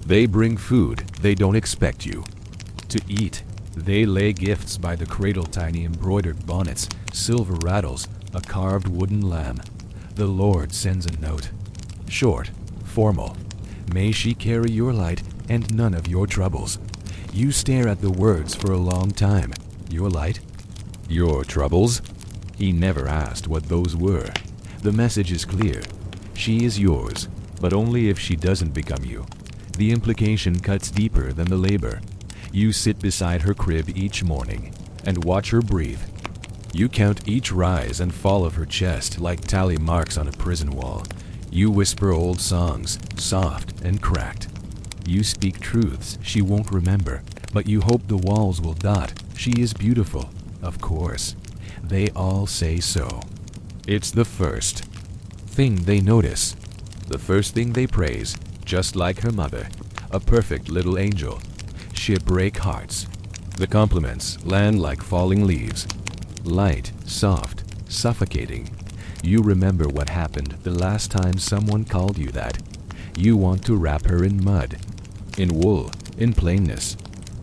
They bring food they don't expect you to eat. They lay gifts by the cradle, tiny embroidered bonnets, silver rattles, a carved wooden lamb. The Lord sends a note. Short, formal. May she carry your light and none of your troubles. You stare at the words for a long time. Your light? Your troubles? He never asked what those were. The message is clear. She is yours, but only if she doesn't become you. The implication cuts deeper than the labor. You sit beside her crib each morning and watch her breathe. You count each rise and fall of her chest like tally marks on a prison wall. You whisper old songs, soft and cracked. You speak truths she won't remember, but you hope the walls will dot. She is beautiful, of course. They all say so. It's the first thing they notice. The first thing they praise, just like her mother. A perfect little angel. She'll break hearts. The compliments land like falling leaves. Light, soft, suffocating. You remember what happened the last time someone called you that. You want to wrap her in mud, in wool, in plainness.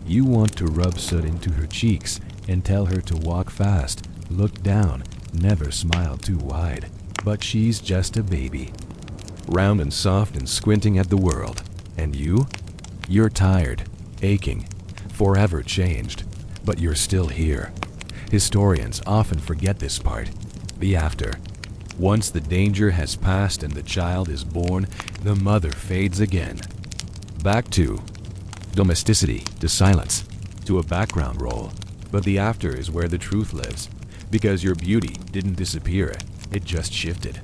You want to rub soot into her cheeks and tell her to walk fast, look down, never smile too wide. But she's just a baby. Round and soft and squinting at the world. And you? You're tired, aching, forever changed, but you're still here. Historians often forget this part, the after. Once the danger has passed and the child is born, the mother fades again. Back to domesticity, to silence, to a background role. But the after is where the truth lives, because your beauty didn't disappear, it just shifted.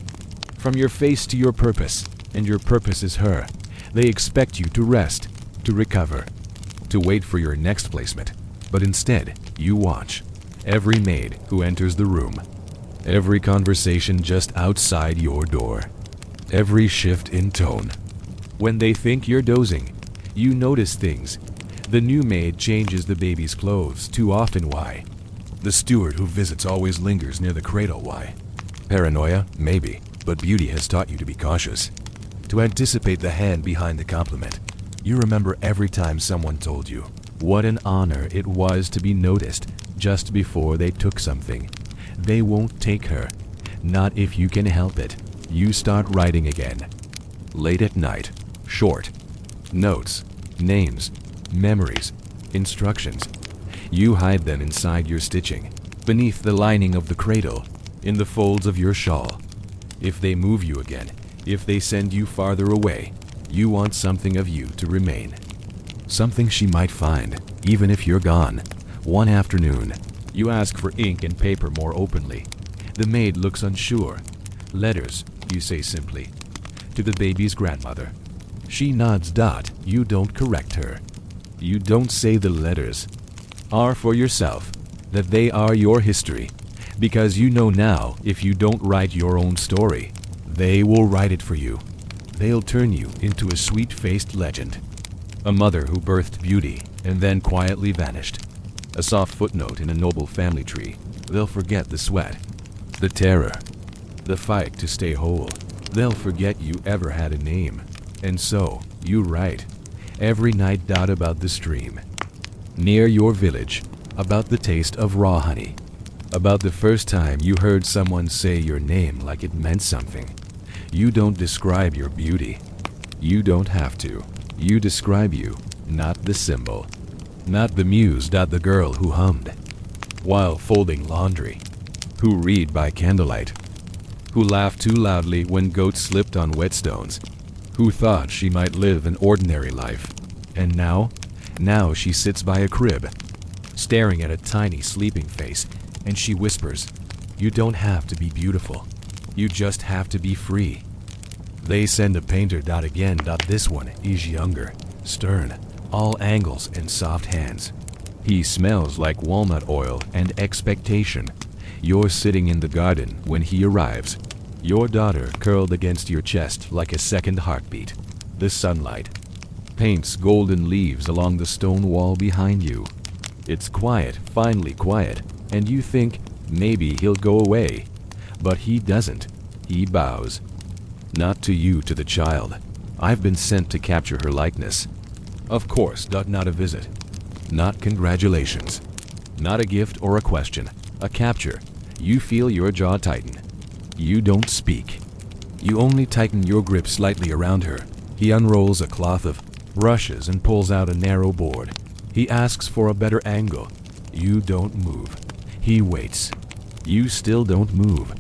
From your face to your purpose, and your purpose is her. They expect you to rest, to recover, to wait for your next placement. But instead, you watch every maid who enters the room, every conversation just outside your door, every shift in tone. When they think you're dozing, you notice things. The new maid changes the baby's clothes too often. Why? The steward who visits always lingers near the cradle. Why? Paranoia? Maybe. But beauty has taught you to be cautious, to anticipate the hand behind the compliment. You remember every time someone told you what an honor it was to be noticed just before they took something. They won't take her. Not if you can help it. You start writing again. Late at night. Short. Notes. Names. Memories. Instructions. You hide them inside your stitching, beneath the lining of the cradle, in the folds of your shawl. If they move you again, if they send you farther away, you want something of you to remain. Something she might find, even if you're gone. One afternoon, you ask for ink and paper more openly. The maid looks unsure. Letters, you say simply, to the baby's grandmother. She nods. You don't correct her. You don't say the letters are for yourself, that they are your history, because you know now if you don't write your own story, they will write it for you. They'll turn you into a sweet-faced legend. A mother who birthed beauty and then quietly vanished. A soft footnote in a noble family tree. They'll forget the sweat, the terror, the fight to stay whole. They'll forget you ever had a name. And so, you write, every night. About the stream near your village, about the taste of raw honey, about the first time you heard someone say your name like it meant something. You don't describe your beauty. You don't have to. You describe you, not the symbol. Not the muse. The girl who hummed while folding laundry, who read by candlelight, who laughed too loudly when goats slipped on whetstones, who thought she might live an ordinary life. And now she sits by a crib, staring at a tiny sleeping face, and she whispers, you don't have to be beautiful. You just have to be free. They send a painter. Again. This one is younger, stern, all angles and soft hands. He smells like walnut oil and expectation. You're sitting in the garden when he arrives. Your daughter curled against your chest like a second heartbeat. The sunlight paints golden leaves along the stone wall behind you. It's quiet, finally quiet, and you think maybe he'll go away. But he doesn't. He bows. Not to you, to the child. I've been sent to capture her likeness. Of course, not a visit. Not congratulations. Not a gift or a question. A capture. You feel your jaw tighten. You don't speak. You only tighten your grip slightly around her. He unrolls a cloth of brushes and pulls out a narrow board. He asks for a better angle. You don't move. He waits. You still don't move.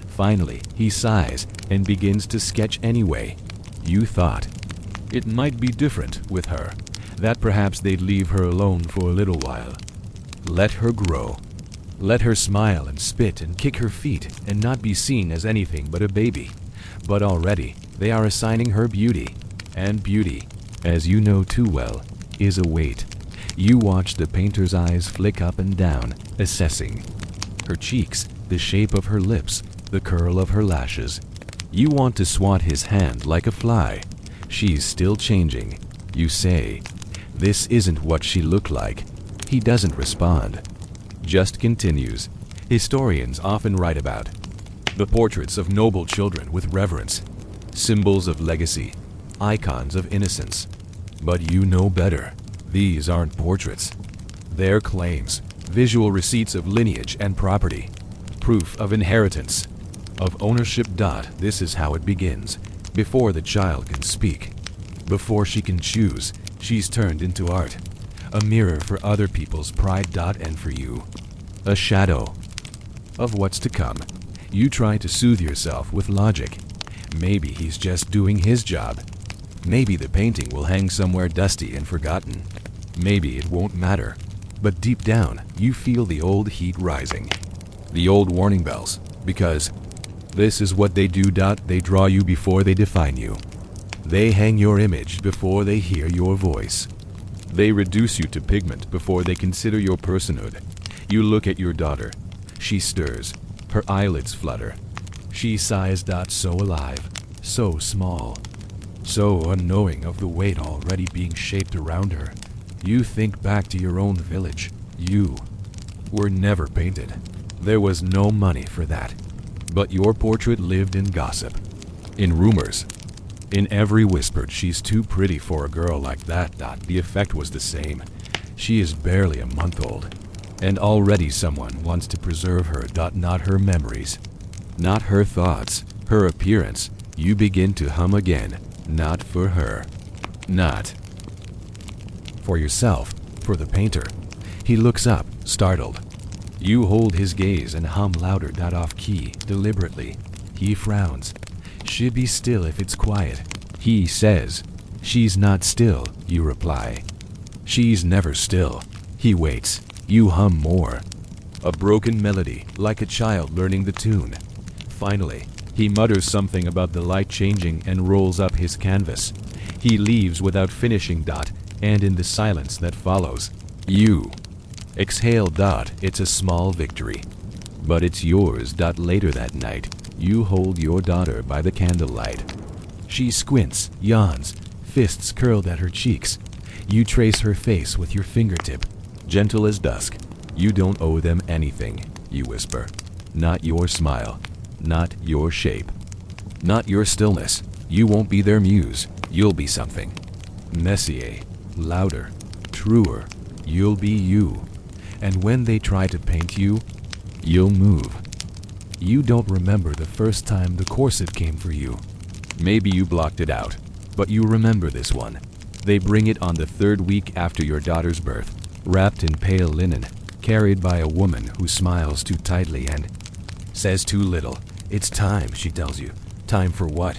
Finally, he sighs and begins to sketch anyway. You thought it might be different with her, that perhaps they'd leave her alone for a little while. Let her grow. Let her smile and spit and kick her feet and not be seen as anything but a baby. But already they are assigning her beauty. And beauty, as you know too well, is a weight. You watch the painter's eyes flick up and down, assessing her cheeks, the shape of her lips, the curl of her lashes. You want to swat his hand like a fly. She's still changing. You say, this isn't what she looked like. He doesn't respond. Just continues. Historians often write about the portraits of noble children with reverence, symbols of legacy, icons of innocence. But you know better. These aren't portraits. They're claims, visual receipts of lineage and property, proof of inheritance, of ownership. This is how it begins. Before the child can speak, before she can choose, she's turned into art. A mirror for other people's pride. And for you, a shadow of what's to come. You try to soothe yourself with logic. Maybe he's just doing his job. Maybe the painting will hang somewhere dusty and forgotten. Maybe it won't matter. But deep down, you feel the old heat rising. The old warning bells. Because this is what they do. They draw you before they define you. They hang your image before they hear your voice. They reduce you to pigment before they consider your personhood. You look at your daughter. She stirs. Her eyelids flutter. She sighs. So alive, so small, so unknowing of the weight already being shaped around her. You think back to your own village. You were never painted. There was no money for that. But your portrait lived in gossip, in rumors, in every whispered, "She's too pretty for a girl like that." The effect was the same. She is barely a month old, and already someone wants to preserve her. Not her memories, not her thoughts, her appearance. You begin to hum again. Not for her. Not for yourself, for the painter. He looks up, startled. You hold his gaze and hum louder. Off key, deliberately. He frowns. "Should be still if it's quiet." He says. "She's not still," you reply. "She's never still." He waits. You hum more. A broken melody, like a child learning the tune. Finally, he mutters something about the light changing and rolls up his canvas. He leaves without finishing. And in the silence that follows, you exhale. It's a small victory, but it's yours. Later that night, you hold your daughter by the candlelight. She squints, yawns, fists curled at her cheeks. You trace her face with your fingertip, gentle as dusk. "You don't owe them anything," you whisper. "Not your smile, not your shape, not your stillness. You won't be their muse. You'll be something. Messier, louder, truer. You'll be you. And when they try to paint you, you'll move." You don't remember the first time the corset came for you. Maybe you blocked it out, but you remember this one. They bring it on the 3rd week after your daughter's birth, wrapped in pale linen, carried by a woman who smiles too tightly and says too little. "It's time," she tells you. "Time for what?"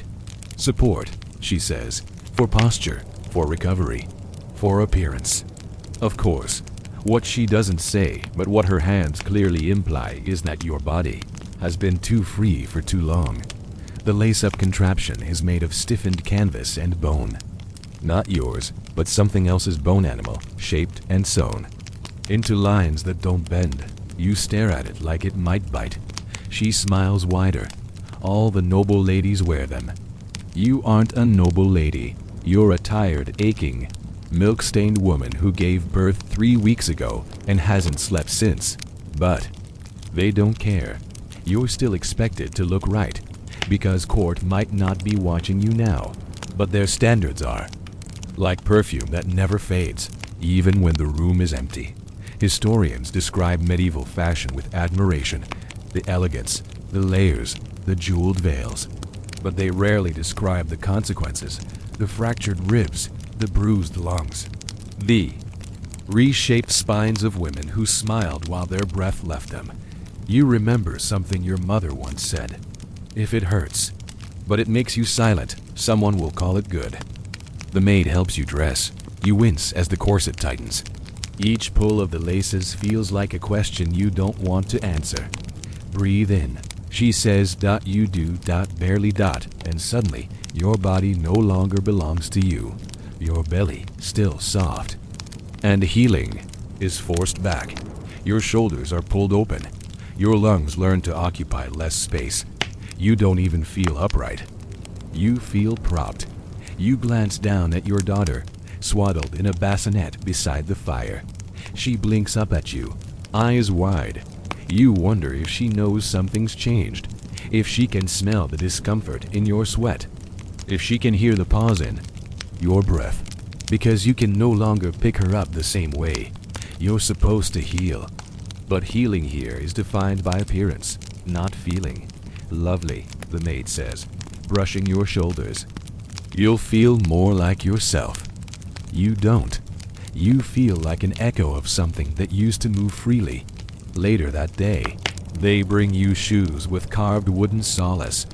"Support," she says. "For posture, for recovery, for appearance." Of course, what she doesn't say, but what her hands clearly imply, is that your body has been too free for too long. The lace-up contraption is made of stiffened canvas and bone. Not yours, but something else's bone animal, shaped and sewn into lines that don't bend. You stare at it like it might bite. She smiles wider. All the noble ladies wear them. You aren't a noble lady. You're a tired, aching, milk-stained woman who gave birth 3 weeks ago and hasn't slept since. But they don't care. You're still expected to look right, because court might not be watching you now, but their standards are. Like perfume that never fades, even when the room is empty. Historians describe medieval fashion with admiration, the elegance, the layers, the jeweled veils. But they rarely describe the consequences, the fractured ribs, the bruised lungs, the reshaped spines of women who smiled while their breath left them. You remember something your mother once said. "If it hurts, but it makes you silent, someone will call it good." The maid helps you dress. You wince as the corset tightens. Each pull of the laces feels like a question you don't want to answer. "Breathe in," she says. You do. Barely. And suddenly, your body no longer belongs to you. Your belly still soft. And healing is forced back. Your shoulders are pulled open. Your lungs learn to occupy less space. You don't even feel upright. You feel propped. You glance down at your daughter, swaddled in a bassinet beside the fire. She blinks up at you, eyes wide. You wonder if she knows something's changed, if she can smell the discomfort in your sweat, if she can hear the pause in your breath, because you can no longer pick her up the same way. You're supposed to heal, but healing here is defined by appearance, not feeling. "Lovely," the maid says, brushing your shoulders. "You'll feel more like yourself." You don't. You feel like an echo of something that used to move freely. Later that day, They bring you shoes with carved wooden soles.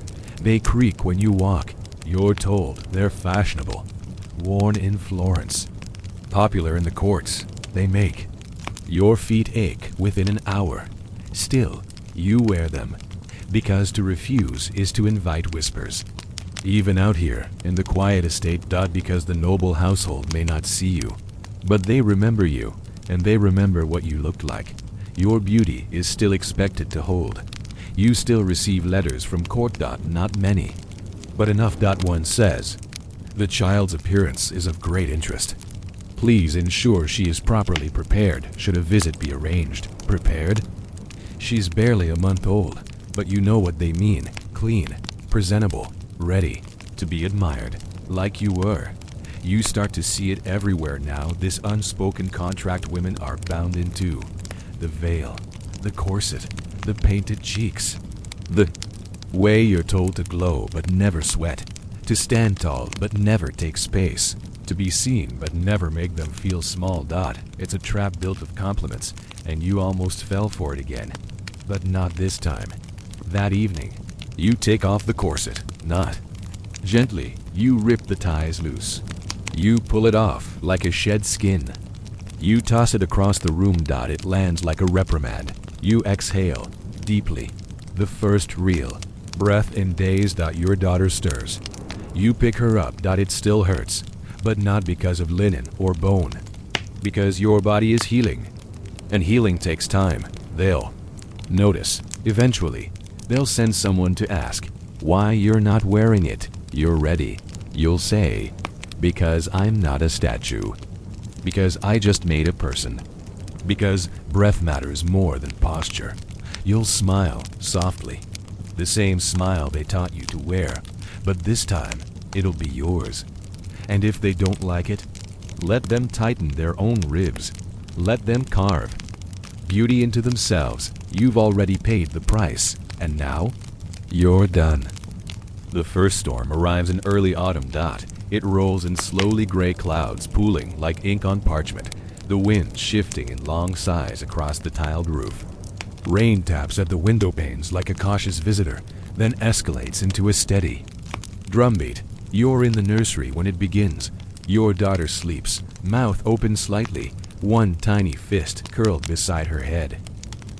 They creak when you walk. You're told they're fashionable. Worn in Florence. Popular in the courts. They make your feet ache within an hour. Still, you wear them. Because to refuse is to invite whispers. Even out here, in the quiet estate. Because the noble household may not see you. But they remember you, and they remember what you looked like. Your beauty is still expected to hold. You still receive letters from court. Not many, but enough. One says, the child's appearance is of great interest. Please ensure she is properly prepared should a visit be arranged. Prepared? She's barely a month old, but you know what they mean. Clean, presentable, ready to be admired, like you were. You start to see it everywhere now. This unspoken contract women are bound into. The veil, the corset, the painted cheeks. The way you're told to glow but never sweat. To stand tall but never take space. To be seen but never make them feel small. It's a trap built of compliments, and you almost fell for it again. But not this time. That evening, you take off the corset. Not gently, you rip the ties loose. You pull it off like a shed skin. You toss it across the room. It lands like a reprimand. You exhale deeply. The first real breath in days. Your daughter stirs. You pick her up. It still hurts, but not because of linen or bone. Because your body is healing. And healing takes time. They'll notice. Eventually, they'll send someone to ask why you're not wearing it. You're ready. You'll say, because I'm not a statue. Because I just made a person. Because breath matters more than posture. You'll smile softly. The same smile they taught you to wear, but this time it'll be yours. And if they don't like it, let them tighten their own ribs. Let them carve beauty into themselves. You've already paid the price, and now you're done. The first storm arrives in early autumn. It rolls in slowly gray clouds, pooling like ink on parchment, the wind shifting in long sighs across the tiled roof. Rain taps at the window panes like a cautious visitor, then escalates into a steady drumbeat. You're in the nursery when it begins. Your daughter sleeps, mouth open slightly, one tiny fist curled beside her head.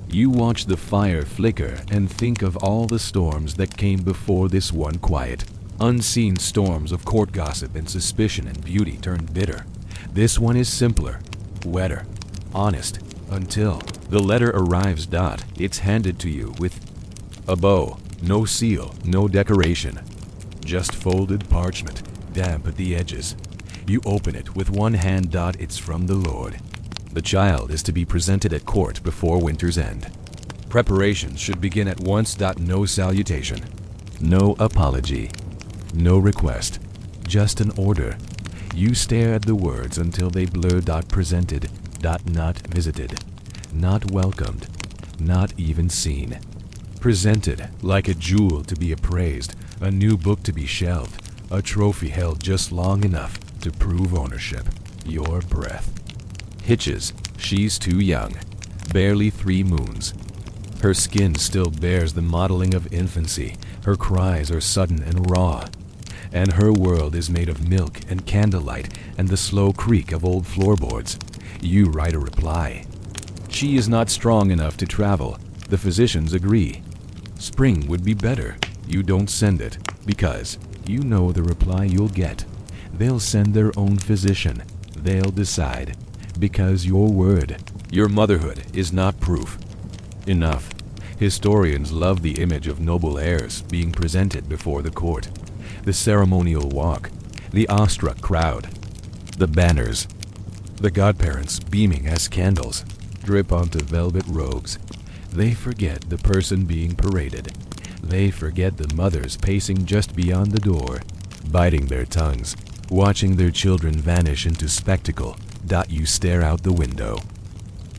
You watch the fire flicker and think of all the storms that came before this one. Quiet, unseen storms of court gossip and suspicion and beauty turned bitter. This one is simpler, wetter, honest, until the letter arrives. It's handed to you with a bow, no seal, no decoration. Just folded parchment, damp at the edges. You open it with one hand. It's from the Lord. The child is to be presented at court before winter's end. Preparations should begin at once. No salutation, no apology, no request, just an order. You stare at the words until they blur. Presented, not visited, not welcomed, not even seen. Presented like a jewel to be appraised, a new book to be shelved, a trophy held just long enough to prove ownership. Your breath hitches. She's too young, barely 3 moons. Her skin still bears the modeling of infancy. Her cries are sudden and raw. And her world is made of milk and candlelight and the slow creak of old floorboards. You write a reply. She is not strong enough to travel. The physicians agree. Spring would be better. You don't send it because you know the reply you'll get. They'll send their own physician. They'll decide. Because your word, your motherhood, is not proof. Enough. Historians love the image of noble heirs being presented before the court. The ceremonial walk, the awestruck crowd, the banners, the godparents beaming as candles drip onto velvet robes. They forget the person being paraded. They forget the mothers pacing just beyond the door, biting their tongues, watching their children vanish into spectacle. You stare out the window.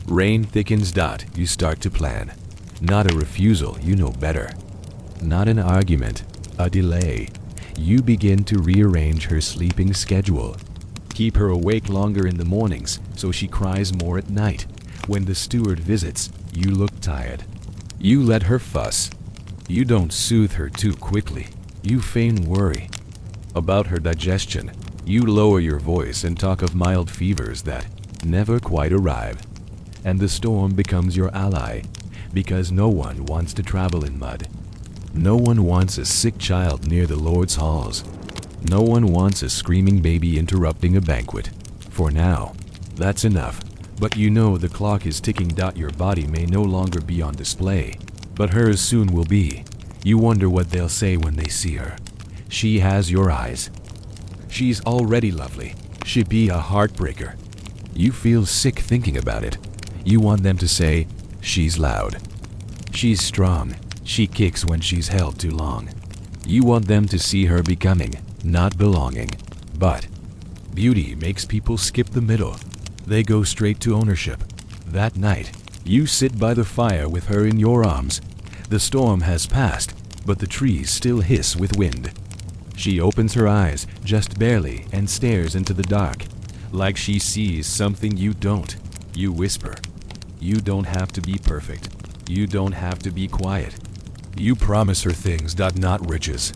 Rain thickens. You start to plan. Not a refusal, you know better. Not an argument, a delay. You begin to rearrange her sleeping schedule. Keep her awake longer in the mornings so she cries more at night. When the steward visits, you look tired. You let her fuss. You don't soothe her too quickly. You feign worry. About her digestion, you lower your voice and talk of mild fevers that never quite arrive. And the storm becomes your ally, because no one wants to travel in mud. No one wants a sick child near the Lord's halls. No one wants a screaming baby interrupting a banquet. For now, that's enough. But you know the clock is ticking. Your body may no longer be on display, but hers soon will be. You wonder what they'll say when they see her. She has your eyes. She's already lovely. She'd be a heartbreaker. You feel sick thinking about it. You want them to say, she's loud. She's strong. She kicks when she's held too long. You want them to see her becoming, not belonging. But beauty makes people skip the middle. They go straight to ownership. That night, you sit by the fire with her in your arms. The storm has passed, but the trees still hiss with wind. She opens her eyes, just barely, and stares into the dark, like she sees something you don't. You whisper. You don't have to be perfect. You don't have to be quiet. You promise her things, not riches.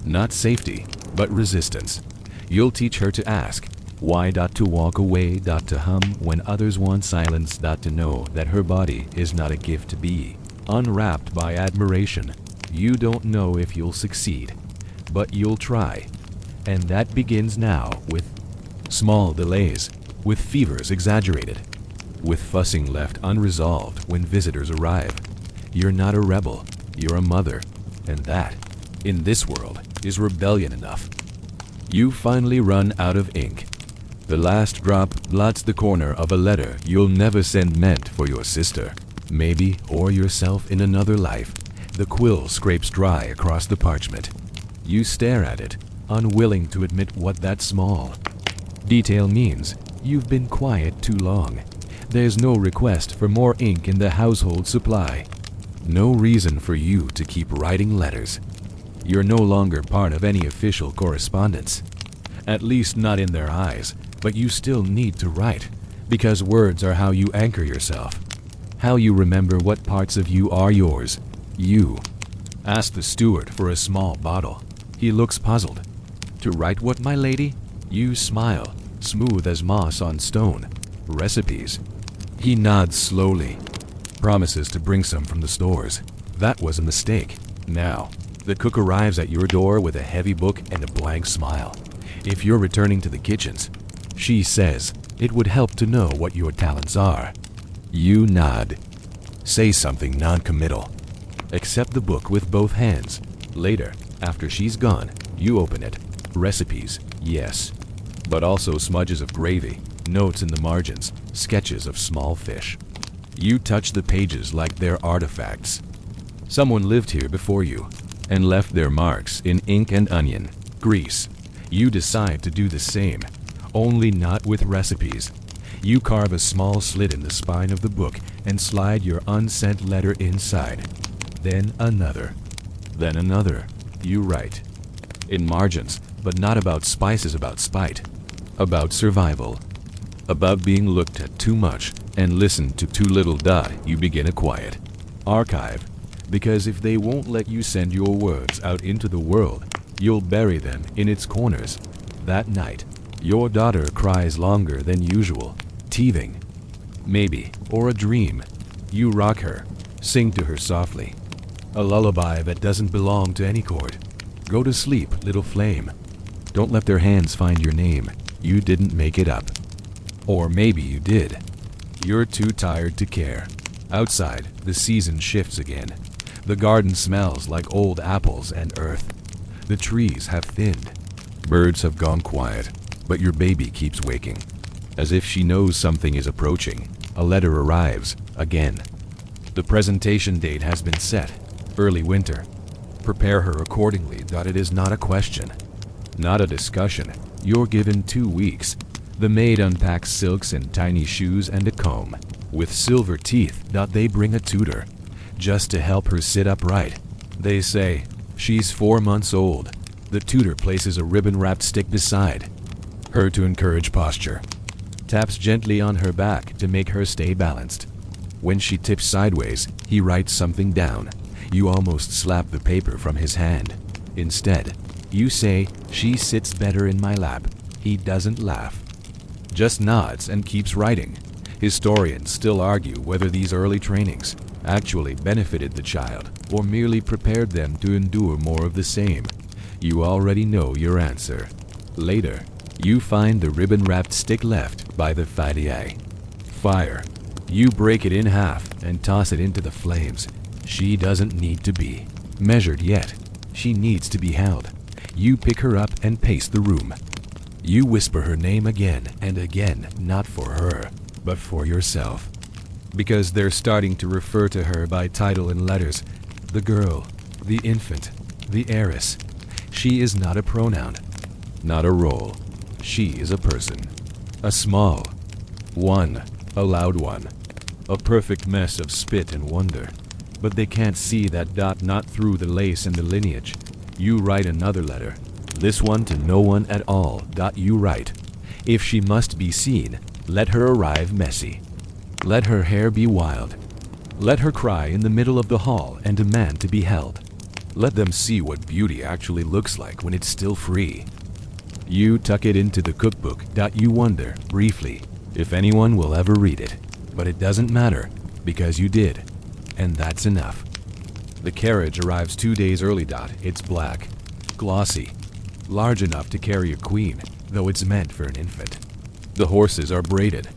Not safety, but resistance. You'll teach her to ask, why, to walk away, to hum when others want silence, to know that her body is not a gift to be unwrapped by admiration. You don't know if you'll succeed, but you'll try. And that begins now with small delays, with fevers exaggerated, with fussing left unresolved when visitors arrive. You're not a rebel, you're a mother, and that, in this world, is rebellion enough. You finally run out of ink. The last drop blots the corner of a letter you'll never send, meant for your sister, maybe, or yourself in another life. The quill scrapes dry across the parchment. You stare at it, unwilling to admit what that small detail means. You've been quiet too long. There's no request for more ink in the household supply. No reason for you to keep writing letters. You're no longer part of any official correspondence. At least not in their eyes, but you still need to write, because words are how you anchor yourself, how you remember what parts of you are yours. You ask the steward for a small bottle. He looks puzzled. To write what, my lady? You smile, smooth as moss on stone. Recipes. He nods slowly. Promises to bring some from the stores. That was a mistake. Now, the cook arrives at your door with a heavy book and a blank smile. If you're returning to the kitchens, she says, it would help to know what your talents are. You nod. Say something non-committal. Accept the book with both hands. Later, after she's gone, you open it. Recipes, yes. But also smudges of gravy, notes in the margins, sketches of small fish. You touch the pages like they're artifacts. Someone lived here before you and left their marks in ink and onion, grease. You decide to do the same, only not with recipes. You carve a small slit in the spine of the book and slide your unsent letter inside. Then another. Then another. You write. In margins, but not about spices, about spite. About survival. About being looked at too much and listened to too little. You begin a quiet archive, because if they won't let you send your words out into the world, you'll bury them in its corners. That night, your daughter cries longer than usual, teething. Maybe, or a dream. You rock her, sing to her softly. A lullaby that doesn't belong to any chord. Go to sleep, little flame. Don't let their hands find your name. You didn't make it up. Or maybe you did. You're too tired to care. Outside, the season shifts again. The garden smells like old apples and earth. The trees have thinned. Birds have gone quiet, but your baby keeps waking. As if she knows something is approaching, a letter arrives again. The presentation date has been set. Early winter. Prepare her accordingly. It is not a question, not a discussion. You're given 2 weeks. The maid unpacks silks and tiny shoes and a comb. With silver teeth, they bring a tutor, just to help her sit upright. They say, she's 4 months old. The tutor places a ribbon-wrapped stick beside her to encourage posture. Taps gently on her back to make her stay balanced. When she tips sideways, he writes something down. You almost slap the paper from his hand. Instead, you say, "She sits better in my lap." He doesn't laugh, just nods and keeps writing. Historians still argue whether these early trainings actually benefited the child or merely prepared them to endure more of the same. You already know your answer. Later, you find the ribbon-wrapped stick left by the fatty. Fire. You break it in half and toss it into the flames. She doesn't need to be measured yet. She needs to be held. You pick her up and pace the room. You whisper her name again and again, not for her, but for yourself. Because they're starting to refer to her by title and letters. The girl, the infant, the heiress. She is not a pronoun, not a role. She is a person. A small one, a loud one. A perfect mess of spit and wonder. But they can't see that dot not through the lace and the lineage. You write another letter. This one to no one at all. You write, "If she must be seen, let her arrive messy. Let her hair be wild. Let her cry in the middle of the hall and demand to be held. Let them see what beauty actually looks like when it's still free." You tuck it into the cookbook. You wonder, briefly, if anyone will ever read it. But it doesn't matter, because you did. And that's enough. The carriage arrives 2 days early. It's black, glossy, large enough to carry a queen, though it's meant for an infant. The horses are braided.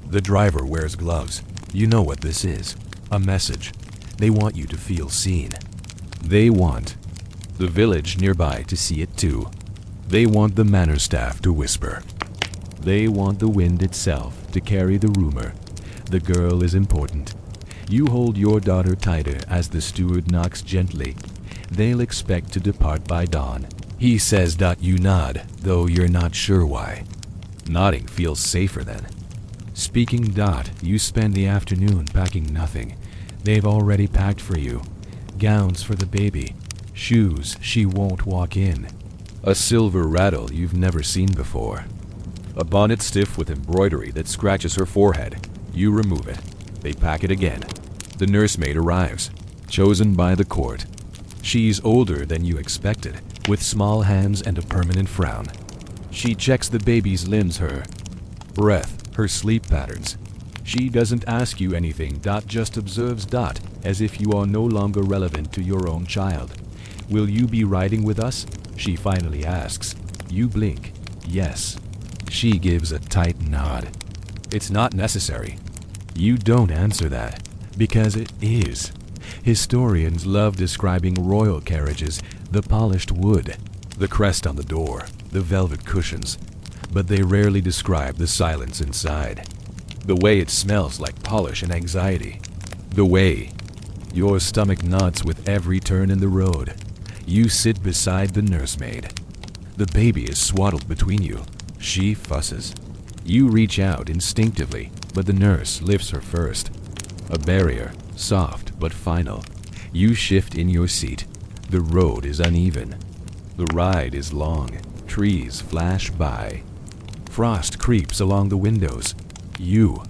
The driver wears gloves. You know what this is. A message. They want you to feel seen. They want the village nearby to see it too. They want the manor staff to whisper. They want the wind itself to carry the rumor. The girl is important. You hold your daughter tighter as the steward knocks gently. They'll expect to depart by dawn. He says. You nod, though you're not sure why. Nodding feels safer then. Speaking. You spend the afternoon packing nothing. They've already packed for you. Gowns for the baby. Shoes she won't walk in. A silver rattle you've never seen before. A bonnet stiff with embroidery that scratches her forehead. You remove it. They pack it again. The nursemaid arrives, chosen by the court. She's older than you expected, with small hands and a permanent frown. She checks the baby's limbs, her breath, her sleep patterns. She doesn't ask you anything. Just observes. As if you are no longer relevant to your own child. "Will you be riding with us?" she finally asks. You blink. Yes. She gives a tight nod. "It's not necessary." You don't answer that, because it is. Historians love describing royal carriages, the polished wood, the crest on the door, the velvet cushions, but they rarely describe the silence inside. The way it smells like polish and anxiety. The way your stomach knots with every turn in the road. You sit beside the nursemaid. The baby is swaddled between you. She fusses. You reach out instinctively, but the nurse lifts her first. A barrier, soft but final. You shift in your seat. The road is uneven. The ride is long. Trees flash by. Frost creeps along the windows. You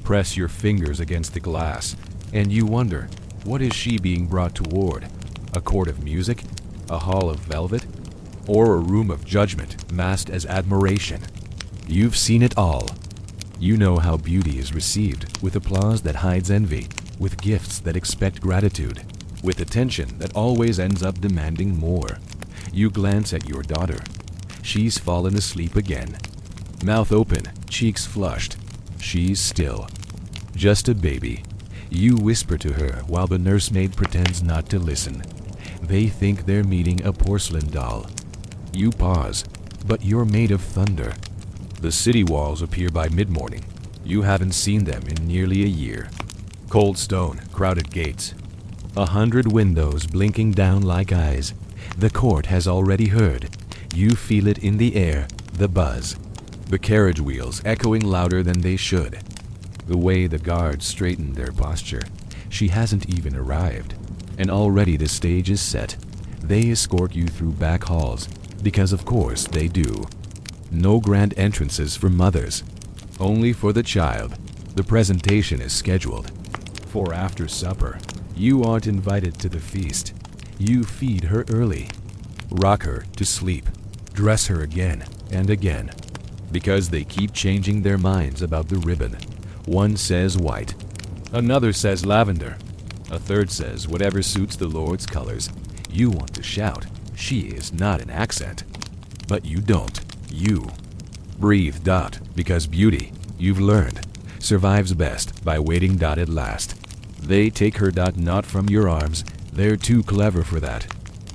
press your fingers against the glass, and you wonder, what is she being brought toward? A court of music? A hall of velvet? Or a room of judgment masked as admiration? You've seen it all. You know how beauty is received, with applause that hides envy, with gifts that expect gratitude, with attention that always ends up demanding more. You glance at your daughter. She's fallen asleep again. Mouth open, cheeks flushed. She's still. Just a baby. You whisper to her while the nursemaid pretends not to listen. They think they're meeting a porcelain doll. You pause, but you're made of thunder. The city walls appear by mid-morning. You haven't seen them in nearly a year. Cold stone, crowded gates. 100 windows blinking down like eyes. The court has already heard. You feel it in the air, the buzz. The carriage wheels echoing louder than they should. The way the guards straighten their posture. She hasn't even arrived. And already the stage is set. They escort you through back halls, because of course they do. No grand entrances for mothers. Only for the child. The presentation is scheduled. For after supper, you aren't invited to the feast. You feed her early, rock her to sleep, dress her again and again, because they keep changing their minds about the ribbon. One says white, another says lavender, a third says whatever suits the Lord's colors. You want to shout, "She is not an accent." But you don't. You breathe. Because beauty, you've learned, survives best by waiting. At last, they take her. Not from your arms. They're too clever for that.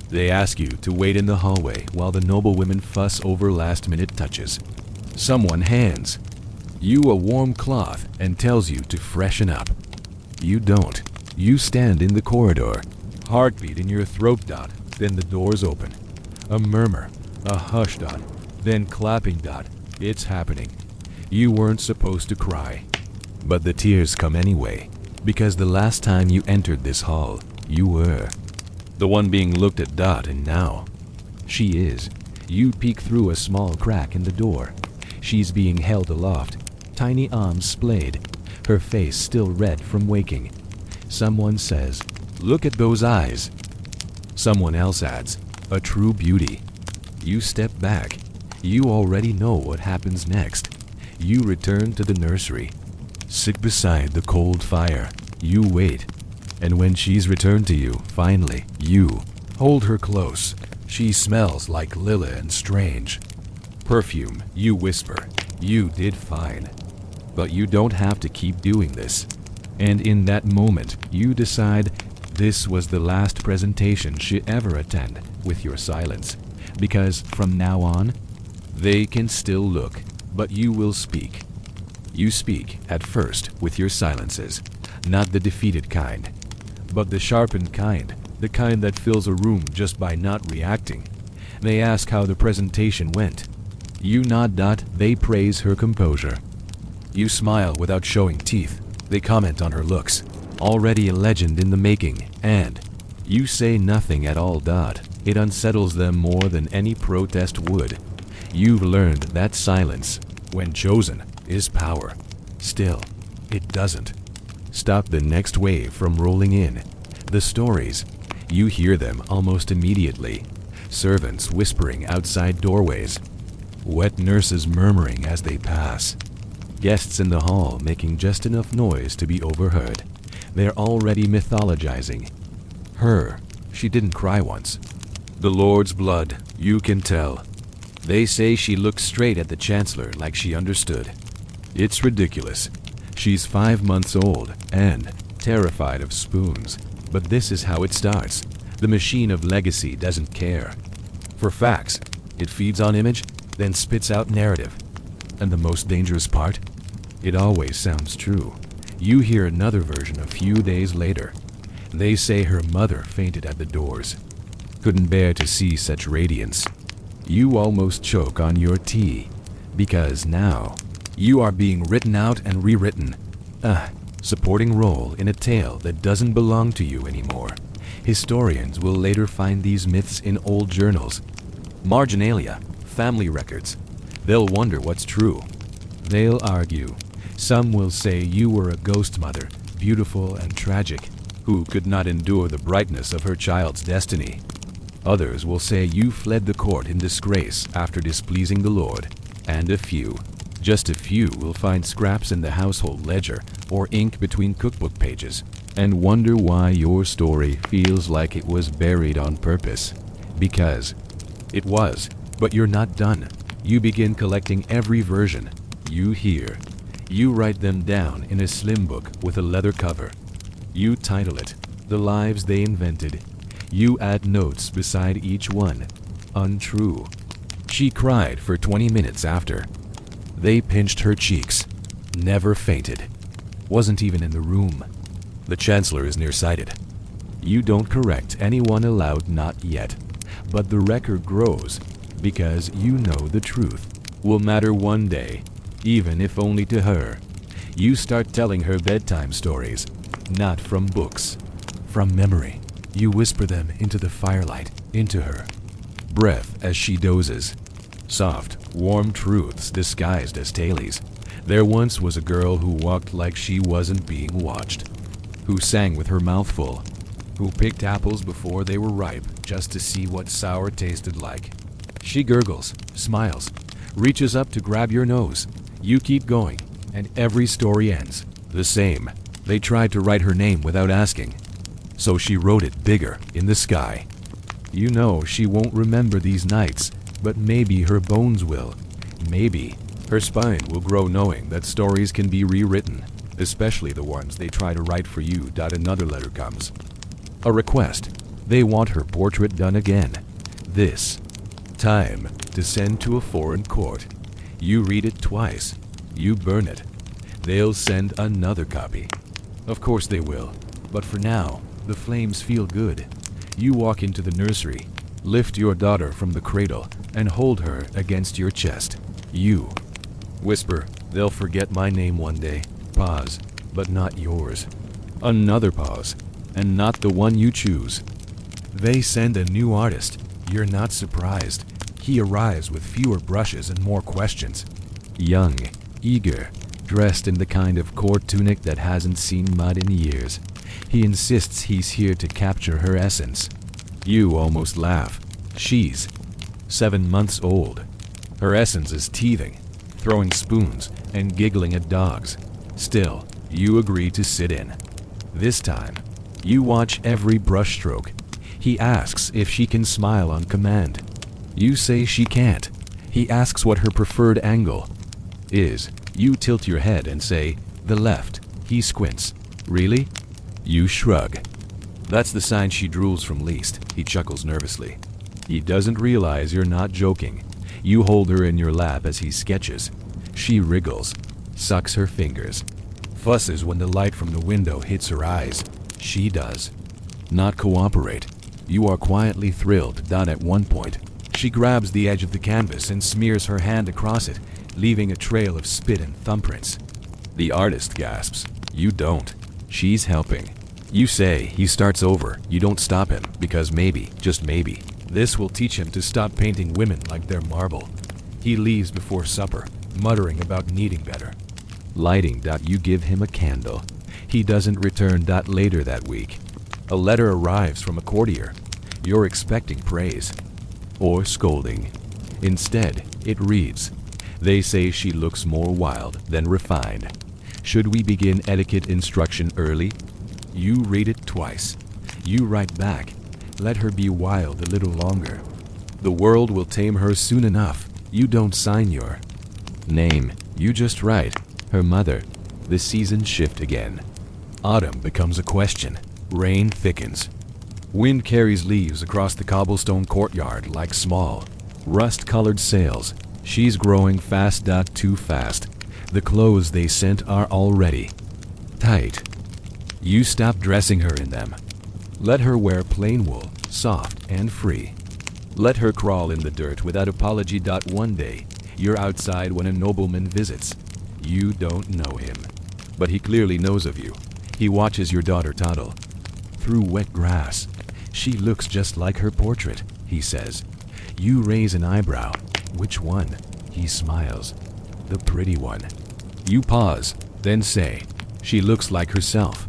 They ask you to wait in the hallway while the noblewomen fuss over last-minute touches. Someone hands you a warm cloth and tells you to freshen up. You don't. You stand in the corridor, heartbeat in your throat. Then the doors open. A murmur, a hush. Then clapping. It's happening. You weren't supposed to cry, but the tears come anyway, because the last time you entered this hall, you were the one being looked at. And now, she is. You peek through a small crack in the door. She's being held aloft, tiny arms splayed, her face still red from waking. Someone says, "Look at those eyes." Someone else adds, "A true beauty." You step back. You already know what happens next. You return to the nursery, sit beside the cold fire. You wait. And when she's returned to you, finally, you hold her close. She smells like lily and strange perfume. You whisper, "You did fine." But you don't have to keep doing this. And in that moment, you decide this was the last presentation she ever attend with your silence. Because from now on, they can still look, but you will speak. You speak, at first, with your silences, not the defeated kind, but the sharpened kind, the kind that fills a room just by not reacting. They ask how the presentation went. You nod. They praise her composure. You smile without showing teeth. They comment on her looks, already a legend in the making, and you say nothing at all. It unsettles them more than any protest would. You've learned that silence, when chosen, is power. Still, it doesn't stop the next wave from rolling in. The stories, you hear them almost immediately. Servants whispering outside doorways, wet nurses murmuring as they pass, guests in the hall making just enough noise to be overheard. They're already mythologizing her. She didn't cry once. The Lord's blood, you can tell. They say she looked straight at the chancellor like she understood. It's ridiculous. She's 5 months old and terrified of spoons. But this is how it starts. The machine of legacy doesn't care for facts. It feeds on image, then spits out narrative. And the most dangerous part? It always sounds true. You hear another version a few days later. They say her mother fainted at the doors. Couldn't bear to see such radiance. You almost choke on your tea, because now you are being written out and rewritten. Supporting role in a tale that doesn't belong to you anymore. Historians will later find these myths in old journals, marginalia, family records. They'll wonder what's true. They'll argue. Some will say you were a ghost mother, beautiful and tragic, who could not endure the brightness of her child's destiny. Others will say you fled the court in disgrace after displeasing the Lord. And a few, just a few, will find scraps in the household ledger or ink between cookbook pages and wonder why your story feels like it was buried on purpose. Because it was, but you're not done. You begin collecting every version you hear. You write them down in a slim book with a leather cover. You title it, The Lives They Invented. You add notes beside each one. Untrue. She cried for 20 minutes after. They pinched her cheeks. Never fainted. Wasn't even in the room. The chancellor is nearsighted. You don't correct anyone aloud, not yet. But the record grows, because you know the truth will matter one day, even if only to her. You start telling her bedtime stories, not from books, from memory. You whisper them into the firelight, into her breath as she dozes. Soft, warm truths disguised as tales. There once was a girl who walked like she wasn't being watched. who sang with her mouth full, who picked apples before they were ripe just to see what sour tasted like. She gurgles, smiles, reaches up to grab your nose. You keep going, and every story ends the same. They tried to write her name without asking, so she wrote it bigger in the sky. You know she won't remember these nights, but maybe her bones will. Maybe her spine will grow knowing that stories can be rewritten, especially the ones they try to write for you. Another letter comes. A request. They want her portrait done again. This time to send to a foreign court. You read it twice. You burn it. They'll send another copy. Of course they will, but for now, the flames feel good. You walk into the nursery, lift your daughter from the cradle, and hold her against your chest. You whisper, "They'll forget my name one day." Pause, but not yours. Another pause, and not the one you choose. They send a new artist. You're not surprised. He arrives with fewer brushes and more questions. Young, eager, dressed in the kind of court tunic that hasn't seen mud in years. He insists he's here to capture her essence. You almost laugh. She's 7 months old. Her essence is teething, throwing spoons and giggling at dogs. Still, you agree to sit in. This time, you watch every brushstroke. He asks if she can smile on command. You say she can't. He asks what her preferred angle is. You tilt your head and say, "The left." He squints. "Really?" You shrug. That's the sign she drools from least. He chuckles nervously. He doesn't realize you're not joking. You hold her in your lap as he sketches. She wriggles, sucks her fingers, fusses when the light from the window hits her eyes. She does not cooperate. You are quietly thrilled. At one point, she grabs the edge of the canvas and smears her hand across it, leaving a trail of spit and thumbprints. The artist gasps. You don't. She's helping. You say he starts over. You don't stop him, because maybe, just maybe, this will teach him to stop painting women like they're marble. He leaves before supper, muttering about needing better. Lighting. You give him a candle. He doesn't return. Later that week, a letter arrives from a courtier. You're expecting praise or scolding. Instead, it reads, "They say she looks more wild than refined. Should we begin etiquette instruction early?" You read it twice. You write back, "Let her be wild a little longer. The world will tame her soon enough." You don't sign your name. You just write, "Her mother." The seasons shift again. Autumn becomes a question. Rain thickens. Wind carries leaves across the cobblestone courtyard like small, rust-colored sails. She's growing fast. Too fast. The clothes they sent are already tight. You stop dressing her in them. Let her wear plain wool, soft and free. Let her crawl in the dirt without apology. One day, you're outside when a nobleman visits. You don't know him, but he clearly knows of you. He watches your daughter toddle through wet grass. "She looks just like her portrait," he says. You raise an eyebrow. "Which one?" He smiles. "The pretty one." You pause, then say, "She looks like herself."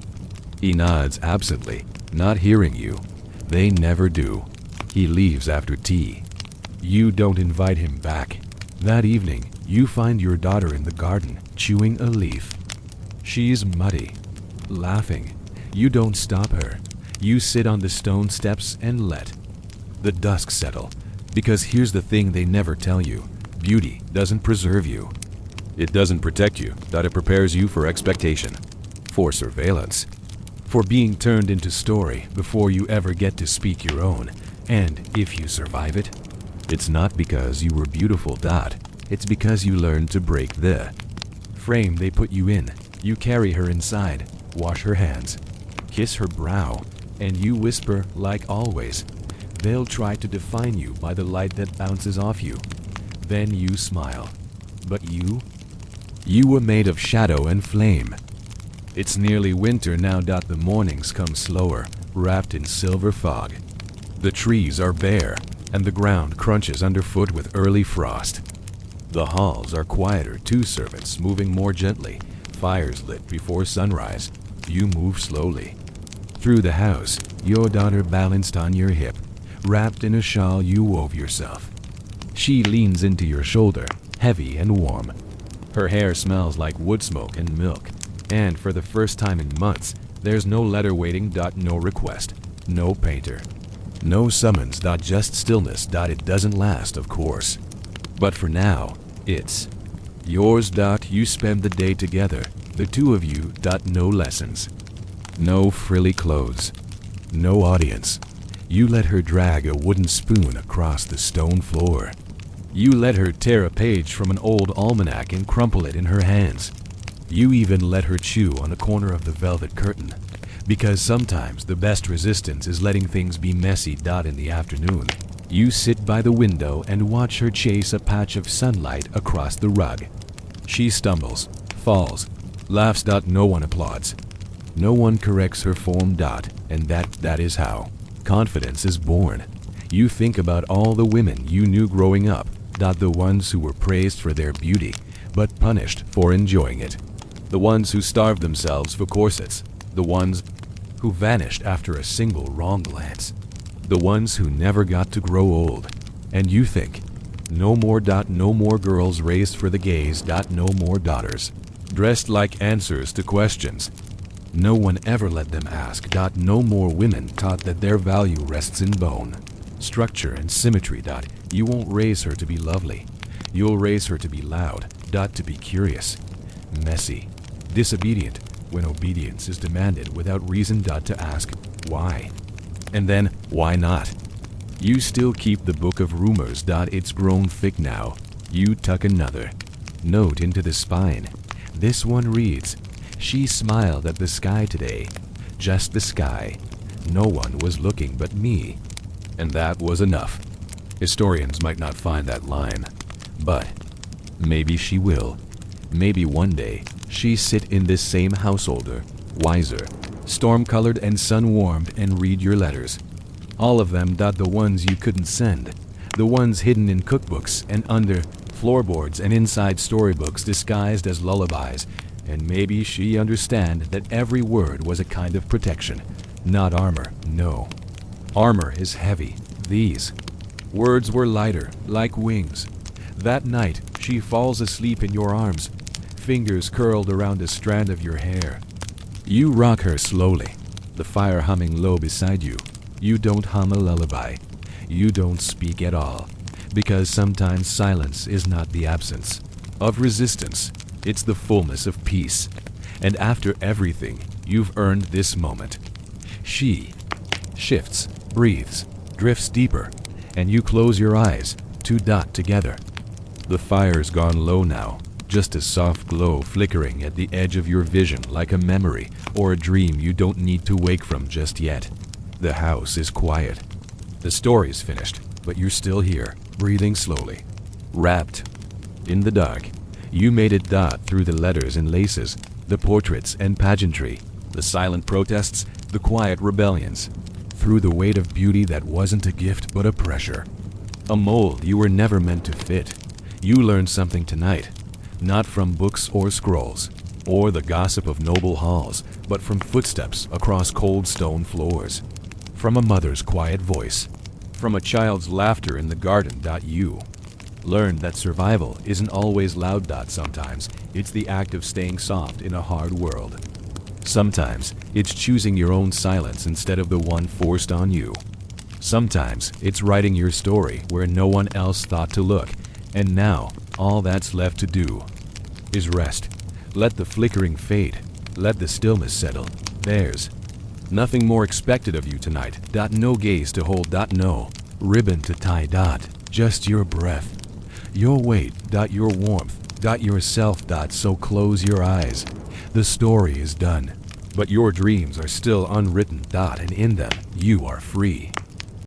He nods absently, not hearing you. They never do. He leaves after tea. You don't invite him back. That evening, you find your daughter in the garden, chewing a leaf. She's muddy, laughing. You don't stop her. You sit on the stone steps and let the dusk settle. Because here's the thing they never tell you. Beauty doesn't preserve you. It doesn't protect you. It prepares you for expectation, for surveillance, for being turned into story before you ever get to speak your own. And if you survive it, it's not because you were beautiful. It's because you learned to break the frame they put you in. You carry her inside, wash her hands, kiss her brow, and you whisper like always. They'll try to define you by the light that bounces off you. Then you smile. But you were made of shadow and flame. It's nearly winter now. The mornings come slower, wrapped in silver fog. The trees are bare, and the ground crunches underfoot with early frost. The halls are quieter, 2 servants moving more gently, fires lit before sunrise. You move slowly. Through the house, your daughter balanced on your hip, wrapped in a shawl you wove yourself. She leans into your shoulder, heavy and warm. Her hair smells like wood smoke and milk. And for the first time in months, there's no letter waiting. No request. No painter. No summons. Just stillness. It doesn't last, of course. But for now, it's yours. You spend the day together, the two of you. No lessons. No frilly clothes. No audience. You let her drag a wooden spoon across the stone floor. You let her tear a page from an old almanac and crumple it in her hands. You even let her chew on a corner of the velvet curtain. Because sometimes the best resistance is letting things be messy. In the afternoon, you sit by the window and watch her chase a patch of sunlight across the rug. She stumbles, falls, laughs. No one applauds. No one corrects her form. And that is how confidence is born. You think about all the women you knew growing up. The ones who were praised for their beauty, but punished for enjoying it. The ones who starved themselves for corsets. The ones who vanished after a single wrong glance. The ones who never got to grow old. And you think, no more. No more girls raised for the gaze. No more daughters dressed like answers to questions. No one ever let them ask. No more women taught that their value rests in bone, structure, and symmetry. You won't raise her to be lovely. You'll raise her to be loud. To be curious, messy, disobedient when obedience is demanded without reason. To ask why, and then why not. You still keep the book of rumors. It's grown thick now. You tuck another note into the spine. This one reads, "She smiled at the sky today. Just the sky. No one was looking but me." And that was enough. Historians might not find that line, but maybe she will. Maybe one day she sit in this same householder, wiser, storm-colored and sun-warmed, and read your letters. All of them. The ones you couldn't send. The ones hidden in cookbooks and under floorboards and inside storybooks disguised as lullabies. And maybe she understand that every word was a kind of protection, not armor. No. Armor is heavy. These words were lighter, like wings. That night, she falls asleep in your arms, fingers curled around a strand of your hair. You rock her slowly, the fire humming low beside you. You don't hum a lullaby. You don't speak at all, because sometimes silence is not the absence of resistance. It's the fullness of peace. And after everything, you've earned this moment. She shifts, breathes, drifts deeper, and you close your eyes, two together. The fire's gone low now, just a soft glow flickering at the edge of your vision like a memory or a dream you don't need to wake from just yet. The house is quiet. The story's finished, but you're still here, breathing slowly, wrapped in the dark. You made it through the letters and laces, the portraits and pageantry, the silent protests, the quiet rebellions, through the weight of beauty that wasn't a gift but a pressure. A mold you were never meant to fit. You learned something tonight, not from books or scrolls, or the gossip of noble halls, but from footsteps across cold stone floors, from a mother's quiet voice, from a child's laughter in the garden. You learned that survival isn't always loud. Sometimes it's the act of staying soft in a hard world. Sometimes it's choosing your own silence instead of the one forced on you. Sometimes it's writing your story where no one else thought to look. And now, all that's left to do is rest. Let the flickering fade. Let the stillness settle. There's nothing more expected of you tonight. No gaze to hold. No ribbon to tie. Just your breath. Your weight. Your warmth. Yourself. So close your eyes. The story is done. But your dreams are still unwritten. And in them, you are free.